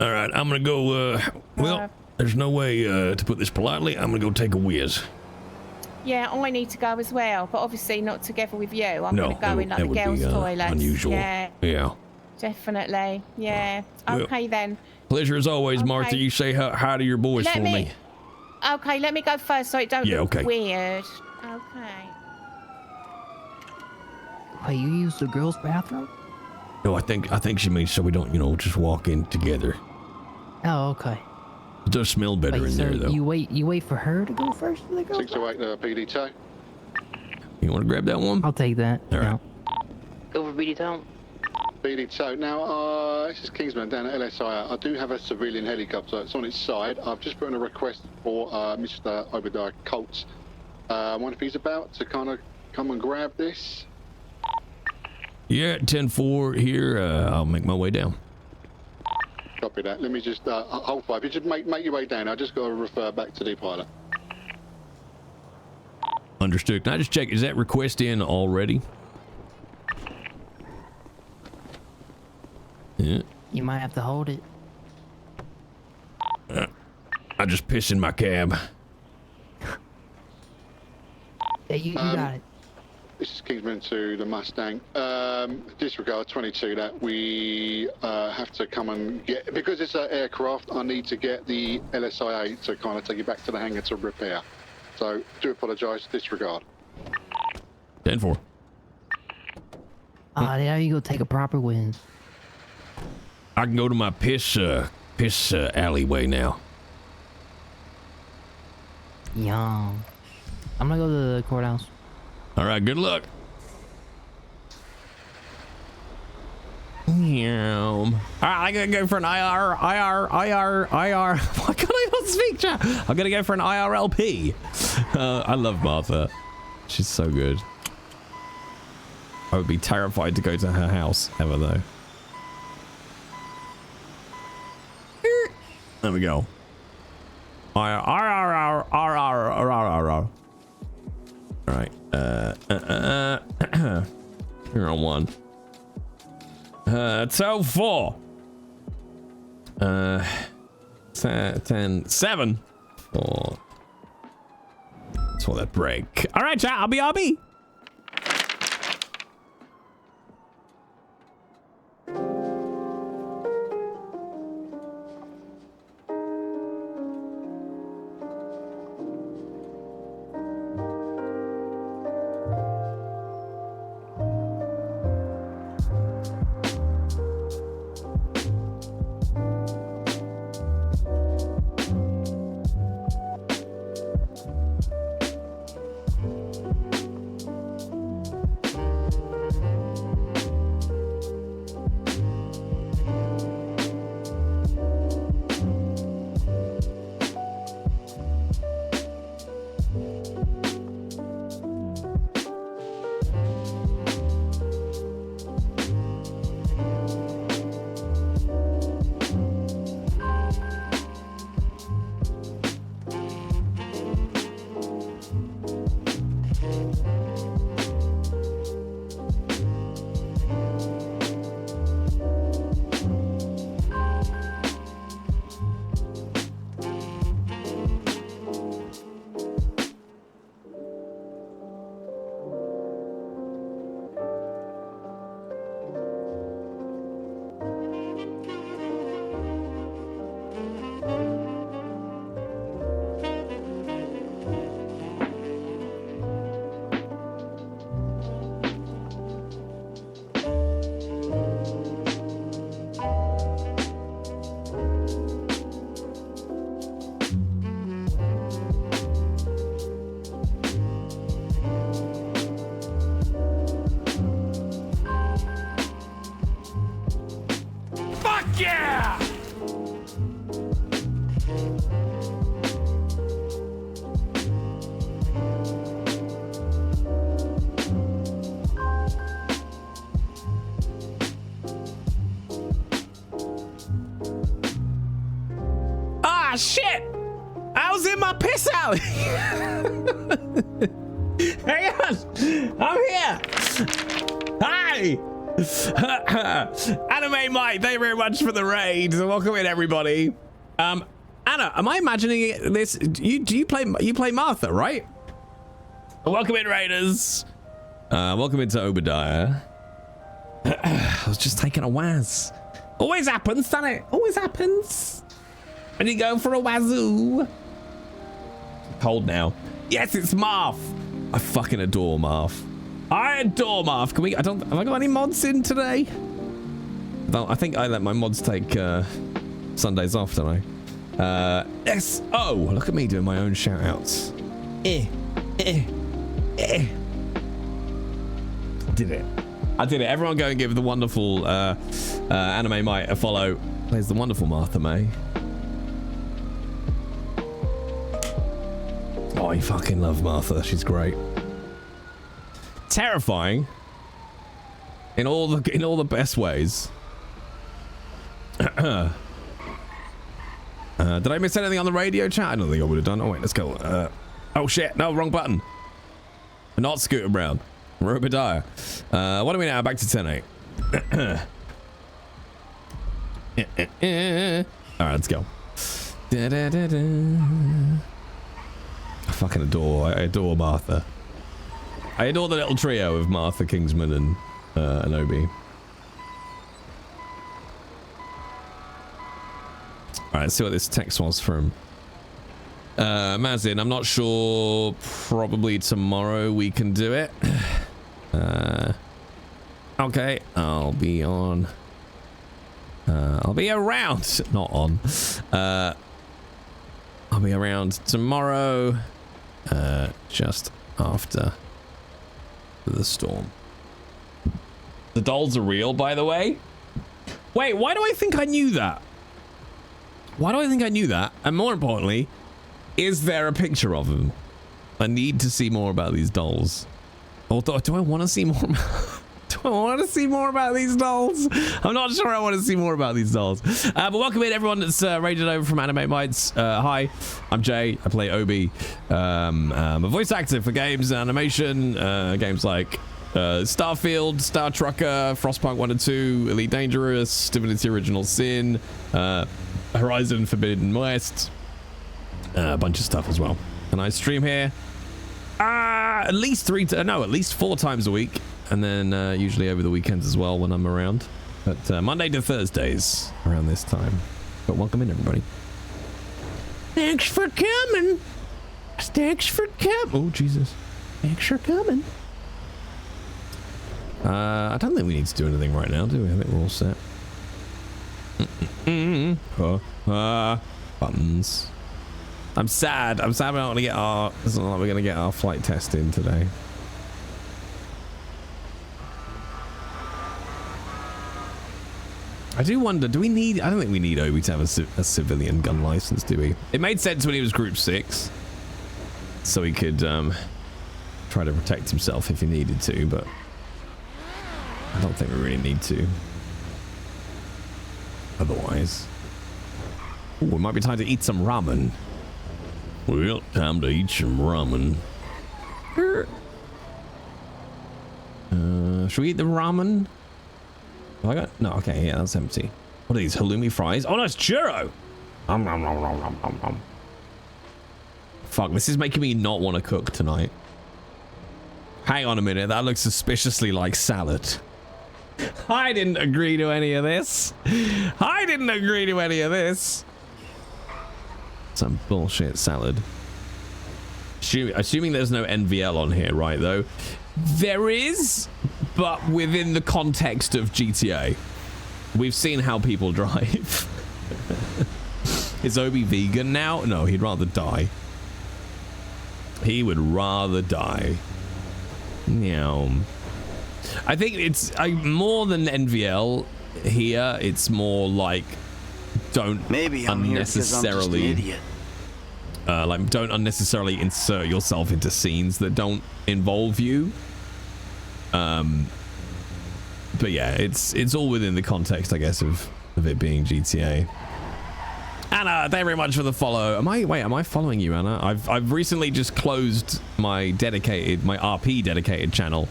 All right, I'm gonna go. Well, there's no way to put this politely. I'm gonna go take a whiz. Yeah, I need to go as well, but obviously not together with you. I'm No, going to go in like that the would be, girls' toilets. unusual. Yeah, Yeah. definitely. Yeah. Well, Okay then. Pleasure as always, Martha. Okay. You say hi to your boys for me. Okay, let me go first so it don't Yeah, look okay. weird. Okay. Hey, you use the girls' bathroom? No, I think she means so we don't, just walk in together. Oh, okay. It does smell better Wait, in so there, though. you wait for her to go first to the girls' 608 PD tow. You want to grab that one? I'll take that. All right. Go for BD Town. PD tow. Now, this is Kingsman down at LSI. I do have a civilian helicopter. It's on its side. I've just put in a request for Mr. Obidiah Colt. I wonder if he's about to kind of come and grab this. Yeah, 10-4 here. I'll make my way down. Copy that. Let me just hold fire. If you just make your way down, I just got to refer back to the pilot. Understood. Can I just check? Is that request in already? Yeah. You might have to hold it. I just pissed in my cab. Yeah, you got it. This is Kingsman to the Mustang. Disregard 22 that we have to come and get, because it's an aircraft, I need to get the LSIA to kind of take it back to the hangar to repair. So do apologise, disregard. 10-4. There you go, take a proper win. I can go to my piss alleyway now. Yum. I'm gonna go to the courthouse. All right, good luck. All right, I gotta go for an IR. Why can't I not speak, chat? I'm gonna go for an IRLP. I love Martha. She's so good. I would be terrified to go to her house ever, though. There we go. All right. You're on one. 12-4. 10-7. 4. That's for that break. All right, chat. RB. Shit! I was in my my piss alley. Hang on, I'm here. Hi. Anime Mike, thank you very much for the raid. Welcome in, everybody. Anna, am I imagining this? You play Martha, right? Welcome in, Raiders. Welcome into Obidiah. I was just taking a waz. Always happens, doesn't it? Always happens. When you go for a wazoo. Cold now. Yes, it's Marth. I fucking adore Marth. I adore Marth. Can we? Have I got any mods in today? I think I let my mods take Sundays off, don't I? Yes. Oh, look at me doing my own shout outs. Did it. I did it. Everyone go and give the wonderful Anime Mite a follow. Plays the wonderful Martha May. Oh, I fucking love Martha. She's great. Terrifying. In all the best ways. Did I miss anything on the radio chat? I don't think I would have done. Oh wait, let's go. Oh shit! No, wrong button. Not Scooter Brown. We're Obidiah. What are we now? Back to 10-8. All right, let's go. I fucking adore. I adore Martha. I adore the little trio of Martha, Kingsman, and Obi. All right, let's see what this text was from. Mazin, I'm not sure. Probably tomorrow we can do it. Okay, I'll be on. I'll be around. Not on. I'll be around tomorrow. Just after the storm. The dolls are real, by the way. Wait, why do I think I knew that? Why do I think I knew that? And more importantly, is there a picture of them? I need to see more about these dolls. Although, do I want to see more? Do I want to see more about these dolls? I'm not sure I want to see more about these dolls. But welcome in everyone that's raided over from Anime Mites. Hi, I'm Jay. I play Obi. I'm a voice actor for games and animation. Games like Starfield, Star Trucker, Frostpunk 1 and 2, Elite Dangerous, Divinity Original Sin, Horizon Forbidden West, a bunch of stuff as well. And I stream here at least 4 times a week, and then usually over the weekends as well when I'm around. But Monday to Thursdays around this time. But welcome in, everybody. Thanks for coming. Thanks for coming. Oh Jesus! Thanks for coming. I don't think we need to do anything right now, do we? I think we're all set. Buttons. I'm sad. I'm sad we're not gonna get our. It's not like we're gonna get our flight test in today. I do wonder. Do we need? I don't think we need Obi to have a civilian gun license, do we? It made sense when he was Group 6, so he could try to protect himself if he needed to, but I don't think we really need to. Otherwise, ooh, it might be time to eat some ramen. Well, time to eat some ramen. Should we eat the ramen? Have I got no? Okay, yeah, that's empty. What are these halloumi fries? Oh no, it's churro. Fuck, this is making me not want to cook tonight. Hang on a minute, that looks suspiciously like salad. I didn't agree to any of this. I didn't agree to any of this. Some bullshit salad. Assuming there's no NVL on here, right, though? There is, but within the context of GTA. We've seen how people drive. Is Obi vegan now? No, he'd rather die. He would rather die. Meow. I think it's more than NVL here. It's more like don't unnecessarily don't unnecessarily insert yourself into scenes that don't involve you. But yeah, it's all within the context, I guess, of it being GTA. Anna, thank you very much for the follow. Am I following you, Anna? I've recently just closed my RP dedicated channel.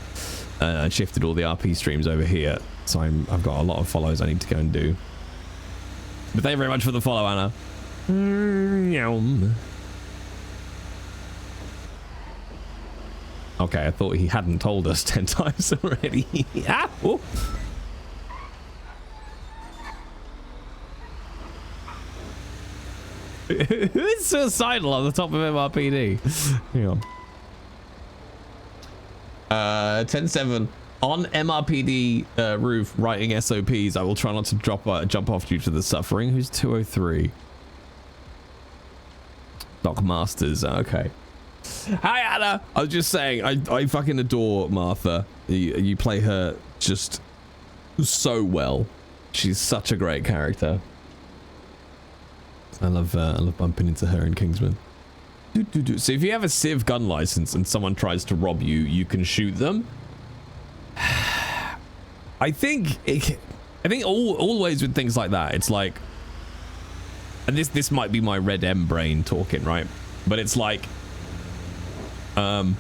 And shifted all the RP streams over here. So I've got a lot of follows I need to go and do. But thank you very much for the follow, Anna. Okay, I thought he hadn't told us 10 times already. Ah, oh. Who's suicidal on the top of MRPD? Hang on. 10-7. On MRPD roof, writing SOPs. I will try not to jump off due to the suffering. Who's 203? Doc Masters. Okay. Hi, Anna. I was just saying, I fucking adore Martha. You play her just so well. She's such a great character. I love bumping into her in Kingsman. So if you have a Civ gun license and someone tries to rob you, you can shoot them. I think always with things like that, it's like, and this might be my Red M brain talking, right? But it's like, how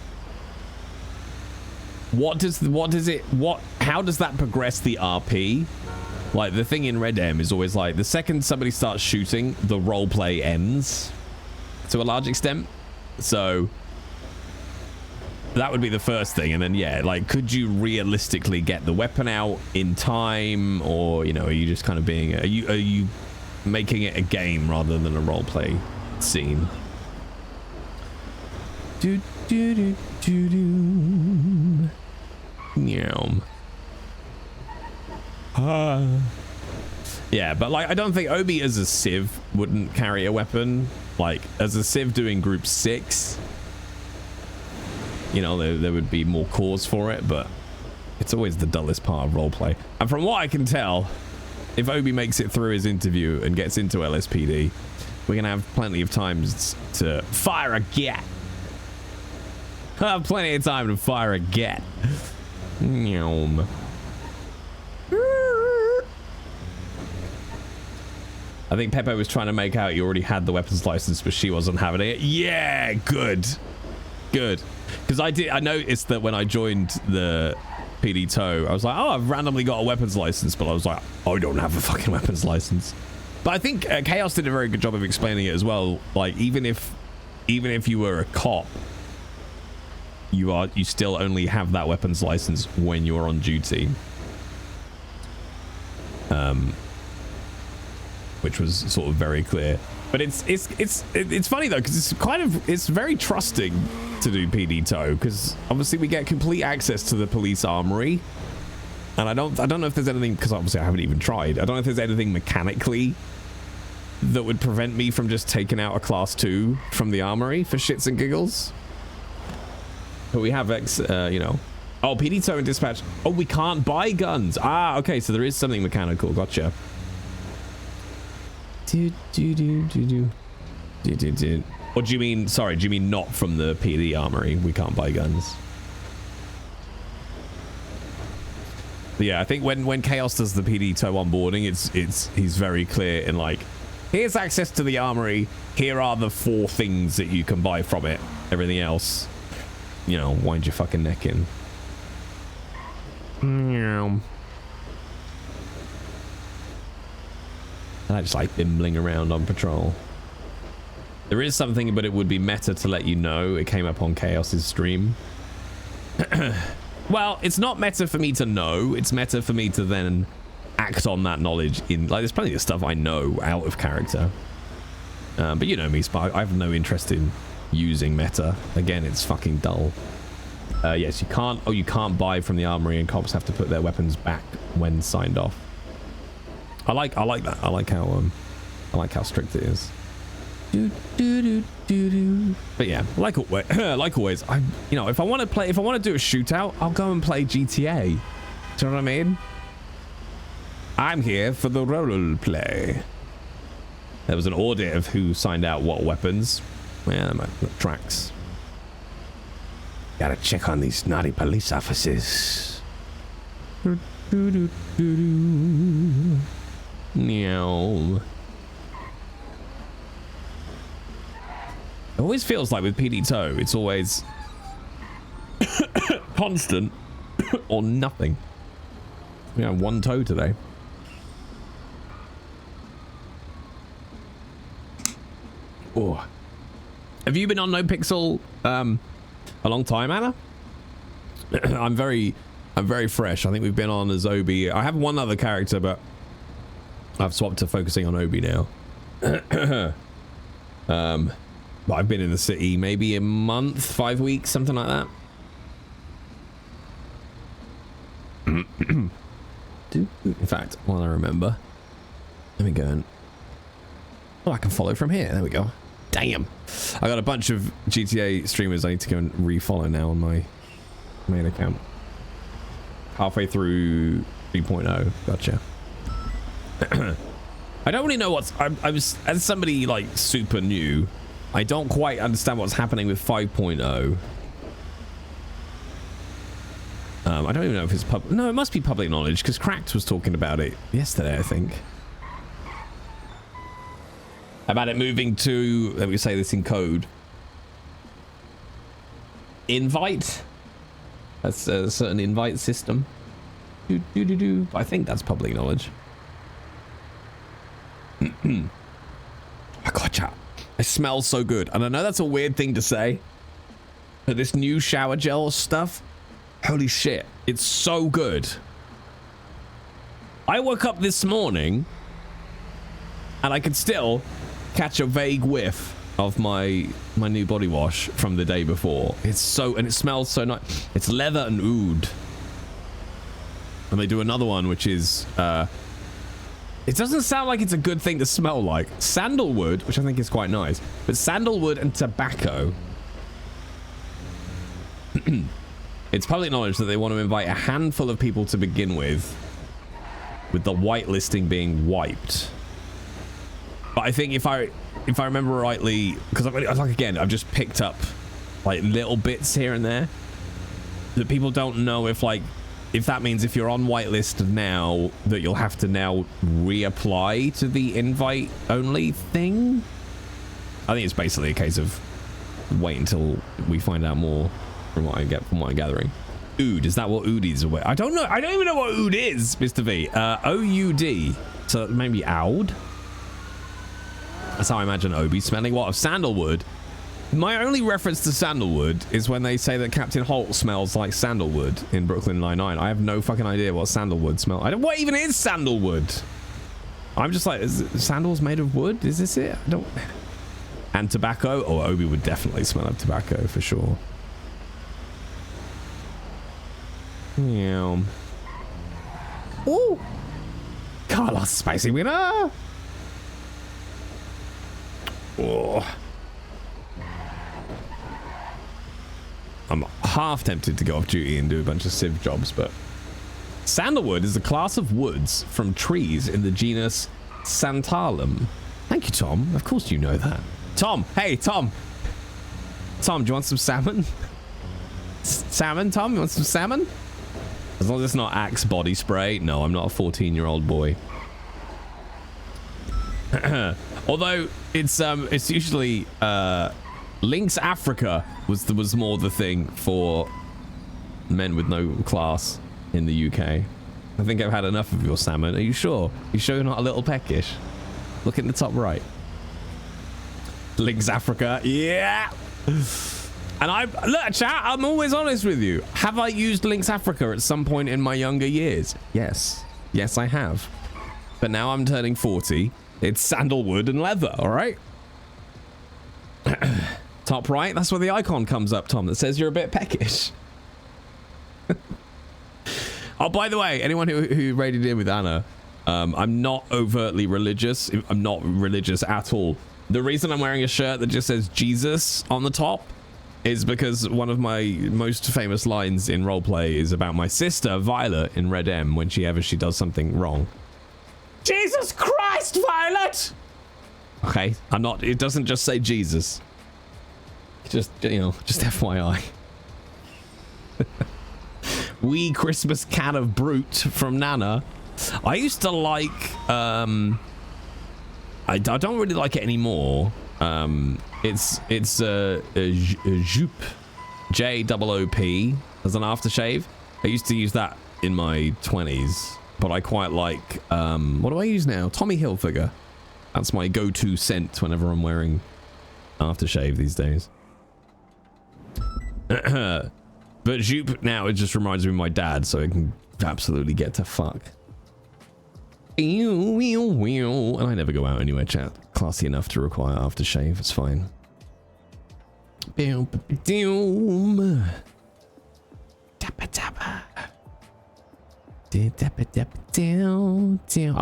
does that progress the RP? Like, the thing in Red M is always like, the second somebody starts shooting, the roleplay ends to a large extent. So that would be the first thing. And then, yeah, like, could you realistically get the weapon out in time? Or, you know, are you just kind of being, are you making it a game rather than a roleplay scene? Do do do do do. Meow. Yeah, but like, I don't think Obi as a Civ wouldn't carry a weapon. Like, as a Civ doing group 6, you know, there would be more cause for it, but it's always the dullest part of roleplay. And from what I can tell, if Obi makes it through his interview and gets into LSPD, we're gonna have plenty of times to fire a gat. I'll have plenty of time to fire a gat. I think Pepe was trying to make out you already had the weapons license, but she wasn't having it. Yeah, good. Good. Because I noticed that when I joined the PD tow, I was like, oh, I've randomly got a weapons license, but I was like, oh, I don't have a fucking weapons license. But I think Chaos did a very good job of explaining it as well. Like, even if you were a cop, you still only have that weapons license when you're on duty. Which was sort of very clear. But it's funny though, because it's very trusting to do PD tow, because obviously we get complete access to the police armory, and I don't know if there's anything, because obviously I haven't even tried. I don't know if there's anything mechanically that would prevent me from just taking out a class 2 from the armory for shits and giggles. But we have you know. Oh, PD tow and dispatch. Oh, we can't buy guns. Ah, okay, so there is something mechanical. Gotcha. Or do you mean, sorry, do you mean not from the PD armory? We can't buy guns. But yeah, I think when Chaos does the PD tow onboarding, he's very clear in like, here's access to the armory. Here are the 4 things that you can buy from it. Everything else, you know, wind your fucking neck in. And I just like bimbling around on patrol. There is something, but it would be meta to let you know. It came up on Chaos's stream. Well, it's not meta for me to know. It's meta for me to then act on that knowledge in, like, there's plenty of stuff I know out of character. But you know me, Spark. I have no interest in using meta. Again, it's fucking dull. Yes, you can't. Oh, you can't buy from the armory, and cops have to put their weapons back when signed off. I like that. I like how strict it is. But yeah, like always, you know, if I want to do a shootout, I'll go and play GTA. Do you know what I mean? I'm here for the role play. There was an audit of who signed out what weapons. Yeah, that tracks. Gotta check on these naughty police officers. Meow. It always feels like with PD Toe, it's always constant or nothing. We have one toe today. Oh. Have you been on NoPixel a long time, Anna? I'm very fresh. I think we've been on as Obi. I have one other character, but I've swapped to focusing on Obi now. But I've been in the city maybe a month, 5 weeks, something like that. In fact, while I remember, let me go and... Oh, I can follow from here. There we go. Damn. I got a bunch of GTA streamers I need to go and refollow now on my main account. Halfway through 3.0. Gotcha. I don't really know what's... I was, as somebody like super new, I don't quite understand what's happening with 5.0. I don't even know if it's public. No, it must be public knowledge because Cracked was talking about it yesterday, I think. About it moving to, let me say this in code. Invite. That's a certain invite system. I think that's public knowledge. I gotcha. It smells so good. And I know that's a weird thing to say, but this new shower gel stuff, holy shit, it's so good. I woke up this morning and I could still catch a vague whiff of my new body wash from the day before. It's so, and it smells so nice. It's leather and oud. And they do another one which is it doesn't sound like it's a good thing to smell like. Sandalwood, which I think is quite nice, but sandalwood and tobacco. It's public knowledge that they want to invite a handful of people to begin with the whitelisting being wiped. But I think if I remember rightly, because like again, I've just picked up like little bits here and there that people don't know if that means if you're on whitelist now that you'll have to now reapply to the invite only thing. I think it's basically a case of wait until we find out more from what I'm gathering. Oud, is that what oud is? I don't know. I don't even know what oud is, Mr. V. O-U-D. So maybe oud? That's how I imagine Obi smelling. What, of sandalwood? My only reference to sandalwood is when they say that Captain Holt smells like sandalwood in Brooklyn Nine-Nine. I have no fucking idea what sandalwood smells. What even is sandalwood? I'm just like, is sandals made of wood? Is this it? I don't... And tobacco? Oh, Obi would definitely smell like tobacco for sure. Yeah. Ooh! Carlos, spicy winner! Oh. I'm half tempted to go off duty and do a bunch of civ jobs, but sandalwood is a class of woods from trees in the genus Santalum. Thank you, Tom. Of course you know that. Tom, hey, Tom. Tom, do you want some salmon? Salmon, Tom? You want some salmon? As long as it's not Axe body spray. No, I'm not a 14-year-old boy. Although it's usually Lynx Africa was more the thing for men with no class in the UK. I think I've had enough of your salmon. Are you sure? You sure you're not a little peckish? Look in the top right. Lynx Africa, yeah. And look, chat, I'm always honest with you. Have I used Lynx Africa at some point in my younger years? Yes. Yes, I have. But now I'm turning 40. It's sandalwood and leather, all right? Top right, that's where the icon comes up, Tom, that says you're a bit peckish. Oh, by the way, anyone who raided in with Anna, I'm not overtly religious. I'm not religious at all. The reason I'm wearing a shirt that just says Jesus on the top is because one of my most famous lines in roleplay is about my sister, Violet, in Red M, when she does something wrong. Jesus Christ, Violet! Okay, I'm not, it doesn't just say Jesus. Just, you know, just FYI. Wee Christmas can of brute from Nana. I used to like, I don't really like it anymore, It's Joop, J-O-O-P as an aftershave. I used to use that in my 20s, but I quite like, what do I use now? Tommy Hilfiger. That's my go-to scent whenever I'm wearing aftershave these days. But Joop now, it just reminds me of my dad, so I can absolutely get to fuck. And I never go out anywhere, chat. Classy enough to require aftershave, it's fine. I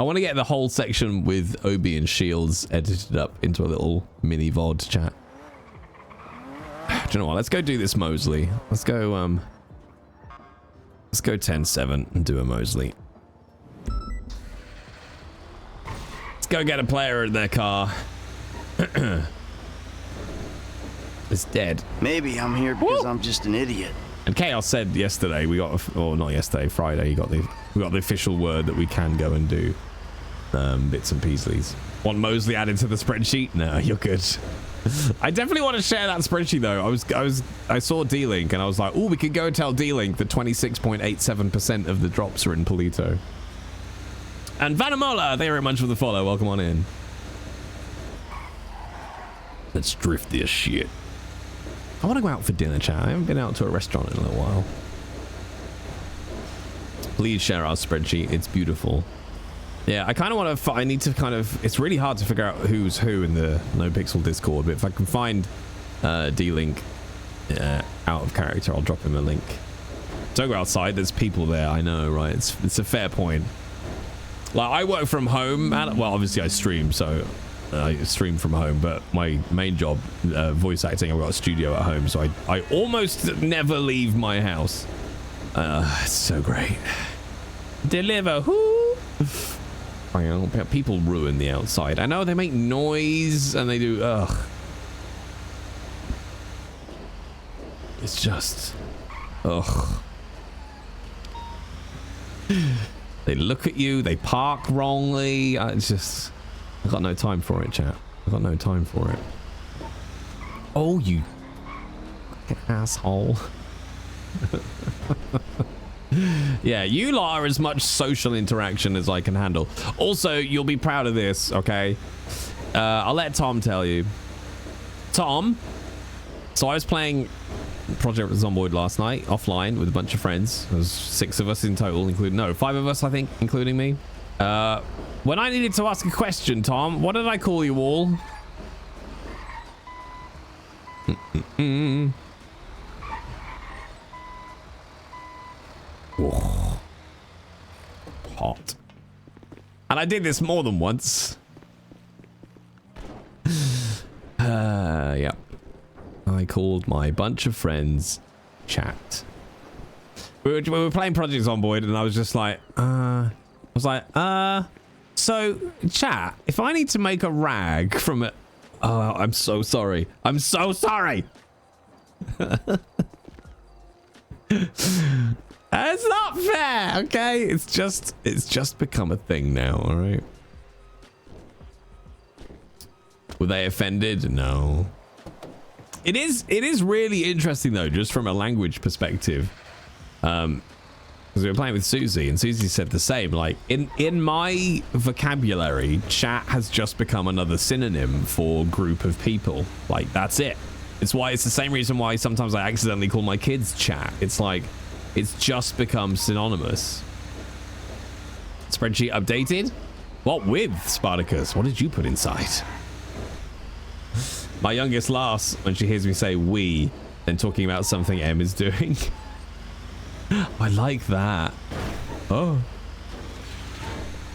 want to get the whole section with Obi and Shields edited up into a little mini VOD chat. Do you know what? Let's go do this Mosley. Let's go 10-7 and do a Mosley. Let's go get a player in their car. It's dead. Maybe I'm here because I'm just an idiot. And Chaos said yesterday or not yesterday, Friday, we got the official word that we can go and do bits and Peasleys. Want Mosley added to the spreadsheet? No, you're good. I definitely want to share that spreadsheet though. I saw D-Link and I was like, oh, we could go and tell D-Link that 26.87% of the drops are in Polito. And Vanamola, thank you very much for the follow. Welcome on in. Let's drift this shit. I want to go out for dinner, chat. I haven't been out to a restaurant in a little while. Please share our spreadsheet. It's beautiful. Yeah, I kind of want to... I need to kind of... It's really hard to figure out who's who in the NoPixel Discord, but if I can find D-Link out of character, I'll drop him a link. Don't go outside. There's people there. I know, right? It's a fair point. Like, I work from home. Well, obviously I stream, so... I stream from home, but my main job, voice acting, I've got a studio at home, so I almost never leave my house. It's so great. Deliver. Whoo! People ruin the outside. I know they make noise and they do. Ugh. It's just. Ugh. They look at you. They park wrongly. It's just. I've got no time for it, chat. I've got no time for it. Oh, you fucking asshole. Yeah, you lot are as much social interaction as I can handle. Also, you'll be proud of this, okay? I'll let Tom tell you. Tom, so I was playing Project Zomboid last night, offline, with a bunch of friends. There was 6 of us in total, including... No, 5 of us, I think, including me. When I needed to ask a question, Tom, what did I call you all? Oh. Hot. And I did this more than once. Yep. I called my bunch of friends chat. We were playing Project Zomboid and I was just like, so, chat, if I need to make a rag from it... Oh, I'm so sorry. I'm so sorry! It's not fair, okay? It's just become a thing now, alright? Were they offended? No. It is really interesting, though, just from a language perspective. Because we were playing with Susie, and Susie said the same. Like, in my vocabulary, chat has just become another synonym for group of people. Like, that's it. It's the same reason why sometimes I accidentally call my kids chat. It's like, it's just become synonymous. Spreadsheet updated? What with, Spartacus? What did you put inside? My youngest laughs when she hears me say we, then talking about something Em is doing. I like that. Oh.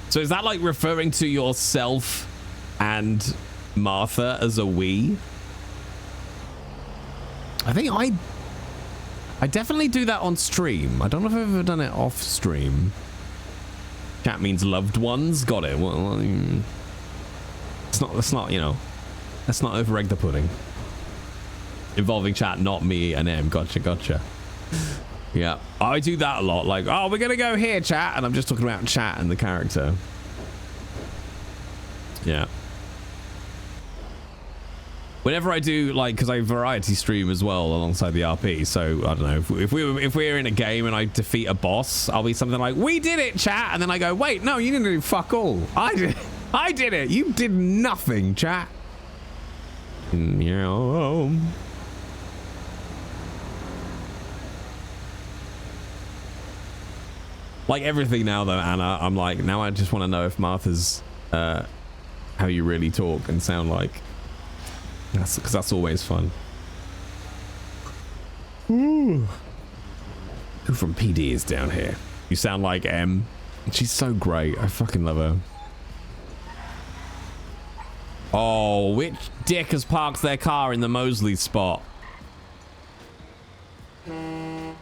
So is that like referring to yourself and Martha as a we? I think I definitely do that on stream. I don't know if I've ever done it off stream. Chat means loved ones. Got it. Well, let's not, you know, let's not over egg the pudding. Involving chat, not me and Em. Gotcha. Yeah, I do that a lot. Like, oh, we're gonna go here, chat, and I'm just talking about chat and the character. Yeah. Whenever I do, like, because I variety stream as well alongside the RP, so I don't know, if we're in a game and I defeat a boss, I'll be something like, "We did it, chat," and then I go, "Wait, no, you didn't do fuck all. I did it. You did nothing, chat." Yeah. Like everything now, though, Anna, I'm like, now I just want to know if Martha's how you really talk and sound like. That's because that's always fun. Ooh. Who from PD is down here? You sound like M. She's so great. I fucking love her. Oh, which dick has parked their car in the Mosley spot? I'm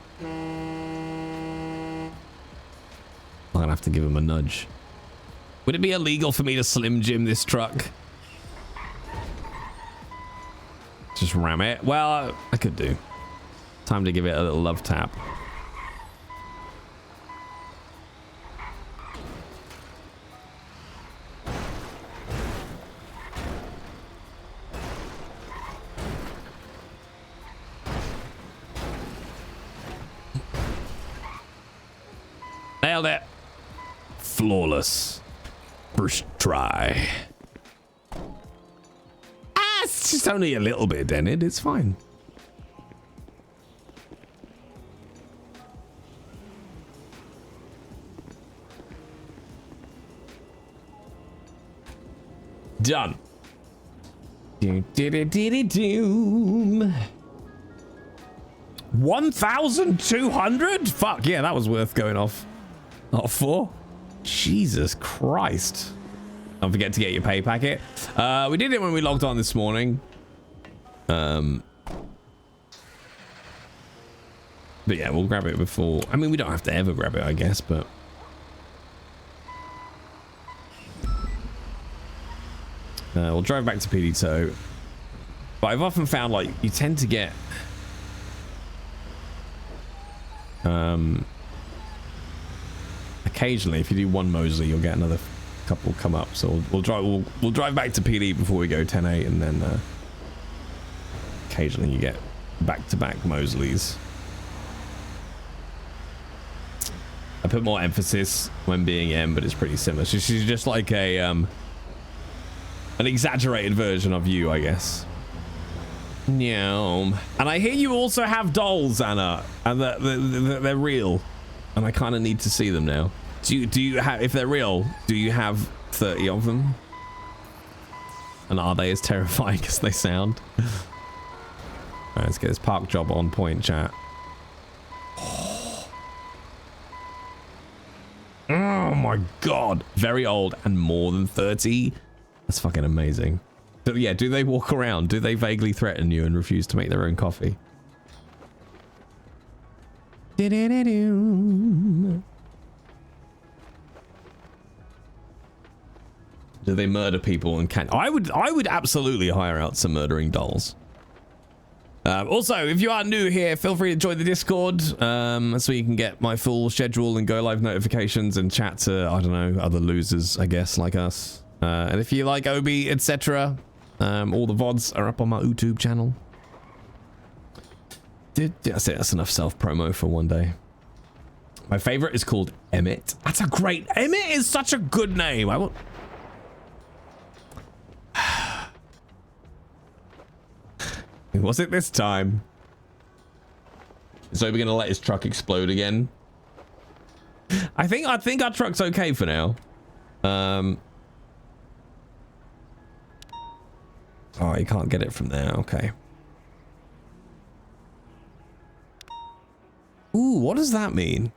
gonna have to give him a nudge. Would it be illegal for me to Slim Jim this truck? Just ram it? Well, I could do. Time to give it a little love tap. Nailed it. Flawless. First try. Ah, it's just only a little bit dented. It's fine. Done. Do, do, do, do, do. 1,200? Fuck yeah, that was worth going off. Not for. Jesus Christ. Don't forget to get your pay packet. We did it when we logged on this morning. But yeah, we'll grab it before. I mean, we don't have to ever grab it, I guess, but. We'll drive back to PD Tow. But I've often found, like, you tend to get occasionally, if you do one Mosley, you'll get another couple come up. So we'll drive back to PD before we go 10-8, and then occasionally you get back-to-back Mosleys. I put more emphasis when being M, but it's pretty similar. She's just like a an exaggerated version of you, I guess. No. And I hear you also have dolls, Anna, and they're real, and I kind of need to see them now. Do you have, if they're real, do you have 30 of them? And are they as terrifying as they sound? All right, let's get this park job on point, chat. Oh my god, very old and more than 30. That's fucking amazing. So yeah, do they walk around? Do they vaguely threaten you and refuse to make their own coffee? Do they murder people and can? I would absolutely hire out some murdering dolls. Also, if you are new here, feel free to join the Discord, so you can get my full schedule and go live notifications and chat to, I don't know, other losers, I guess, like us. And if you like Obi, etc., all the VODs are up on my YouTube channel. That's it. That's enough self-promo for one day. My favorite is called Emmett. That's a great... Emmett is such a good name. I want... Was it this time? Is Obi gonna let his truck explode again? I think our truck's okay for now. Oh, you can't get it from there. Okay. Ooh, what does that mean?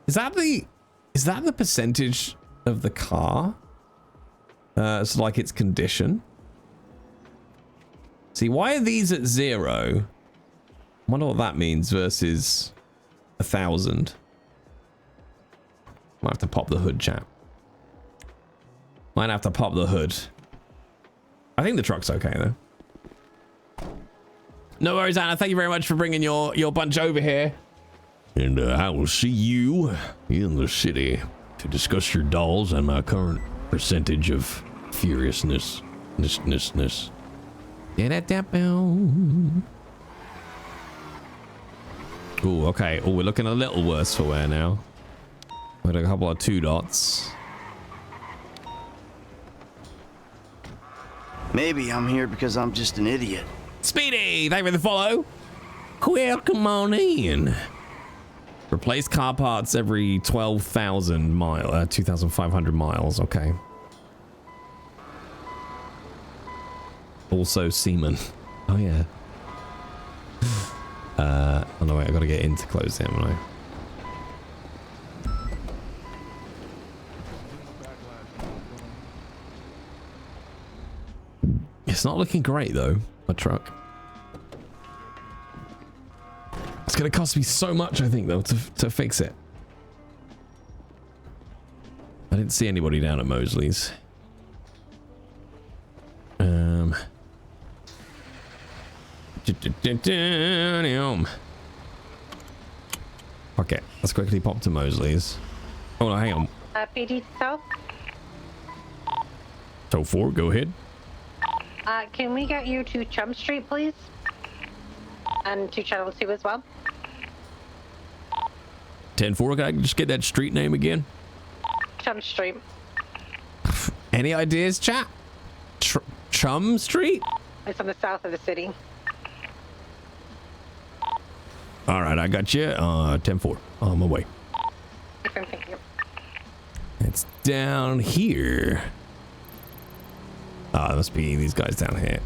Is that the percentage of the car? So like its condition. See, why are these at 0? I wonder what that means versus 1,000. Might have to pop the hood, chat. Might have to pop the hood. I think the truck's okay, though. No worries, Anna. Thank you very much for bringing your bunch over here. And I will see you in the city to discuss your dolls and my current percentage of furiousness. Ooh, okay. Oh, we're looking a little worse for wear now. With a couple of 2 dots. Maybe I'm here because I'm just an idiot. Speedy, thank you for the follow. Welcome on in. Replace car parts every 12,000 miles, 2,500 miles. Okay. Also semen. Oh yeah. Oh no, wait, I gotta get in to close it, haven't I? It's not looking great though, my truck. It's gonna cost me so much, I think, though, to fix it. I didn't see anybody down at Mosley's. Okay, let's quickly pop to Mosley's. Oh no, hang on. PD South. So 4, go ahead. Can we get you to Chum Street, please? And to Channel 2 as well. 10-4, can I just get that street name again? Chum Street. Any ideas, chat? Chum Street? It's on the south of the city. All right, I got you. 10-4, on my way. Thank you. It's down here. It must be these guys down here.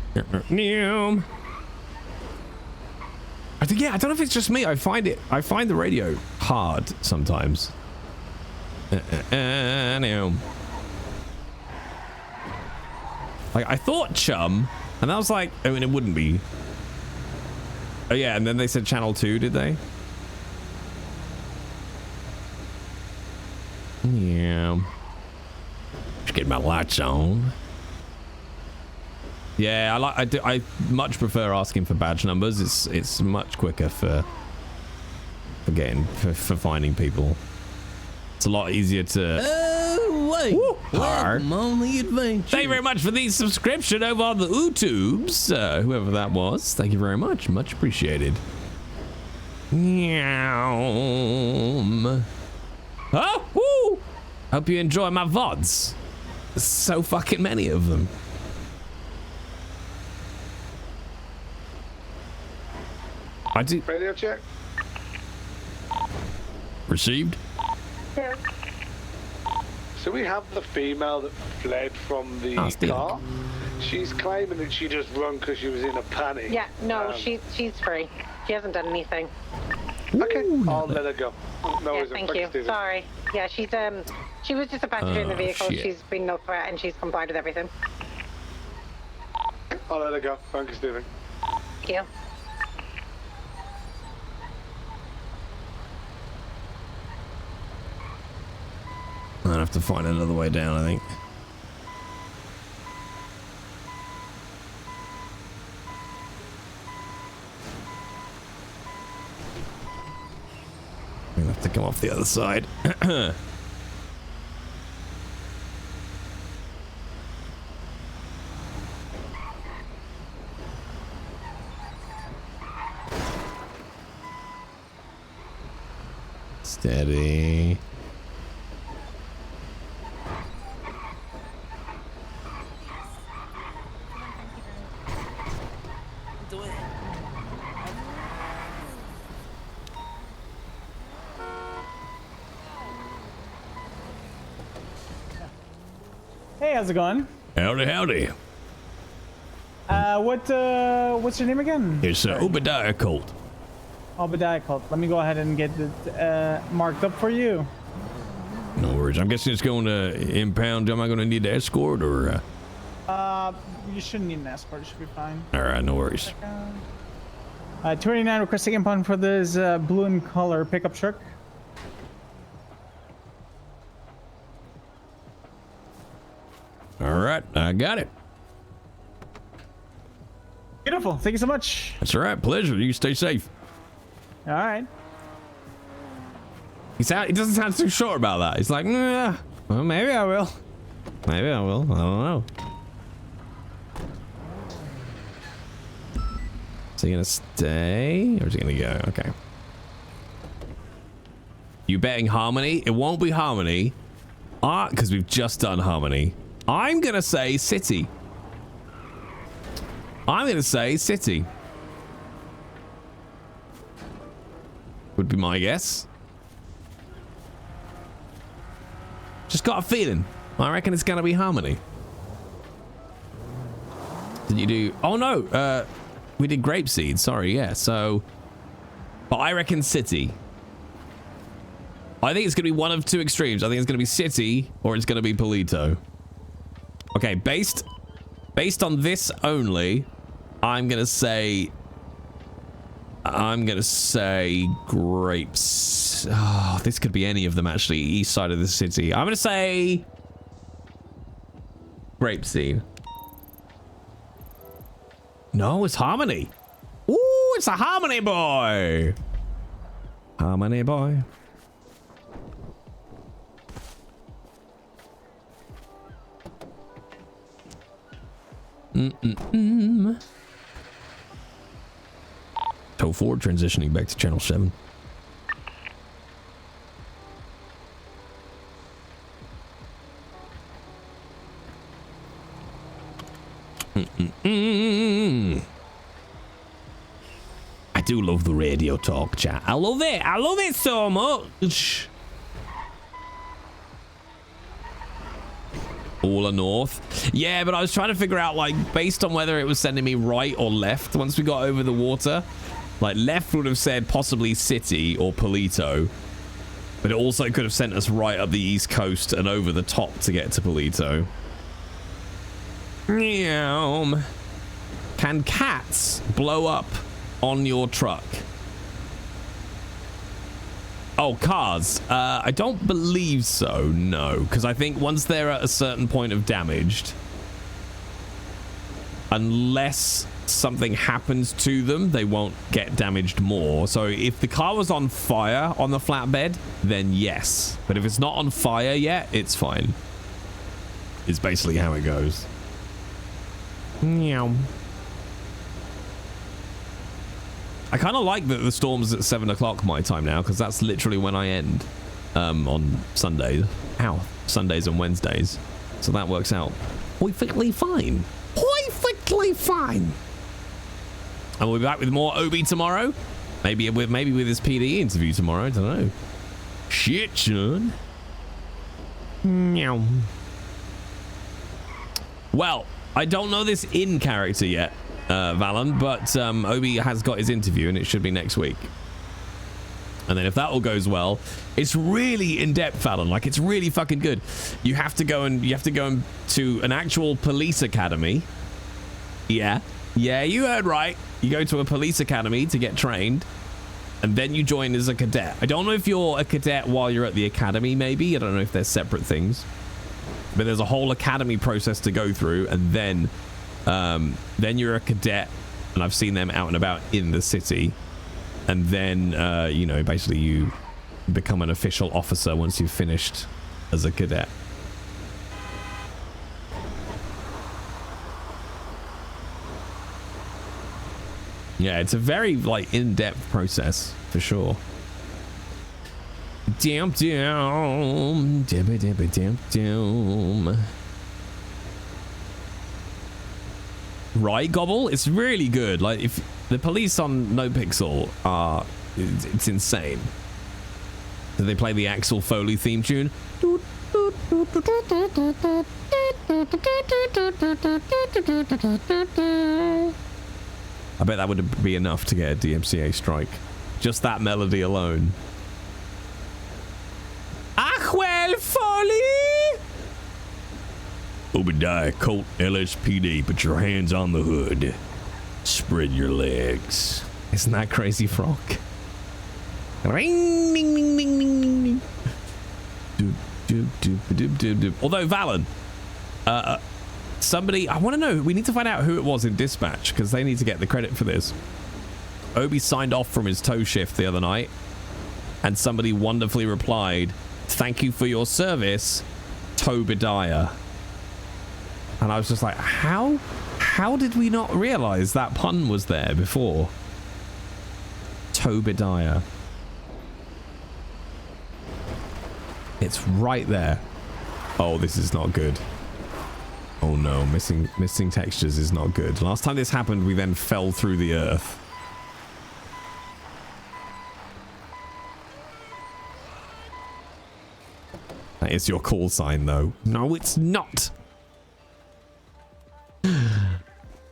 I think, yeah, I don't know if it's just me. I find the radio hard sometimes. Like, I thought Chum, and I was like, I mean, it wouldn't be. Oh yeah, and then they said Channel 2, did they? Yeah. Just get my lights on. Yeah, I much prefer asking for badge numbers. It's much quicker for finding people. It's a lot easier to. Oh wait! Welcome on the adventure. Thank you very much for the subscription over on the YouTubes, whoever that was. Thank you very much, much appreciated. Meow. Oh, woo! Hope you enjoy my VODs. There's so fucking many of them. I do. Radio check. Received. Yeah. So we have the female that fled from the car. She's claiming that she just run because she was in a panic. Yeah, no, she's free. She hasn't done anything. Okay, I'll let her go. No Yeah, worries. thank you. Sorry. Yeah, she was just a passenger in the vehicle. shit. She's been no threat and she's complied with everything. I'll let her go. Thank you, Stephen. Thank you. I'm gonna have to find another way down, I think. I'm gonna have to come off the other side. Steady. Hey, how's it going? Howdy, howdy. What's your name again? It's Obidiah Colt. Obidiah Colt. Let me go ahead and get it marked up for you. No worries. I'm guessing it's going to impound. Am I going to need the escort or? You shouldn't need an escort. It should be fine. All right, no worries. 289 requesting impound for this blue in color pickup truck. All right, I got it. Beautiful. Thank you so much. That's all right. Pleasure. You stay safe. All right. He doesn't sound too sure about that. He's like, nah, well, maybe I will. Maybe I will. I don't know. Is he gonna stay or is he gonna go? Okay. You betting Harmony? It won't be Harmony. Because we've just done Harmony. I'm gonna say City. I'm gonna say City. Would be my guess. Just got a feeling. I reckon it's gonna be Harmony. Did you do... Oh no, we did Grapeseed. Sorry, yeah, so... But I reckon City. I think it's gonna be one of two extremes. I think it's gonna be City or it's gonna be Polito. Okay, based on this only, I'm gonna say Grapes. Oh, this could be any of them actually. East side of the city. I'm gonna say Grapeseed. No, it's Harmony. Ooh, it's a Harmony boy. Harmony boy. Tow Ford transitioning back to channel 7. I do love the radio talk, chat. I love it. I love it so much. All north. Yeah, but I was trying to figure out, like, based on whether it was sending me right or left once we got over the water. Like, left would have said possibly City or Polito. But it also could have sent us right up the east coast and over the top to get to Polito. Meow. Can cats blow up on your truck? Oh, cars. I don't believe so, no. Because I think once they're at a certain point of damaged, unless something happens to them, they won't get damaged more. So if the car was on fire on the flatbed, then yes. But if it's not on fire yet, it's fine. It's basically how it goes. Meow. I kind of like that the storm's at 7 o'clock my time now, because that's literally when I end on Sundays. Ow. Sundays and Wednesdays. So that works out perfectly fine. Perfectly fine. And we'll be back with more Obi tomorrow. Maybe with his PD interview tomorrow. I don't know. Shit, son. Meow. Well, I don't know this in character yet, Valen, but Obi has got his interview and it should be next week. And then if that all goes well, it's really in-depth, Valen. Like, it's really fucking good. You have to go to an actual police academy. Yeah, you heard right. You go to a police academy to get trained, and then you join as a cadet. I don't know if you're a cadet while you're at the academy, maybe. I don't know if they're separate things. But there's a whole academy process to go through, and then you're a cadet, and I've seen them out and about in the city. And then, you know, basically you become an official officer once you've finished as a cadet. Yeah, it's a very, like, in-depth process, for sure. Damn. Right, Gobble? It's really good. Like, if the police on NoPixel are... It's insane. Do they play the Axel Foley theme tune? I bet that would be enough to get a DMCA strike. Just that melody alone. Axel Foley! Obidiah, Colt, LSPD, put your hands on the hood. Spread your legs. Isn't that Crazy Frog? Ring, ding, ding, ding, ding, ding. Although, Valen, somebody, I want to know, we need to find out who it was in dispatch, because they need to get the credit for this. Obi signed off from his tow shift the other night, and somebody wonderfully replied, "Thank you for your service, Obidiah." And I was just like, how How did we not realize that pun was there before? Obidiah. It's right there. Oh, this is not good. Oh no, missing textures is not good. Last time this happened, we then fell through the earth. That is your call sign, though. No, it's not.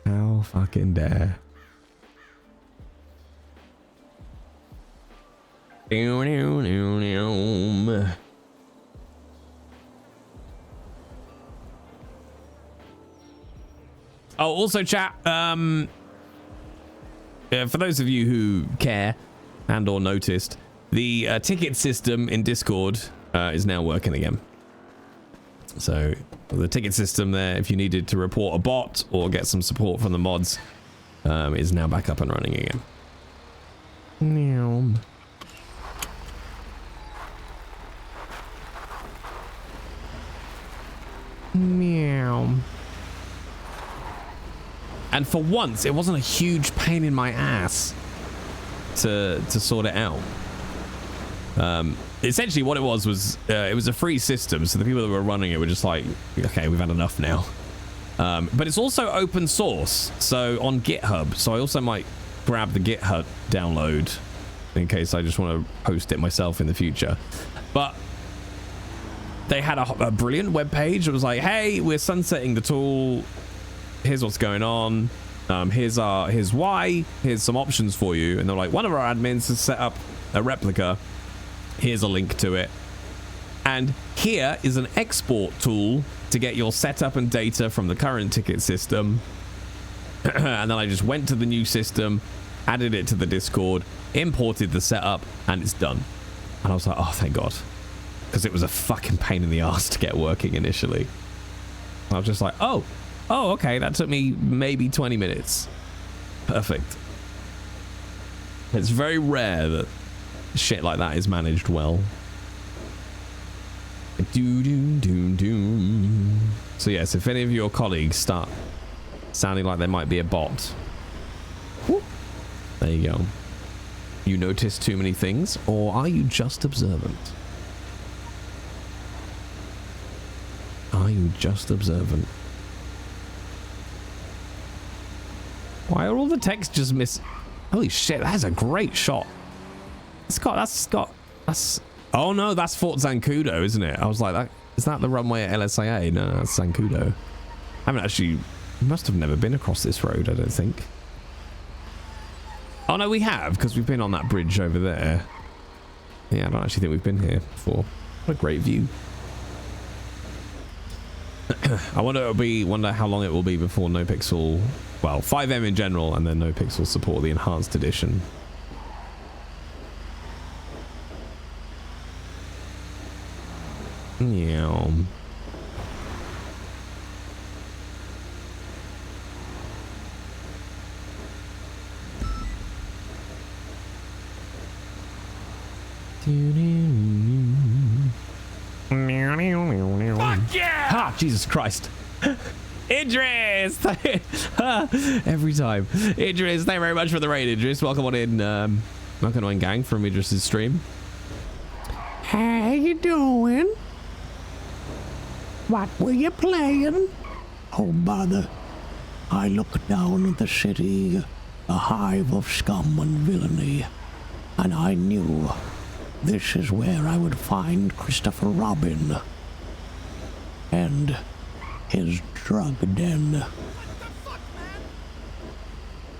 How fucking dare. Oh, also chat, for those of you who care and or noticed, the ticket system in Discord is now working again. So the ticket system there, if you needed to report a bot or get some support from the mods, is now back up and running again. Meow. Meow. And for once, it wasn't a huge pain in my ass to sort it out. Essentially, what it was it was a free system, so the people that were running it were just like, okay, we've had enough now. But it's also open source, so on GitHub. So I also might grab the GitHub download in case I just want to post it myself in the future. But they had a brilliant web page. It was like, hey, we're sunsetting the tool. Here's what's going on. Here's why. Here's some options for you. And they're like, one of our admins has set up a replica. Here's a link to it. And here is an export tool to get your setup and data from the current ticket system. And then I just went to the new system, added it to the Discord, imported the setup, and it's done. And I was like, oh, thank God. Because it was a fucking pain in the ass to get working initially. I was just like, oh, okay, that took me maybe 20 minutes. Perfect. It's very rare that shit like that is managed well. So yes, if any of your colleagues start sounding like they might be a bot, whoop, there you go. You notice too many things, or are you just observant? Are you just observant? Why are all the textures miss? Holy shit, that's a great shot. That's oh no, that's Fort Zancudo, isn't it? I was like, is that the runway at LSIA? No, that's Zancudo. I haven't actually, must have never been across this road, I don't think. Oh no, we have, because we've been on that bridge over there. Yeah, I don't actually think we've been here before. What a great view. I wonder how long it will be before NoPixel, well, 5M in general, and then NoPixel support the enhanced edition. Yeah. Fuck yeah! Ha! Jesus Christ. Idris! Every time. Idris, thank you very much for the raid, Idris. Welcome on in. Welcome on in, gang, from Idris's stream. How you doing? What were you playing? Oh, bother. I looked down at the city, a hive of scum and villainy, and I knew this is where I would find Christopher Robin and his drug den.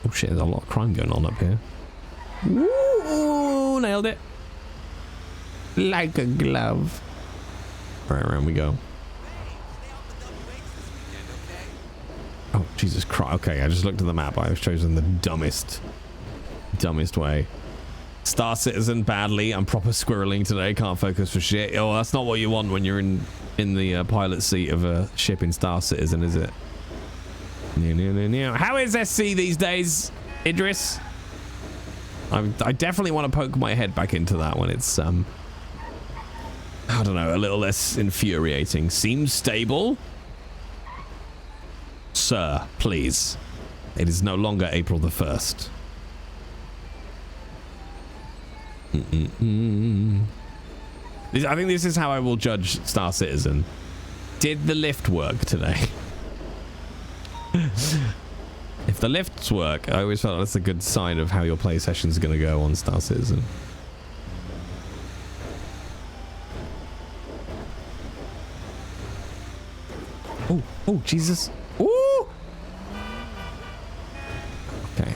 Oh shit, there's a lot of crime going on up here. Woo! Nailed it. Like a glove. Right, around we go. Oh, Jesus Christ. Okay, I just looked at the map. I've chosen the dumbest way. Star Citizen, badly. I'm proper squirreling today. Can't focus for shit. Oh, that's not what you want when you're in the pilot seat of a ship in Star Citizen, is it? How is SC these days, Idris? I definitely want to poke my head back into that when it's, I don't know, a little less infuriating. Seems stable. sir, please. It is no longer April the 1st. I think this is how I will judge Star Citizen. Did the lift work today? If the lifts work, I always felt that's a good sign of how your play session's going to go on Star Citizen. Oh, Jesus. Ooh! Okay.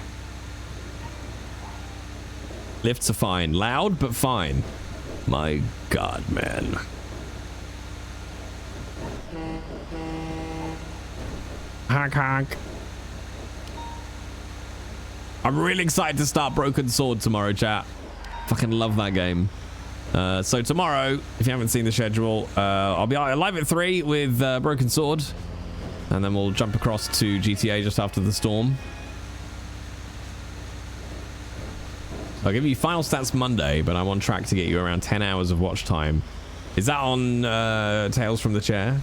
Lifts are fine. Loud, but fine. My God, man. Honk, honk. I'm really excited to start Broken Sword tomorrow, chat. Fucking love that game. So tomorrow, if you haven't seen the schedule, I'll be live at 3 with Broken Sword. And then we'll jump across to GTA just after the storm. I'll give you final stats Monday, but I'm on track to get you around 10 hours of watch time. Is that on Tales from the Chair?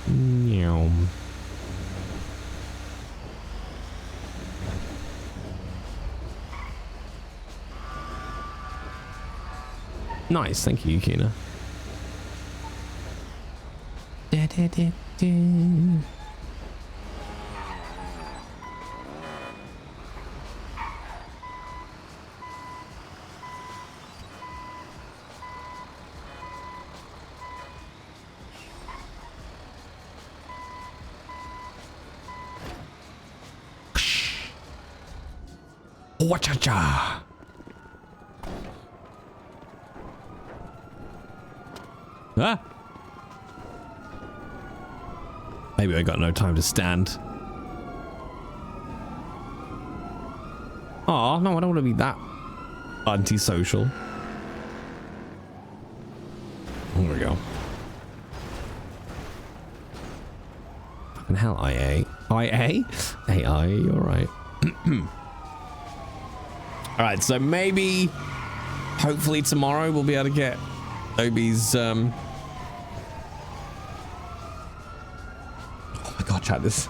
Meow. Nice, thank you, Yukina. Wacha-cha. Ah. Maybe I got no time to stand. Oh no, I don't want to be that antisocial. There we go. Fucking hell, IA. IA? AI, you're right. Alright, so maybe, hopefully tomorrow we'll be able to get Obi's, oh my god, chat, this,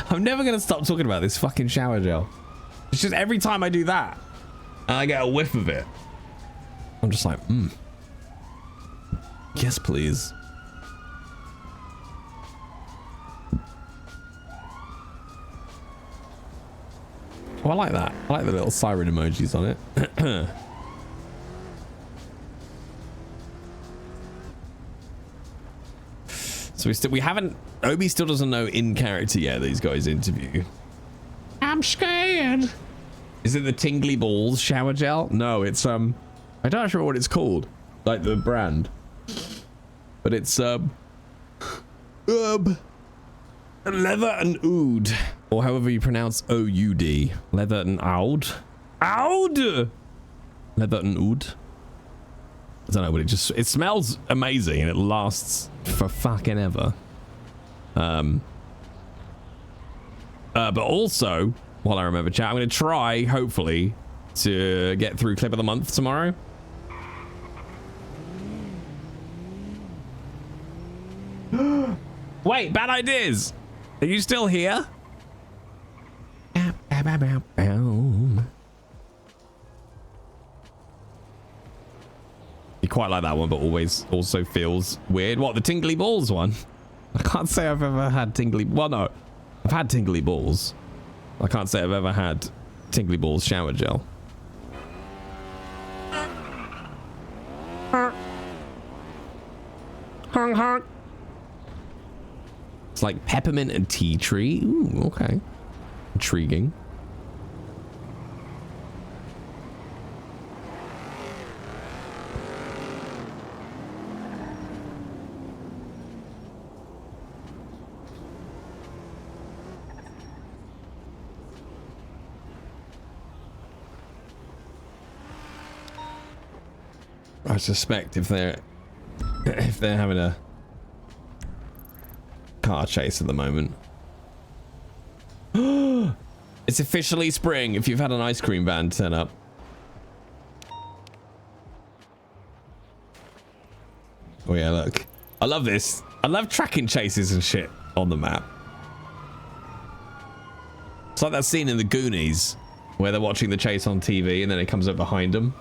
I'm never gonna stop talking about this fucking shower gel. It's just every time I do that, and I get a whiff of it, I'm just like, yes, please. Oh, I like that. I like the little siren emojis on it. So we haven't, Obi still doesn't know in character yet that he's got his interview. I'm scared. Is it the Tingly Balls shower gel? No, it's I don't actually know what it's called, like the brand, but it's Leather and Oud, or however you pronounce O-U-D. Leather and Oud. Oud. Leather and Oud. I don't know, but it smells amazing and it lasts for fucking ever. But also, while I remember, chat, I'm going to try, hopefully, to get through Clip of the Month tomorrow. Wait, bad ideas. Are you still here? You quite like that one, but always also feels weird. What, the Tingly Balls one? I can't say I've ever had tingly... Well, no. I've had Tingly Balls. I can't say I've ever had Tingly Balls shower gel. Honk, honk. It's like peppermint and tea tree. Ooh, okay. Intriguing. I suspect if they're having a car chase at the moment. It's officially spring if you've had an ice cream van turn up. Oh yeah, look. I love this. I love tracking chases and shit on the map. It's like that scene in The Goonies where they're watching the chase on TV and then it comes up behind them.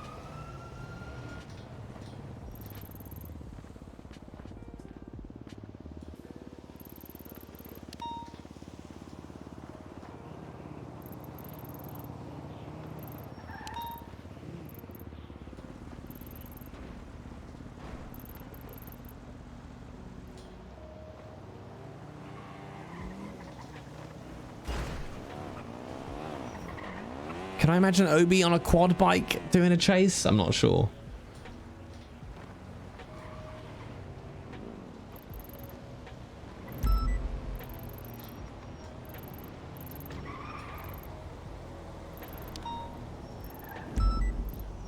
Can I imagine Obi on a quad bike doing a chase? I'm not sure.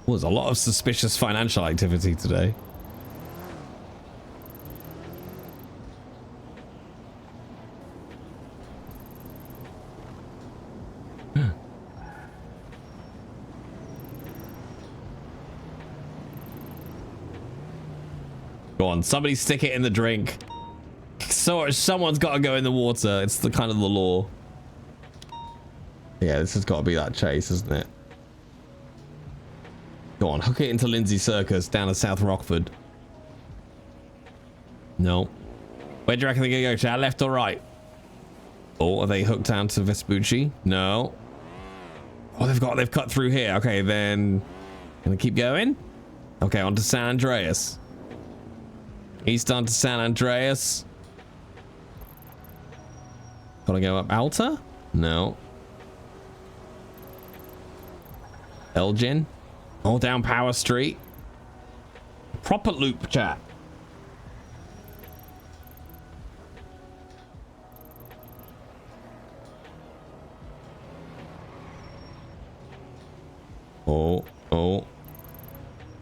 There's a lot of suspicious financial activity today. Go on, somebody stick it in the drink. So someone's got to go in the water. It's the kind of the law. Yeah, this has got to be that chase, isn't it? Go on, hook it into Lindsay Circus down to South Rockford. No. Where do you reckon they're gonna go, Chad? Left or right? Oh, are they hooked down to Vespucci? No. Oh, they've cut through here. Okay, then gonna keep going. Okay, on to San Andreas. East onto San Andreas. Gotta go up Alta? No. Elgin. All down Power Street. Proper loop, chat. Oh, oh.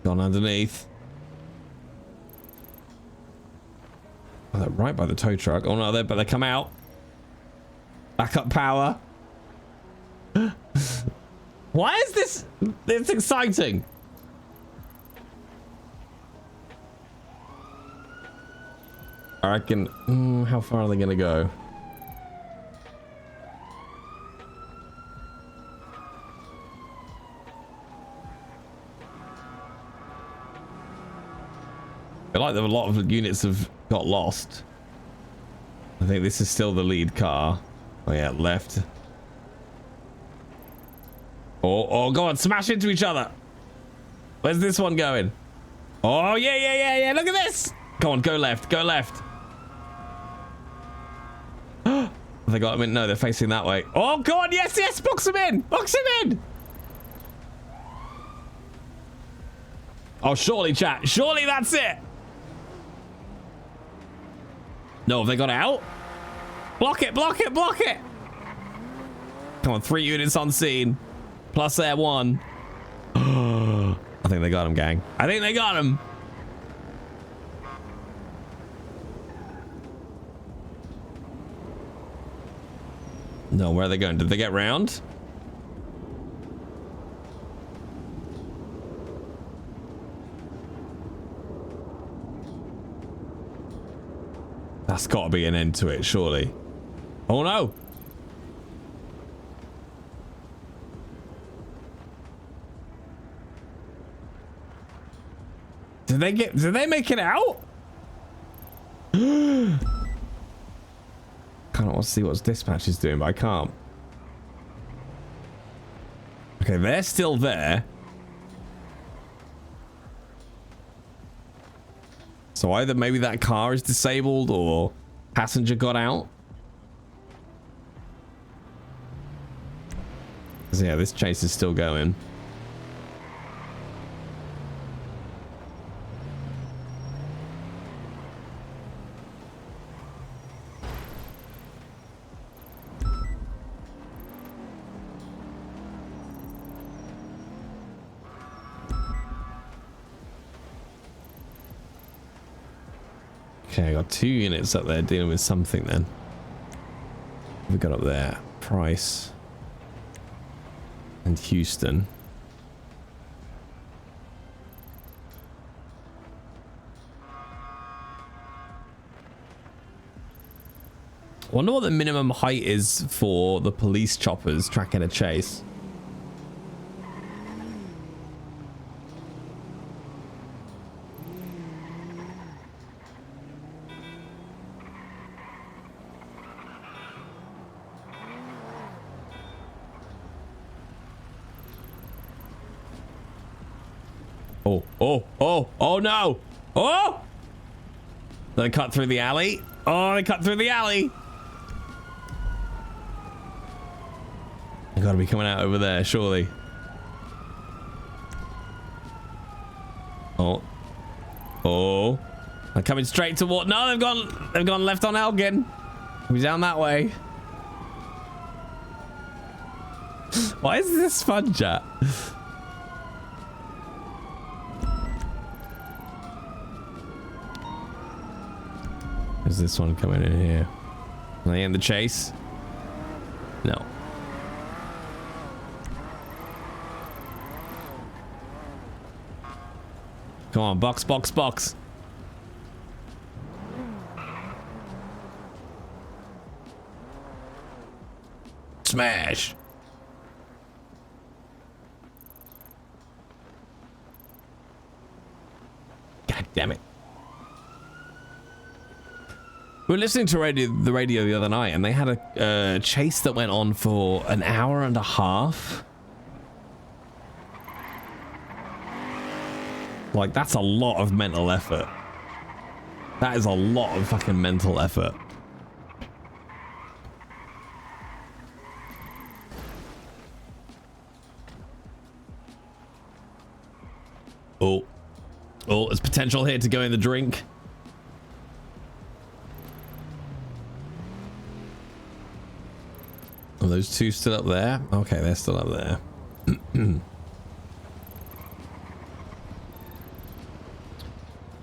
Gone underneath. Oh, they're right by the tow truck. Oh no, but they come out. Backup power. Why is this? It's exciting. I reckon. How far are they gonna go? I feel like there were a lot of units have got lost. I think this is still the lead car. Oh yeah, left. Oh, go on, smash into each other. Where's this one going? Oh, yeah. Look at this. Go on, go left, go left. They got him in. No, they're facing that way. Oh, go on, yes, box him in. Box him in. Oh, surely, chat. Surely that's it. No, have they got out? Block it. Come on, 3 units on scene. Plus air 1. I think they got him, gang. I think they got him. No, where are they going? Did they get round? That's got to be an end to it, surely. Oh no. Did they make it out? Kind of want to see what dispatch is doing, but I can't. Okay, they're still there. So either maybe that car is disabled or passenger got out. So yeah, this chase is still going. Okay, I got 2 units up there dealing with something then. What we got up there? Price. And Houston. Wonder what the minimum height is for the police choppers tracking a chase. Oh no! Oh! They cut through the alley. Oh, they cut through the alley. They gotta be coming out over there, surely. Oh. They're coming straight toward. No, they've gone left on Elgin. He's down that way. Why is this fun, chat? Is this one coming in here? Are they in the chase? No. Come on, box. Smash. God damn it. We were listening to the radio the other night, and they had a chase that went on for an hour and a half. Like, that's a lot of mental effort. That is a lot of fucking mental effort. Oh, there's potential here to go in the drink. Are those two still up there? Okay, they're still up there.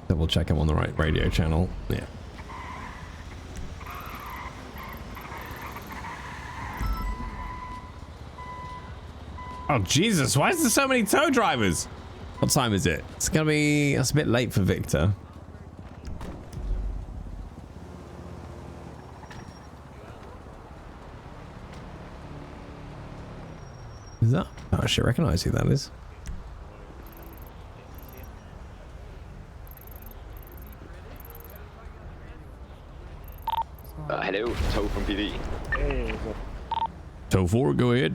Double check I'm on the right radio channel. Yeah. Oh, Jesus. Why is there so many tow drivers? What time is it? It's gonna be... That's a bit late for Victor. Is that? Oh, I should recognize who that is. Hello, Tow from PD. Hey, Tow 4, go ahead.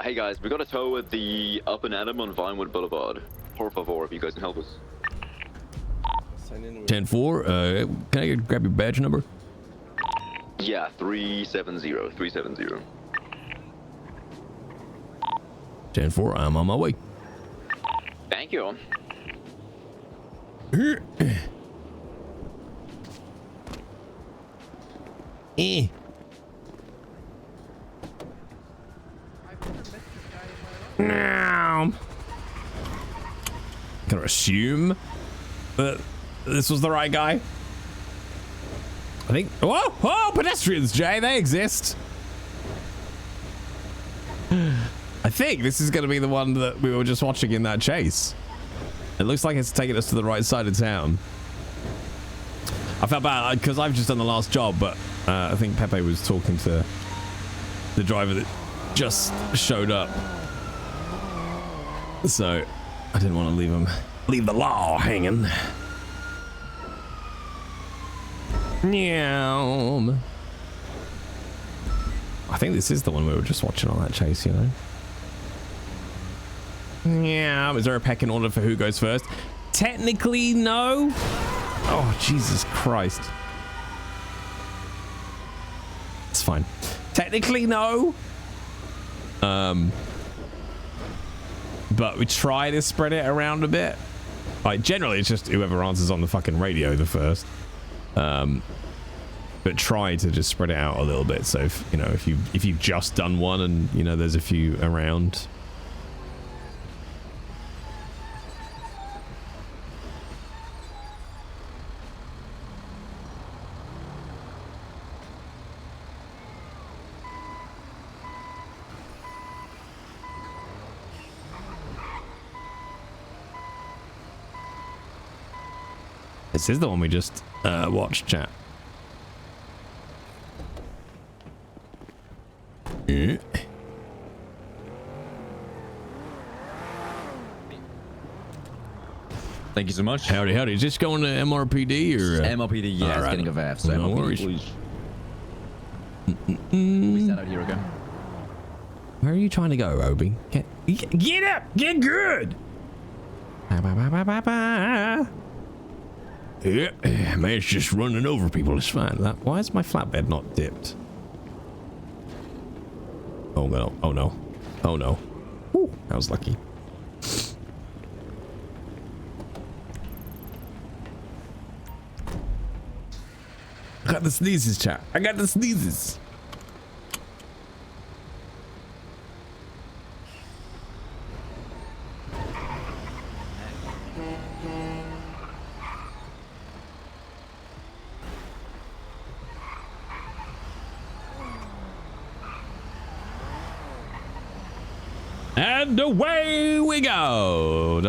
Hey guys, we got a tow at the Up and Adam on Vinewood Boulevard. Por favor, if you guys can help us. 10-4, can I grab your badge number? Yeah, 370. 10-4, I'm on my way. Thank you. Now, gonna assume that this was the right guy. I think. Whoa, pedestrians, Jay, they exist. I think this is gonna be the one that we were just watching in that chase. It looks like it's taking us to the right side of town. I felt bad because I've just done the last job, but I think Pepe was talking to the driver that just showed up. So I didn't want to leave the law hanging. Meow. I think this is the one we were just watching on that chase, you know. Yeah, is there a pecking order for who goes first? Technically, no. Oh, Jesus Christ. It's fine. Technically, no. But we try to spread it around a bit. Like, generally, it's just whoever answers on the fucking radio the first. But try to just spread it out a little bit. So, if you've just done one and, there's a few around. This is the one we just watched, chat. Thank you so much. Howdy, howdy. Is this going to MRPD or? MRPD, yeah, it's getting a VAF, so no MRPD, worries. please. We stand out here, okay? Where are you trying to go, Obi? Get up! Get good! Yeah, man's just running over people. It's fine. Why is my flatbed not dipped? Oh no! Oh no! Oh no! Woo, I was lucky. I got the sneezes, chat. I got the sneezes. And away we go.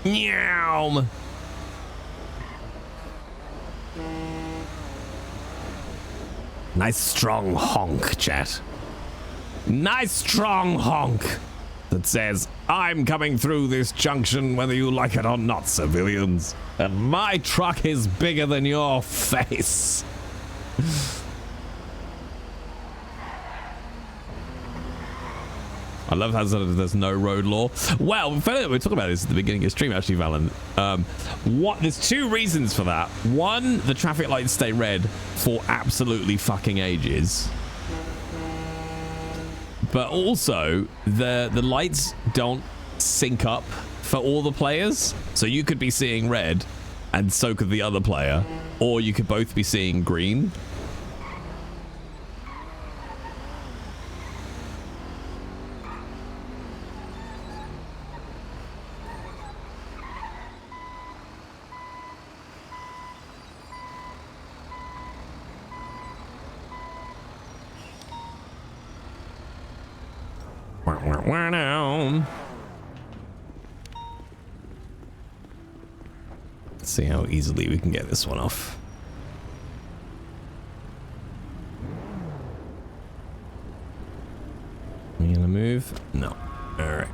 Meow. Nice strong honk, chat. Nice strong honk that says, I'm coming through this junction whether you like it or not, civilians. And my truck is bigger than your face. I love how there's no road law. Well, we're talking about this at the beginning of the stream, actually, Valen. There's two reasons for that. One, the traffic lights stay red for absolutely fucking ages. But also, the lights don't sync up for all the players. So you could be seeing red, and so could the other player. Or you could both be seeing green. Let's see how easily we can get this one off. Are you gonna move? No. All right.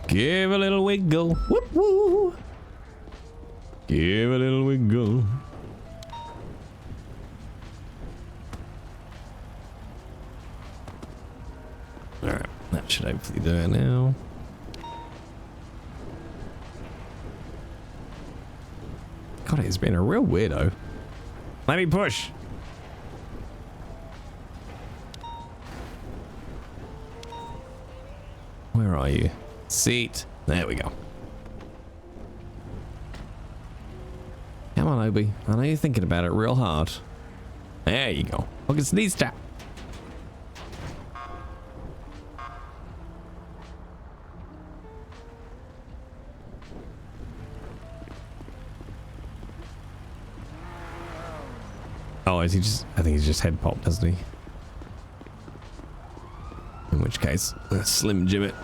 Give a little wiggle. Whoop woo. Give a little wiggle. Alright, that should hopefully do it now. God, it's been a real weirdo. Let me push. Where are you? Seat. There we go. Come on, Obi. I know you're thinking about it real hard. There you go. Look, it's these tap. Oh, is he just... I think he's just head popped, doesn't he? In which case, let's Slim Jim it.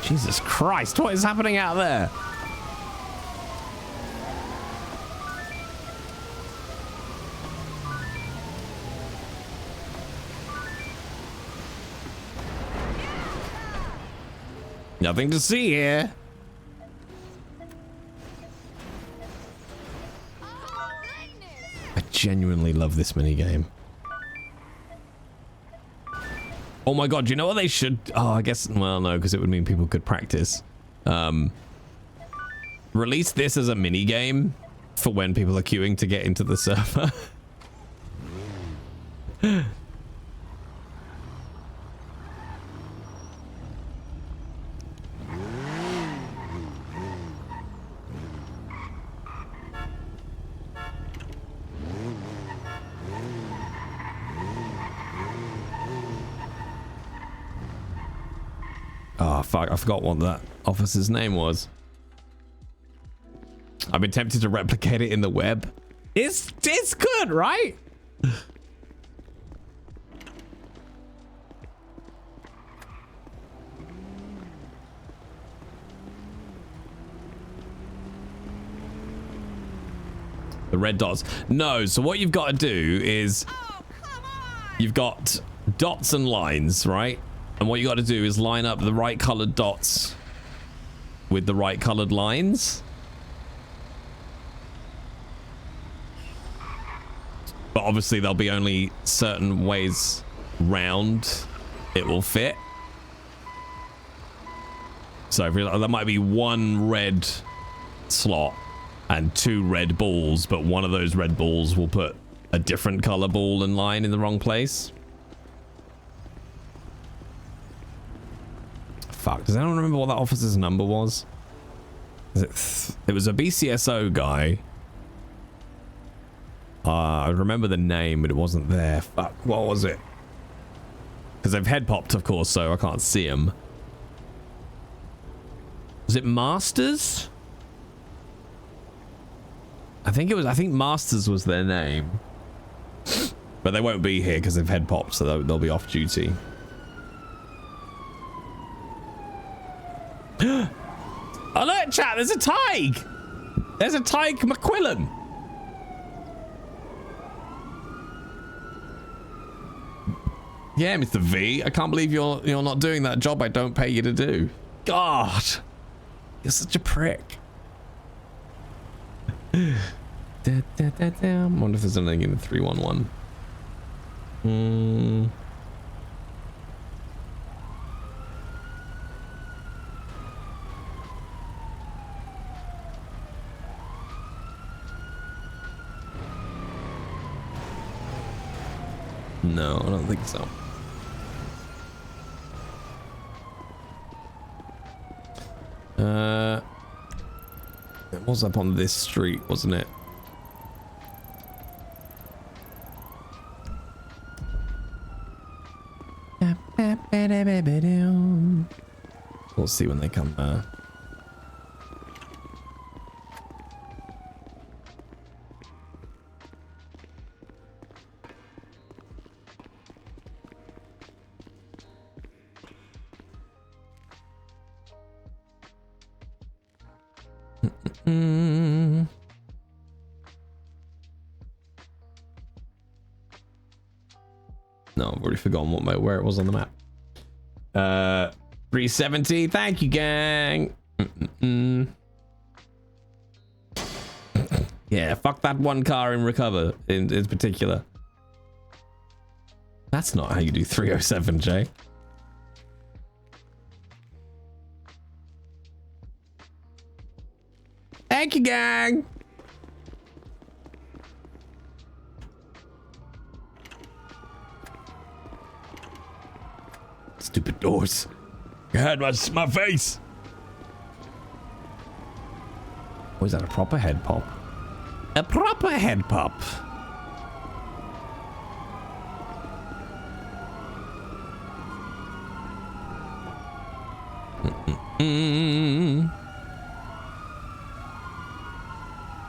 Jesus Christ, what is happening out there? Nothing to see here. I genuinely love this minigame. Oh my god, do you know what they should... Oh, I guess... Well, no, because it would mean people could practice. Release this as a minigame for when people are queuing to get into the server. Oh, fuck. I forgot what that officer's name was. I've been tempted to replicate it in the web. It's good, right? The red dots. No, so what you've got to do is you've got dots and lines, right? And what you got to do is line up the right colored dots with the right colored lines. But obviously there'll be only certain ways round it will fit. So if there might be one red slot and 2 red balls, but one of those red balls will put a different color ball and line in the wrong place. Fuck, does anyone remember what that officer's number was? It was a BCSO guy. I remember the name, but it wasn't there. Fuck, what was it? Because they've head popped, of course, so I can't see him. Was it Masters? I think Masters was their name. But they won't be here because they've head popped, so they'll be off duty. Alert, chat, there's a Tig! There's a Tig McQuillan! Yeah, Mr. V, I can't believe you're not doing that job I don't pay you to do. God! You're such a prick. I wonder if there's anything in the 311. No, I don't think so. It was up on this street, wasn't it? We'll see when they come. No, I've already forgotten where it was on the map. 370. Thank you, gang. Yeah, fuck that one car in recover in particular. That's not how you do 307, Jay. Thank you, gang. Stupid doors. God, my face. Oh, is that a proper head pop? A proper head pop.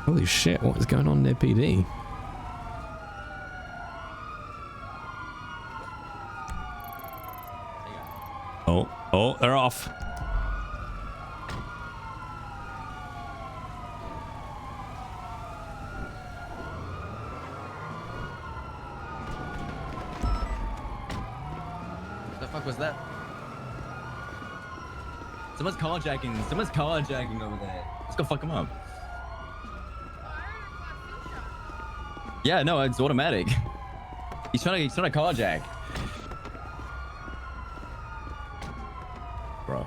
Holy shit, what is going on near PD? Oh, they're off. What the fuck was that? Someone's carjacking. Someone's carjacking over there. Let's go fuck him up. Yeah, no, it's automatic. He's trying to carjack. Bro.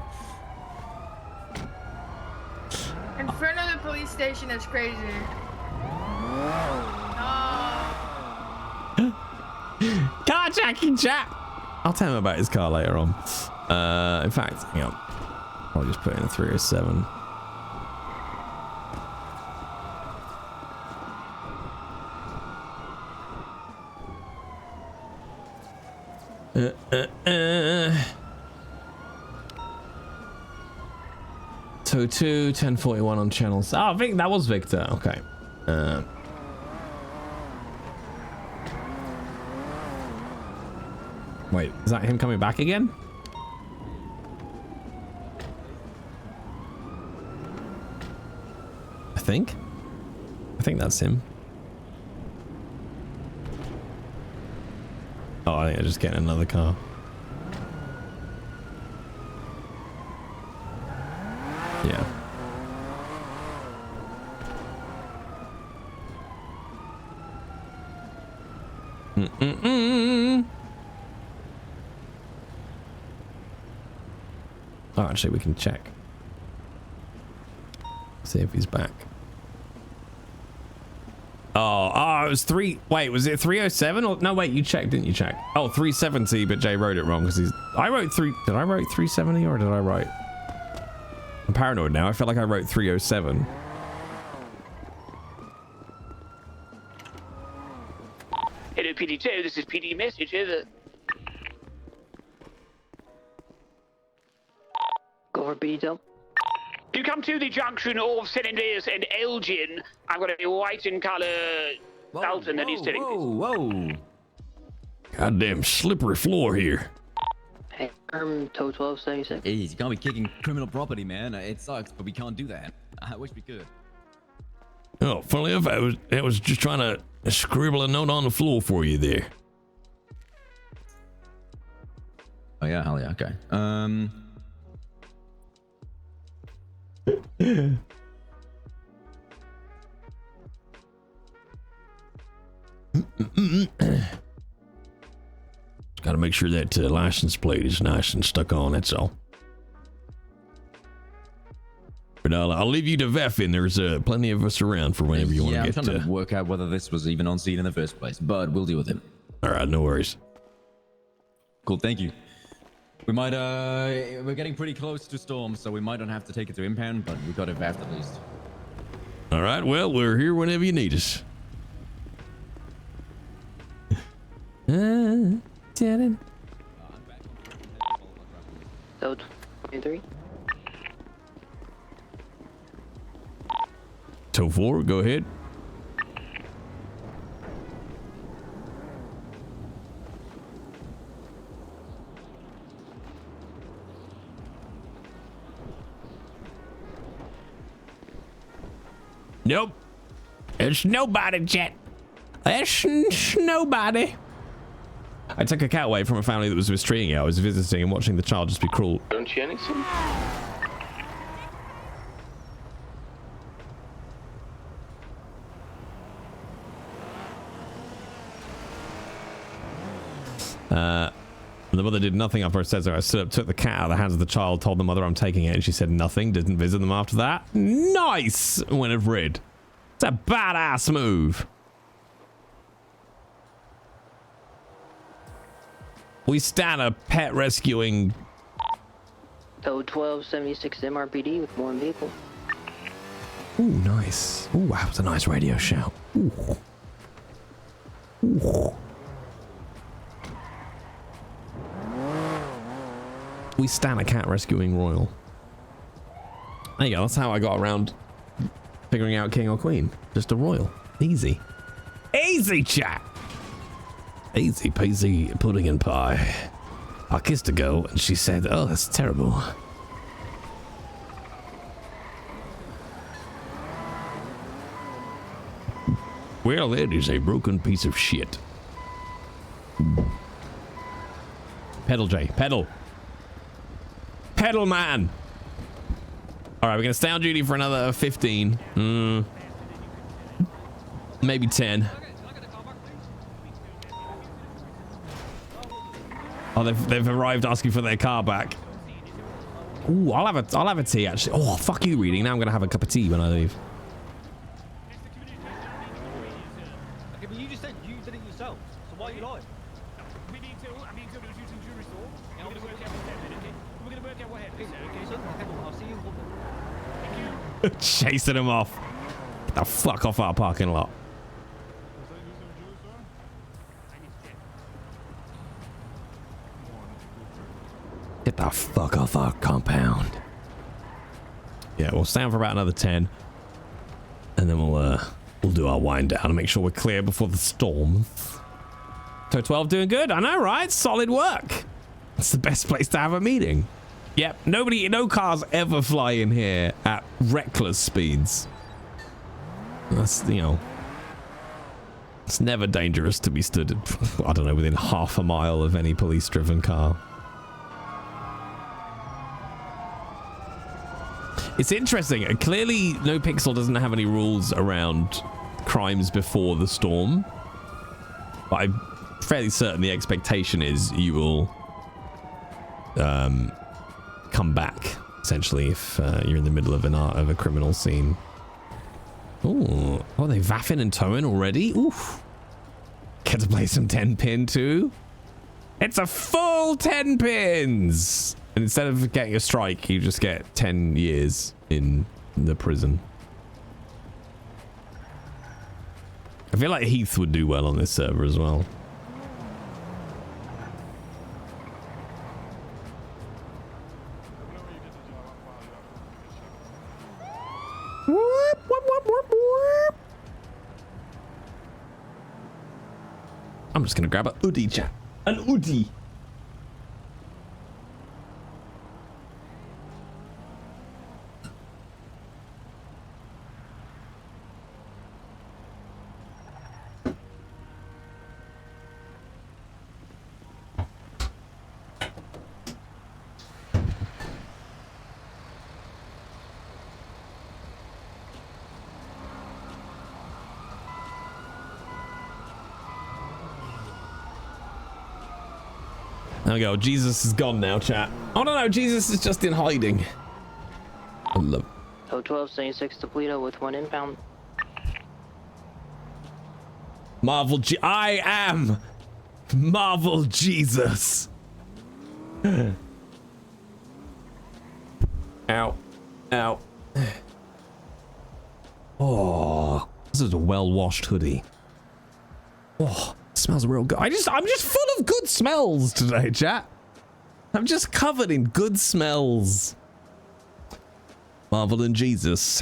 In front of the police station, that's crazy. Carjacking, chat. I'll tell him about his car later on. In fact, hang on. I'll just put in a 307. 602 1041 on channels. Oh, I think that was Victor. Okay. Wait, is that him coming back again? I think that's him. Oh, I think I just get another car. Yeah. Oh, actually, we can check. See if he's back. Oh, it was wait, was it 307 or no? Wait, you checked, didn't you? Check. Oh, 370, but Jay wrote it wrong because I wrote did I write 370 or did I write? I'm paranoid now. I felt like I wrote 307. Hello, PD2. This is PD message. Over. Go for PD2. You come to the junction of St. Andreas and Elgin. I've got a white in color Dalton that he's telling me. Whoa. Goddamn slippery floor here. Hey, tow 1276. Hey, you can't be kicking criminal property, man. It sucks, but we can't do that. I wish we could. Oh, funny enough, I was just trying to scribble a note on the floor for you there. Oh yeah, hell yeah, okay. Got to make sure that license plate is nice and stuck on, that's all. But I'll leave you to Veffin. There's plenty of us around for whenever you want to get I'm trying to work out whether this was even on scene in the first place, but we'll deal with it. All right, no worries. Cool, thank you. We might, we're getting pretty close to Storm, so we might not have to take it to impound, but we got it VAFT at least. All right, well, we're here whenever you need us. Code 23. Tow 4, go ahead. Nope. It's nobody, Jet. It's nobody. I took a cat away from a family that was mistreating it. I was visiting and watching the child just be cruel. Don't you anything? The mother did nothing after I said so. I stood up, took the cat out of the hands of the child, told the mother I'm taking it, and she said nothing, didn't visit them after that. Nice! When I've read. It's a badass move. We stand a pet rescuing. Tow 1276 MRPD with one vehicle. Ooh, nice. Ooh, that was a nice radio shout. Ooh. Ooh. We stand a cat rescuing royal. There you go. That's how I got around figuring out king or queen. Just a royal. Easy. Easy, chat. Easy peasy pudding and pie. I kissed a girl and she said, oh, that's terrible. Well, that is a broken piece of shit. Pedal, Jay. Pedal. Pedal, man. All right, we're going to stay on duty for another 15. Maybe 10. Oh, they've arrived asking for their car back. Ooh, I'll have a tea, actually. Oh, fuck you, reading. Now I'm going to have a cup of tea when I leave. Okay, but you just said you did it yourself, so why are you lying? We need to, I mean, somebody was using jury store. We're going to work out what happened, okay? We're going to work out what happened, okay? So, I'll see you in Thank you. Chasing him off. Get the fuck off our parking lot. Get the fuck off our compound. Yeah, we'll stand for about another 10. And then we'll do our wind down and make sure we're clear before the storm. So 12 doing good. I know, right? Solid work. It's the best place to have a meeting. Yep, no cars ever fly in here at reckless speeds. That's, you know, it's never dangerous to be stood, I don't know, within half a mile of any police-driven car. It's interesting. Clearly, NoPixel doesn't have any rules around crimes before the storm. But I'm fairly certain the expectation is you will come back, essentially, if you're in the middle of a criminal scene. Ooh, are they vaffing and towing already? Oof. Get to play some 10-pin too? It's a full 10 pins! And instead of getting a strike, you just get 10 years in the prison. I feel like Heath would do well on this server as well. I'm just gonna grab a hoodie, chat. An hoodie. There we go. Jesus is gone now, chat. Oh, no, Jesus is just in hiding. I love. 1276 to Polito with 1 inbound. I am Marvel Jesus. Ow. Ow. Oh, this is a well-washed hoodie. Oh, it smells real good. I'm just full of good smells today, chat. I'm just covered in good smells. Marvel and Jesus.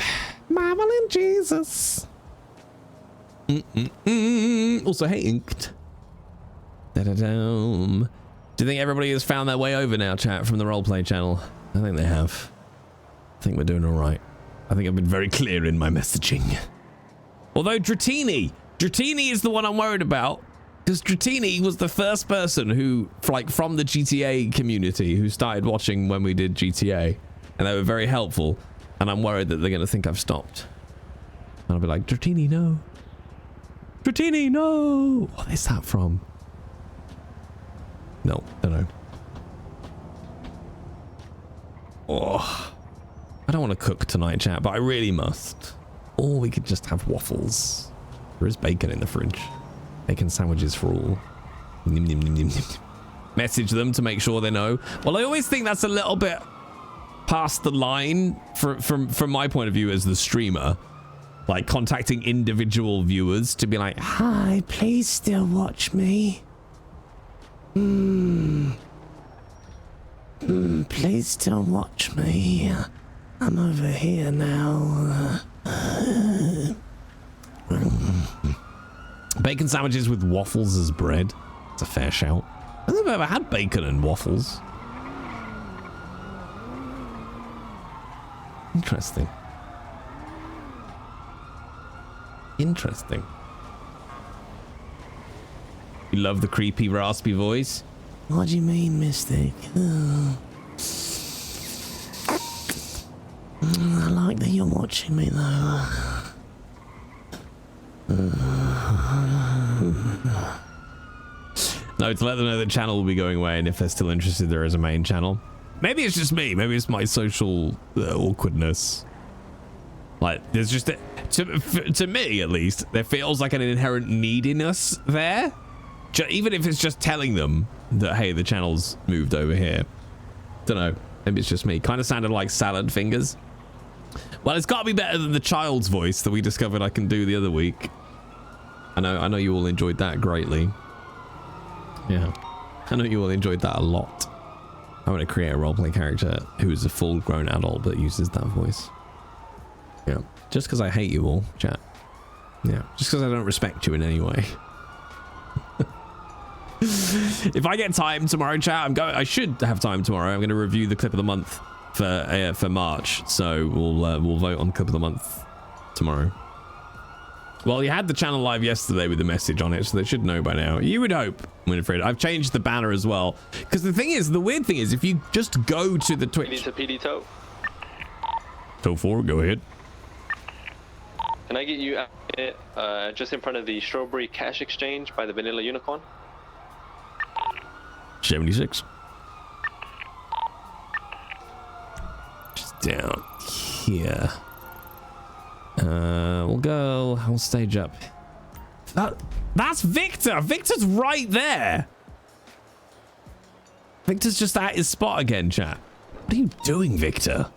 Marvel and Jesus. Also, hey, Inked. Da-da-dum. Do you think everybody has found their way over now, chat, from the roleplay channel? I think they have. I think we're doing all right. I think I've been very clear in my messaging. Although Dratini is the one I'm worried about, because Dratini was the first person who, like, from the GTA community who started watching when we did GTA, and they were very helpful, and I'm worried that they're going to think I've stopped. And I'll be like, Dratini, no. Dratini, no. What is that from? No, don't know. Oh, I don't want to cook tonight, chat, but I really must. Or we could just have waffles. There is bacon in the fridge. Bacon sandwiches for all. Nim, nim, nim, nim, nim. Message them to make sure they know. Well, I always think that's a little bit past the line from my point of view as the streamer. Like contacting individual viewers to be like, hi, please still watch me. Please still watch me. I'm over here now. Bacon sandwiches with waffles as bread. It's a fair shout. I don't think I've ever had bacon and waffles. Interesting. Interesting. You love the creepy, raspy voice? What do you mean, Mystic? Oh. I like that you're watching me, though. No, to let them know the channel will be going away, and if they're still interested, there is a main channel. Maybe it's just me. Maybe it's my social awkwardness. Like, there's just to me at least, there feels like an inherent neediness there. Even if it's just telling them that, hey, the channel's moved over here. Don't know. Maybe it's just me. Kind of sounded like salad fingers. Well, it's got to be better than the child's voice that we discovered I can do the other week. I know you all enjoyed that greatly. Yeah. I know you all enjoyed that a lot. I want to create a roleplay character who is a full-grown adult but uses that voice. Yeah. Just because I hate you all, chat. Yeah. Just because I don't respect you in any way. If I get time tomorrow, chat, I should have time tomorrow. I'm going to review the clip of the month for March. So we'll vote on clip of the month tomorrow. Well, you had the channel live yesterday with the message on it, so they should know by now. You would hope, Winifred. I've changed the banner as well. Because the weird thing is, if you just go to the Twitch... PD tow. Tow 4, go ahead. Can I get you out just in front of the Strawberry Cash Exchange by the Vanilla Unicorn? 76. Just down here. We'll stage up. That's Victor. Victor's right there. Victor's just at his spot again, chat. What are you doing, Victor?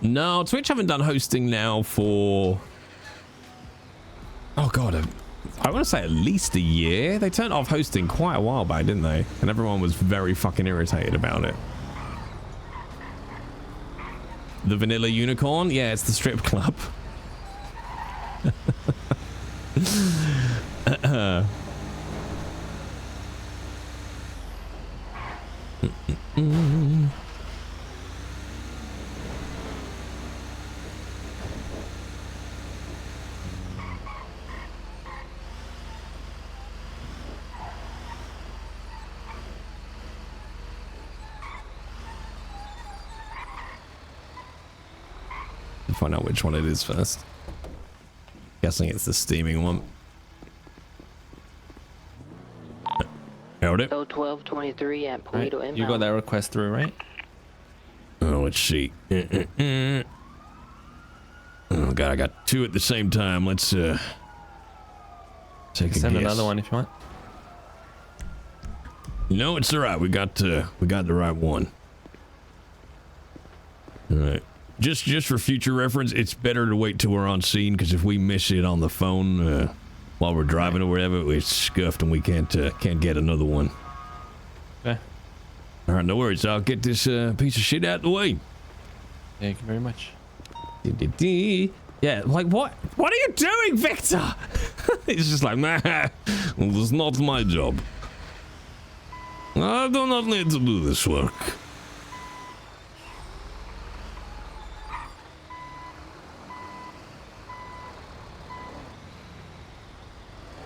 No, Twitch haven't done hosting now for... Oh, God. I want to say at least a year. They turned off hosting quite a while back, didn't they? And everyone was very fucking irritated about it. The Vanilla Unicorn? Yeah, it's the strip club. Find out which one it is first. Guessing it's the steaming one. Held it. 1223 at Polito inbound. You got that request through, right? Oh, let's see. Oh God, I got two at the same time. Let's take a guess. Send another one if you want. No, it's all right. We got the right one. All right. Just for future reference, it's better to wait till we're on scene, because if we miss it on the phone while we're driving or whatever, it's scuffed and we can't get another one. Okay. All right, no worries. I'll get this piece of shit out of the way. Thank you very much. Yeah, like what? What are you doing, Victor? It's just like, nah, well, it's not my job. I do not need to do this work.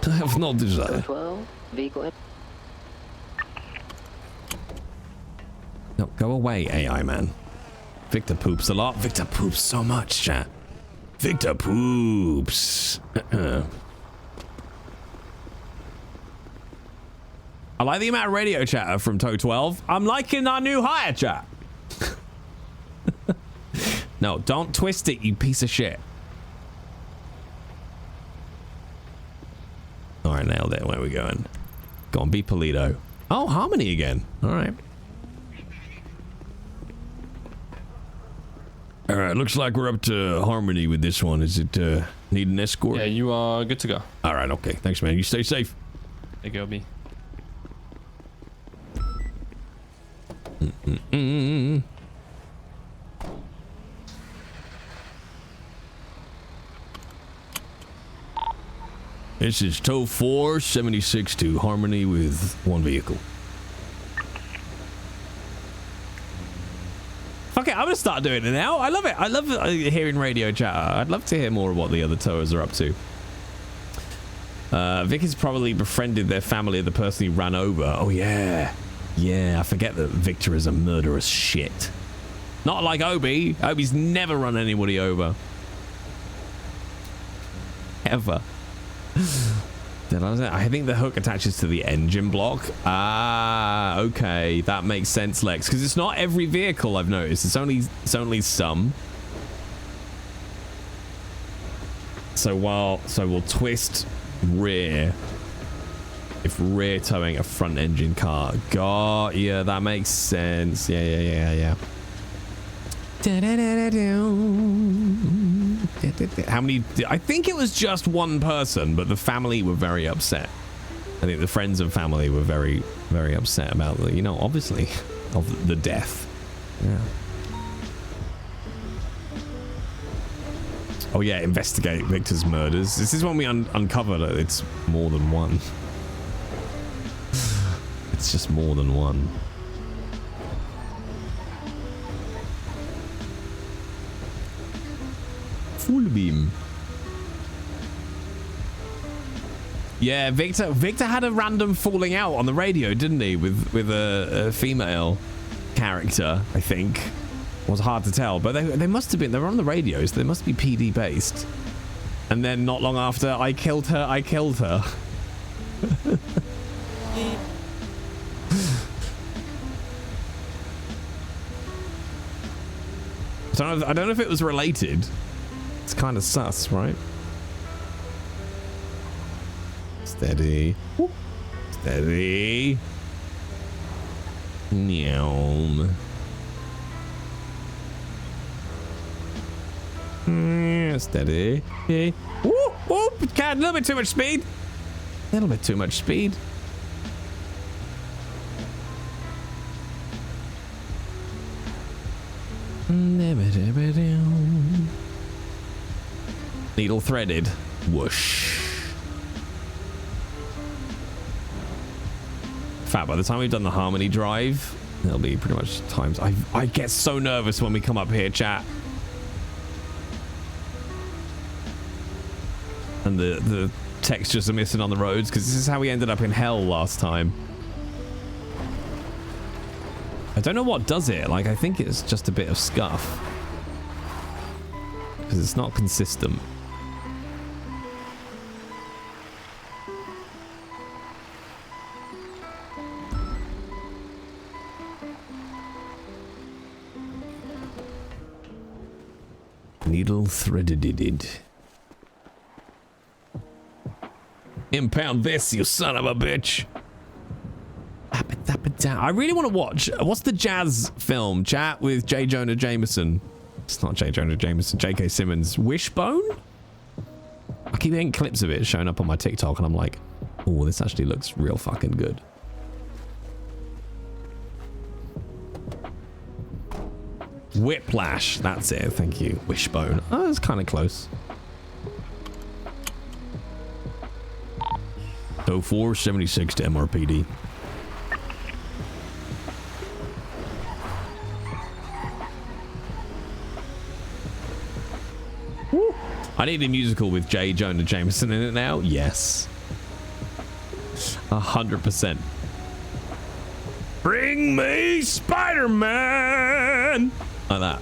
I have no desire. 12, vehicle. No, go away, AI man. Victor poops a lot. Victor poops so much, chat. Victor poops. I like the amount of radio chatter from Toe 12. I'm liking our new hire, chat. No, don't twist it, you piece of shit. All right, nailed it. Where are we going? Go on, be Polito. Oh, Harmony again. All right. All right, looks like we're up to Harmony with this one. Is it need an escort? Yeah, you are good to go. All right, okay. Thanks, man. You stay safe. There you go, B. This is Tow 4, 76 to Harmony with one vehicle. Okay, I'm gonna start doing it now. I love it. I love hearing radio chatter. I'd love to hear more of what the other towers are up to. Vic has probably befriended their family of the person he ran over. Oh yeah. Yeah, I forget that Victor is a murderous shit. Not like Obi. Obi's never run anybody over. Ever. I think the hook attaches to the engine block. Ah, okay, that makes sense, Lex. Because it's not every vehicle, I've noticed. It's only some. So we'll twist rear if rear towing a front engine car. God, yeah, that makes sense. Yeah. How many? I think it was just one person, but the family were very upset. I think the friends and family were very, very upset about the, obviously, of the death. Yeah. Oh yeah, investigate Victor's murders. This is when we uncover that it's more than one. It's just more than one. Full beam. Yeah, Victor had a random falling out on the radio, didn't he? With a female character, I think. It was hard to tell, but they must have been. They were on the radios. They must be PD based. And then not long after, I killed her. I killed her. I don't know if it was related. It's kind of sus, right? Steady. Whoop. Steady. Meow. Steady. Okay. Whoop, whoop. Cat, a little bit too much speed. A little bit too much speed. Needle threaded. Whoosh. In fact, by the time we've done the Harmony drive, it'll be pretty much times. I get so nervous when we come up here, chat. And the textures are missing on the roads, because this is how we ended up in hell last time. I don't know what does it. Like, I think it's just a bit of scuff. Because it's not consistent. Needle threaded it. Impound this, you son of a bitch. I really want to watch. What's the jazz film? Chat with J. Jonah Jameson. It's not J. Jonah Jameson. J.K. Simmons. Wishbone? I keep getting clips of it showing up on my TikTok, and I'm like, oh, this actually looks real fucking good. Whiplash. That's it. Thank you. Wishbone. Oh, that's kind of close. 0476 to MRPD. Woo. I need a musical with J. Jonah Jameson in it now. Yes. 100%. Bring me Spider-Man! Like that.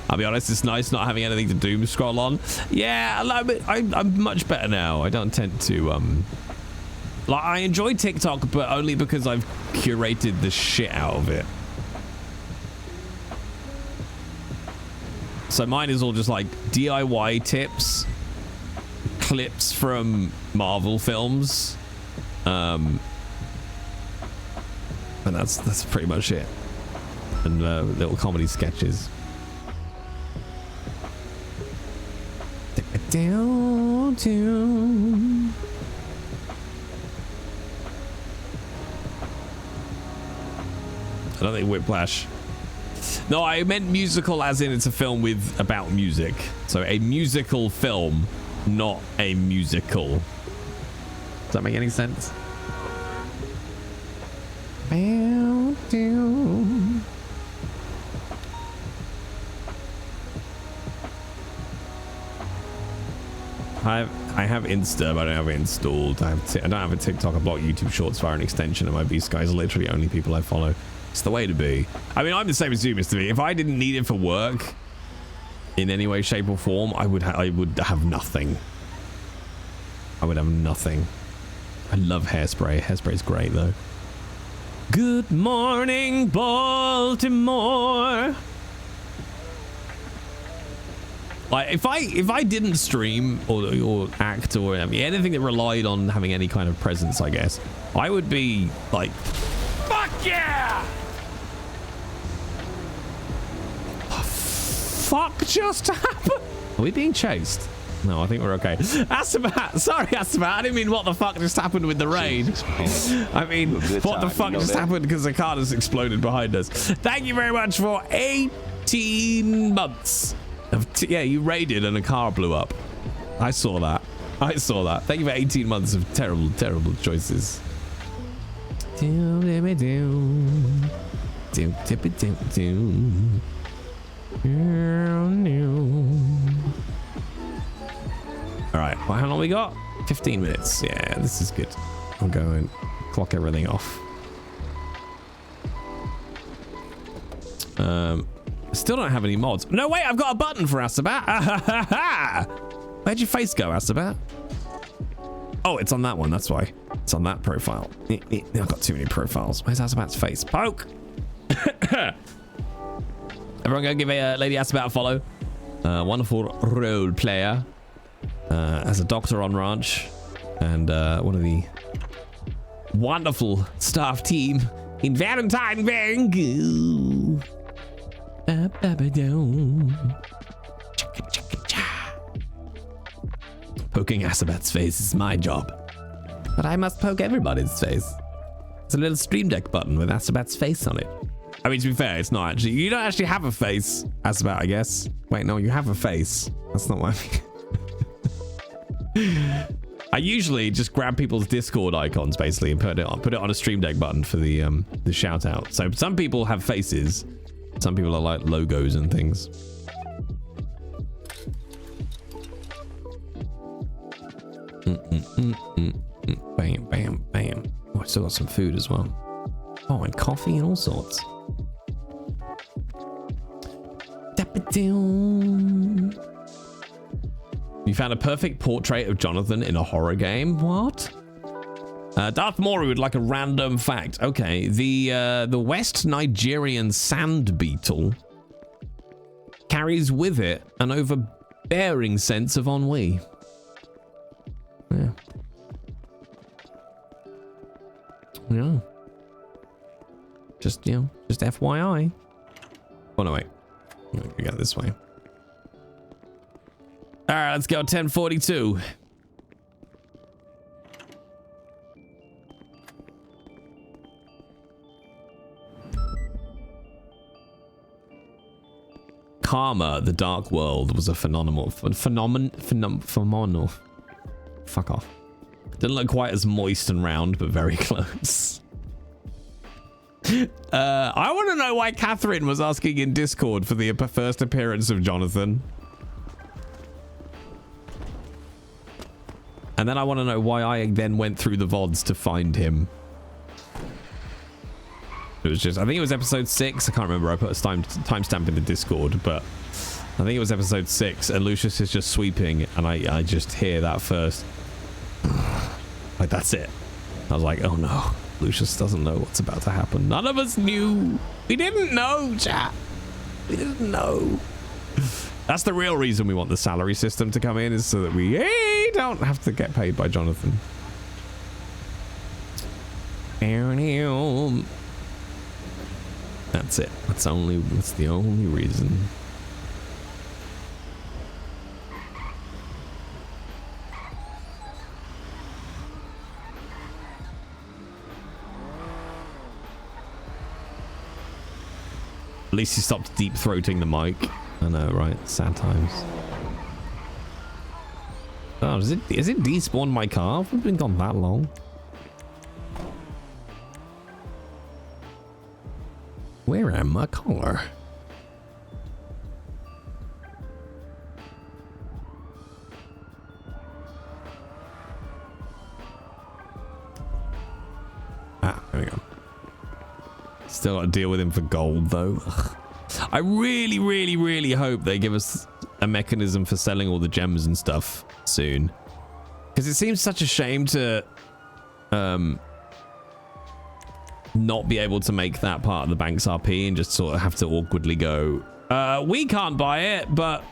I'll be honest, it's nice not having anything to doom scroll on. Yeah, I'm much better now. I don't tend to like, I enjoy TikTok, but only because I've curated the shit out of it. So mine is all just like DIY tips, clips from Marvel films, and that's pretty much it. And little comedy sketches. Down, down. I don't think Whiplash. No, I meant musical as in it's a film about music. So a musical film, not a musical. Does that make any sense? Down, down. I have Insta, but I don't have it installed. I don't have a TikTok. I block YouTube Shorts via an extension, and my Beast guys are literally only people I follow. It's the way to be. I mean, I'm the same as you, Mr. B. If I didn't need it for work in any way, shape, or form, I would have nothing. I would have nothing. I love Hairspray. Hairspray's great, though. Good morning, Baltimore. Like, if I didn't stream or act or anything that relied on having any kind of presence, I guess, I would be like, fuck yeah! What the fuck just happened? Are we being chased? No, I think we're okay. Asabat, sorry, Asabat. I didn't mean what the fuck just happened with the raid. I mean, what the fuck just happened because the car just exploded behind us. Thank you very much for 18 months. Yeah, you raided and a car blew up. I saw that. Thank you for 18 months of terrible, terrible choices. All right, well, how long we got? 15 minutes. Yeah, this is good. I'll go and clock everything off. Still don't have any mods. No, wait, I've got a button for Asabat. Where'd your face go, Asabat? Oh, it's on that one. That's why. It's on that profile. I've got too many profiles. Where's Asabat's face? Poke! Everyone go give a Lady Asabat a follow. Wonderful role player. As a doctor on ranch. And one of the wonderful staff team in Valentine Vangu. Poking Asabat's face is my job. But I must poke everybody's face. It's a little Stream Deck button with Asabat's face on it. I mean, to be fair, it's not actually. You don't actually have a face, Asabat, I guess. Wait, no, you have a face. That's not what I mean. I usually just grab people's Discord icons, basically, and put it on a Stream Deck button for the shout out. So some people have faces. Some people are like logos and things. Bam, bam, bam. Oh, I still got some food as well. Oh, and coffee and all sorts. You found a perfect portrait of Jonathan in a horror game? What? Darth Mori would like a random fact. Okay, the West Nigerian sand beetle carries with it an overbearing sense of ennui. Yeah. Yeah. Just FYI. Oh, no, wait. We got this way. All right, let's go 1042. Karma, the Dark World, was a phenomenal. Fuck off. Didn't look quite as moist and round, but very close. I want to know why Catherine was asking in Discord for the first appearance of Jonathan. And then I want to know why I then went through the VODs to find him. It was just, I think it was episode 6. I can't remember. I put a timestamp in the Discord, but I think it was episode 6. And Lucius is just sweeping, and I just hear that first. Like, that's it. I was like, oh no. Lucius doesn't know what's about to happen. None of us knew. We didn't know, chat. We didn't know. That's the real reason we want the salary system to come in, is so that we don't have to get paid by Jonathan. That's it. That's the only reason. At least he stopped deep throating the mic. I know, right? Sad times. Oh, is it despawned my car? We've been gone that long. Where am I car? Ah, there we go. Still got to deal with him for gold, though. Ugh. I really, really, really hope they give us a mechanism for selling all the gems and stuff soon. Because it seems such a shame to not be able to make that part of the bank's RP and just sort of have to awkwardly go, we can't buy it, but...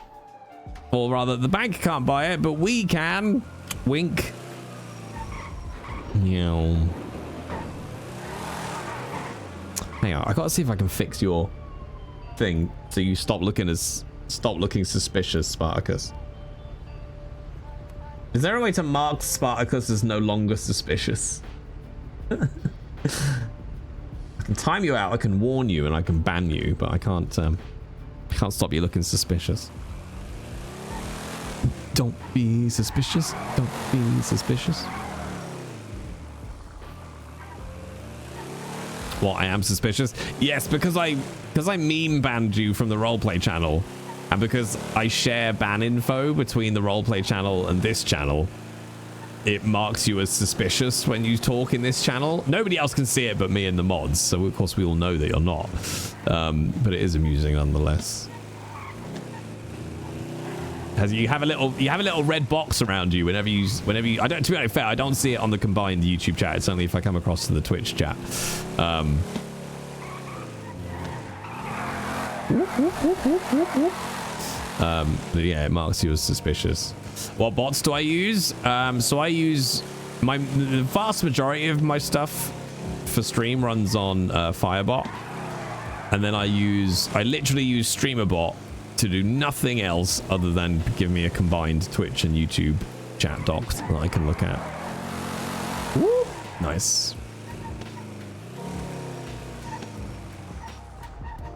Or rather, the bank can't buy it, but we can. Wink. Yeah. Hang on, I gotta see if I can fix your thing so you stop looking suspicious, Spartacus. Is there a way to mark Spartacus as no longer suspicious? I can time you out, I can warn you, and I can ban you, but I can't stop you looking suspicious. Don't be suspicious. Don't be suspicious. What, I am suspicious? Yes, because I meme banned you from the roleplay channel, and because I share ban info between the roleplay channel and this channel, it marks you as suspicious when you talk in this channel. Nobody else can see it but me and the mods, so of course we all know that you're not. But it is amusing nonetheless. You have a little red box around you whenever you I don't, to be honest, fair, I don't see it on the combined YouTube chat. It's only if I come across to the Twitch chat. But yeah, it marks you as suspicious. What bots do I use? So I use the vast majority of my stuff for stream runs on Firebot, and then I literally use StreamerBot to do nothing else other than give me a combined Twitch and YouTube chat doc that I can look at. Woo! Nice.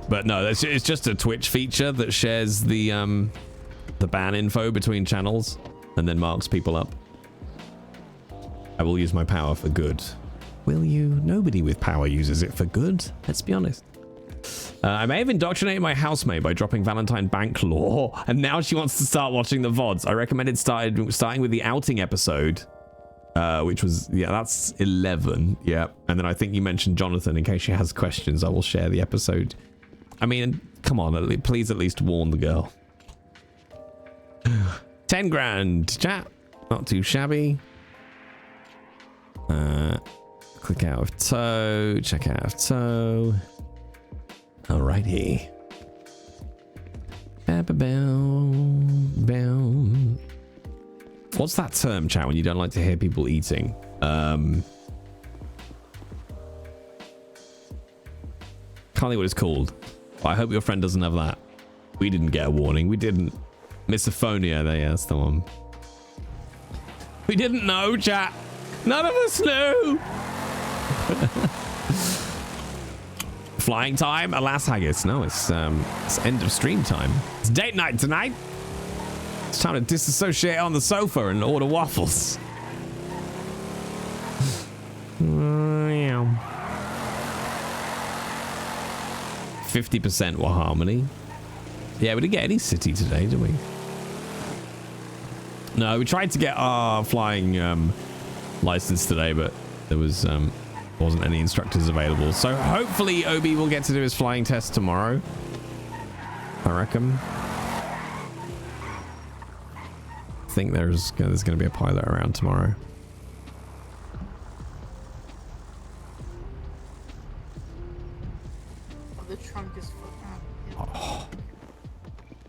But no, it's just a Twitch feature that shares the ban info between channels and then marks people up. I will use my power for good. Will you? Nobody with power uses it for good. Let's be honest. I may have indoctrinated my housemate by dropping Valentine Bank lore, and now she wants to start watching the VODs. I recommended starting with the outing episode, which was, yeah, that's 11. Yeah. And then I think you mentioned Jonathan. In case she has questions, I will share the episode. I mean, come on, please at least warn the girl. 10 grand, chat. Not too shabby. Click out of tow. Check out of tow. Alrighty. What's that term, chat, when you don't like to hear people eating? Can't think what it's called. I hope your friend doesn't have that. We didn't get a warning. We didn't. Misophonia, that's the one. We didn't know, chat. None of us knew. Flying time? Alas, haggis. No, it's end of stream time. It's date night tonight. It's time to disassociate on the sofa and order waffles. 50% were harmony. Yeah, we didn't get any city today, did we? No, we tried to get our flying license today, but there wasn't any instructors available. So hopefully Obi will get to do his flying test tomorrow, I reckon. I think there's going to be a pilot around tomorrow. The trunk is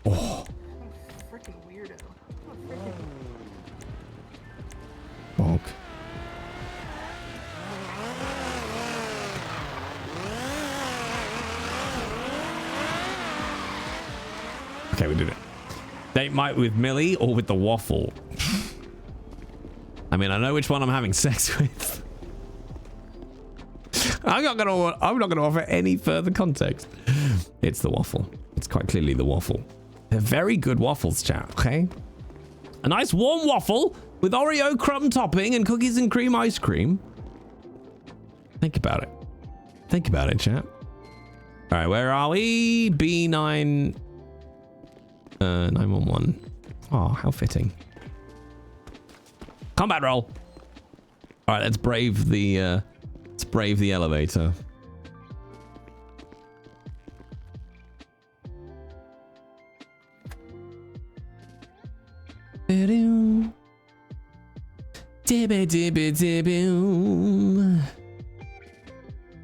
Oh. freaking weirdo. Bonk. Okay, we did it. Date night with Millie or with the waffle? I mean, I know which one I'm having sex with. I'm not gonna offer any further context. It's the waffle. It's quite clearly the waffle. They're very good waffles, chat, okay? A nice warm waffle with Oreo crumb topping and cookies and cream ice cream. Think about it. Think about it, chat. All right, where are we? B9... 911. Oh, how fitting. Combat roll. All right, let's brave the elevator.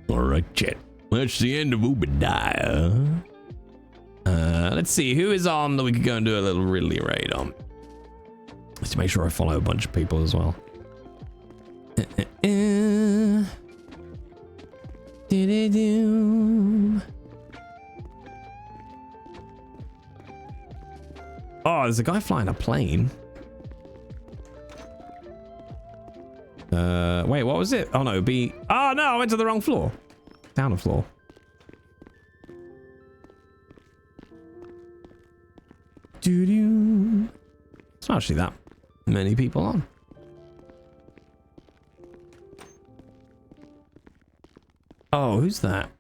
All right, chat. That's the end of Obidiah. Let's see who is on that we could go and do a little Ridley raid on. Let's make sure I follow a bunch of people as well. Oh, there's a guy flying a plane. Wait, what was it? Oh no, B. Oh no, I went to the wrong floor. Down a floor. Doo-doo. It's not actually that many people on. Oh, who's that?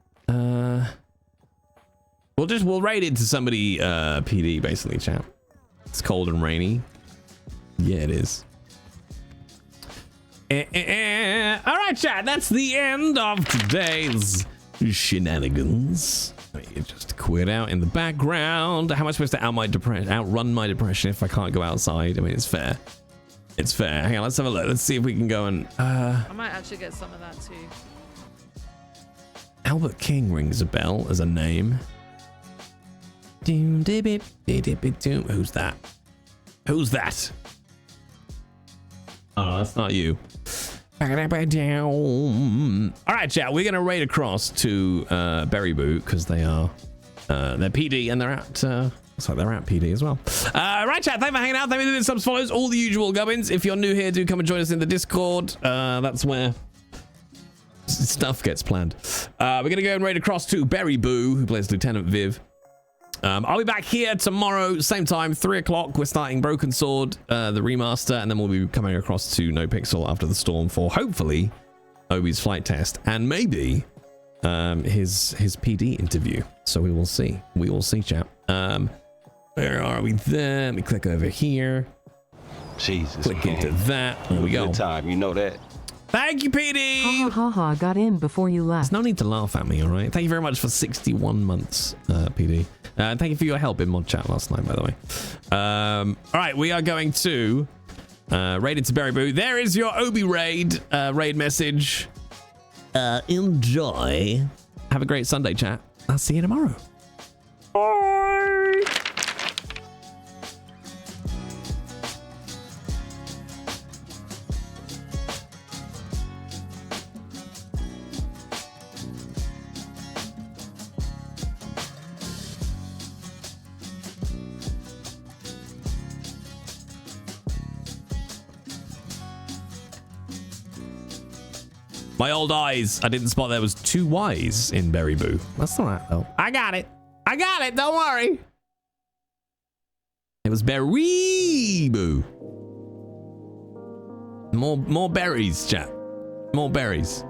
We'll raid it to somebody PD basically, chat. It's cold and rainy. Yeah, it is. All right, chat. That's the end of today's shenanigans. Let me just quit out in the background. How am I supposed to outrun my depression if I can't go outside? I mean, it's fair. It's fair. Hang on, let's have a look. Let's see if we can go and. I might actually get some of that too. Albert King rings a bell as a name. Who's that? Who's that? Oh, that's not you. All right, chat. We're gonna raid across to Berry Boot because they are they're PD and they're at looks like they're at PD as well. Right, chat. Thank you for hanging out. Thank you for doing subs, follows, all the usual gubbins. If you're new here, do come and join us in the Discord. That's where stuff gets planned. We're gonna go and raid across to Berry Boo, who plays Lieutenant Viv. I'll be back here tomorrow, same time, 3 o'clock. We're starting Broken Sword, the remaster, and then we'll be coming across to NoPixel after the storm for hopefully Obi's flight test and maybe his PD interview. So we will see. We will see, chap. Where are we then? Let me click over here. Jesus. Click into that. There we go. Good time, you know that. Thank you, PD. Ha ha ha! Got in before you left. There's no need to laugh at me, all right? Thank you very much for 61 months, PD. Thank you for your help in mod chat last night, by the way. All right, we are going to raid into Berry Boo. There is your Obi raid message. Enjoy. Have a great Sunday, chat. I'll see you tomorrow. Bye. My old eyes. I didn't spot there was 2 Y's in Berry Boo. That's all right, though. I got it. I got it. Don't worry. It was Berry Boo. More berries, chat. More berries.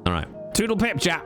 All right. Toodle pip, chat.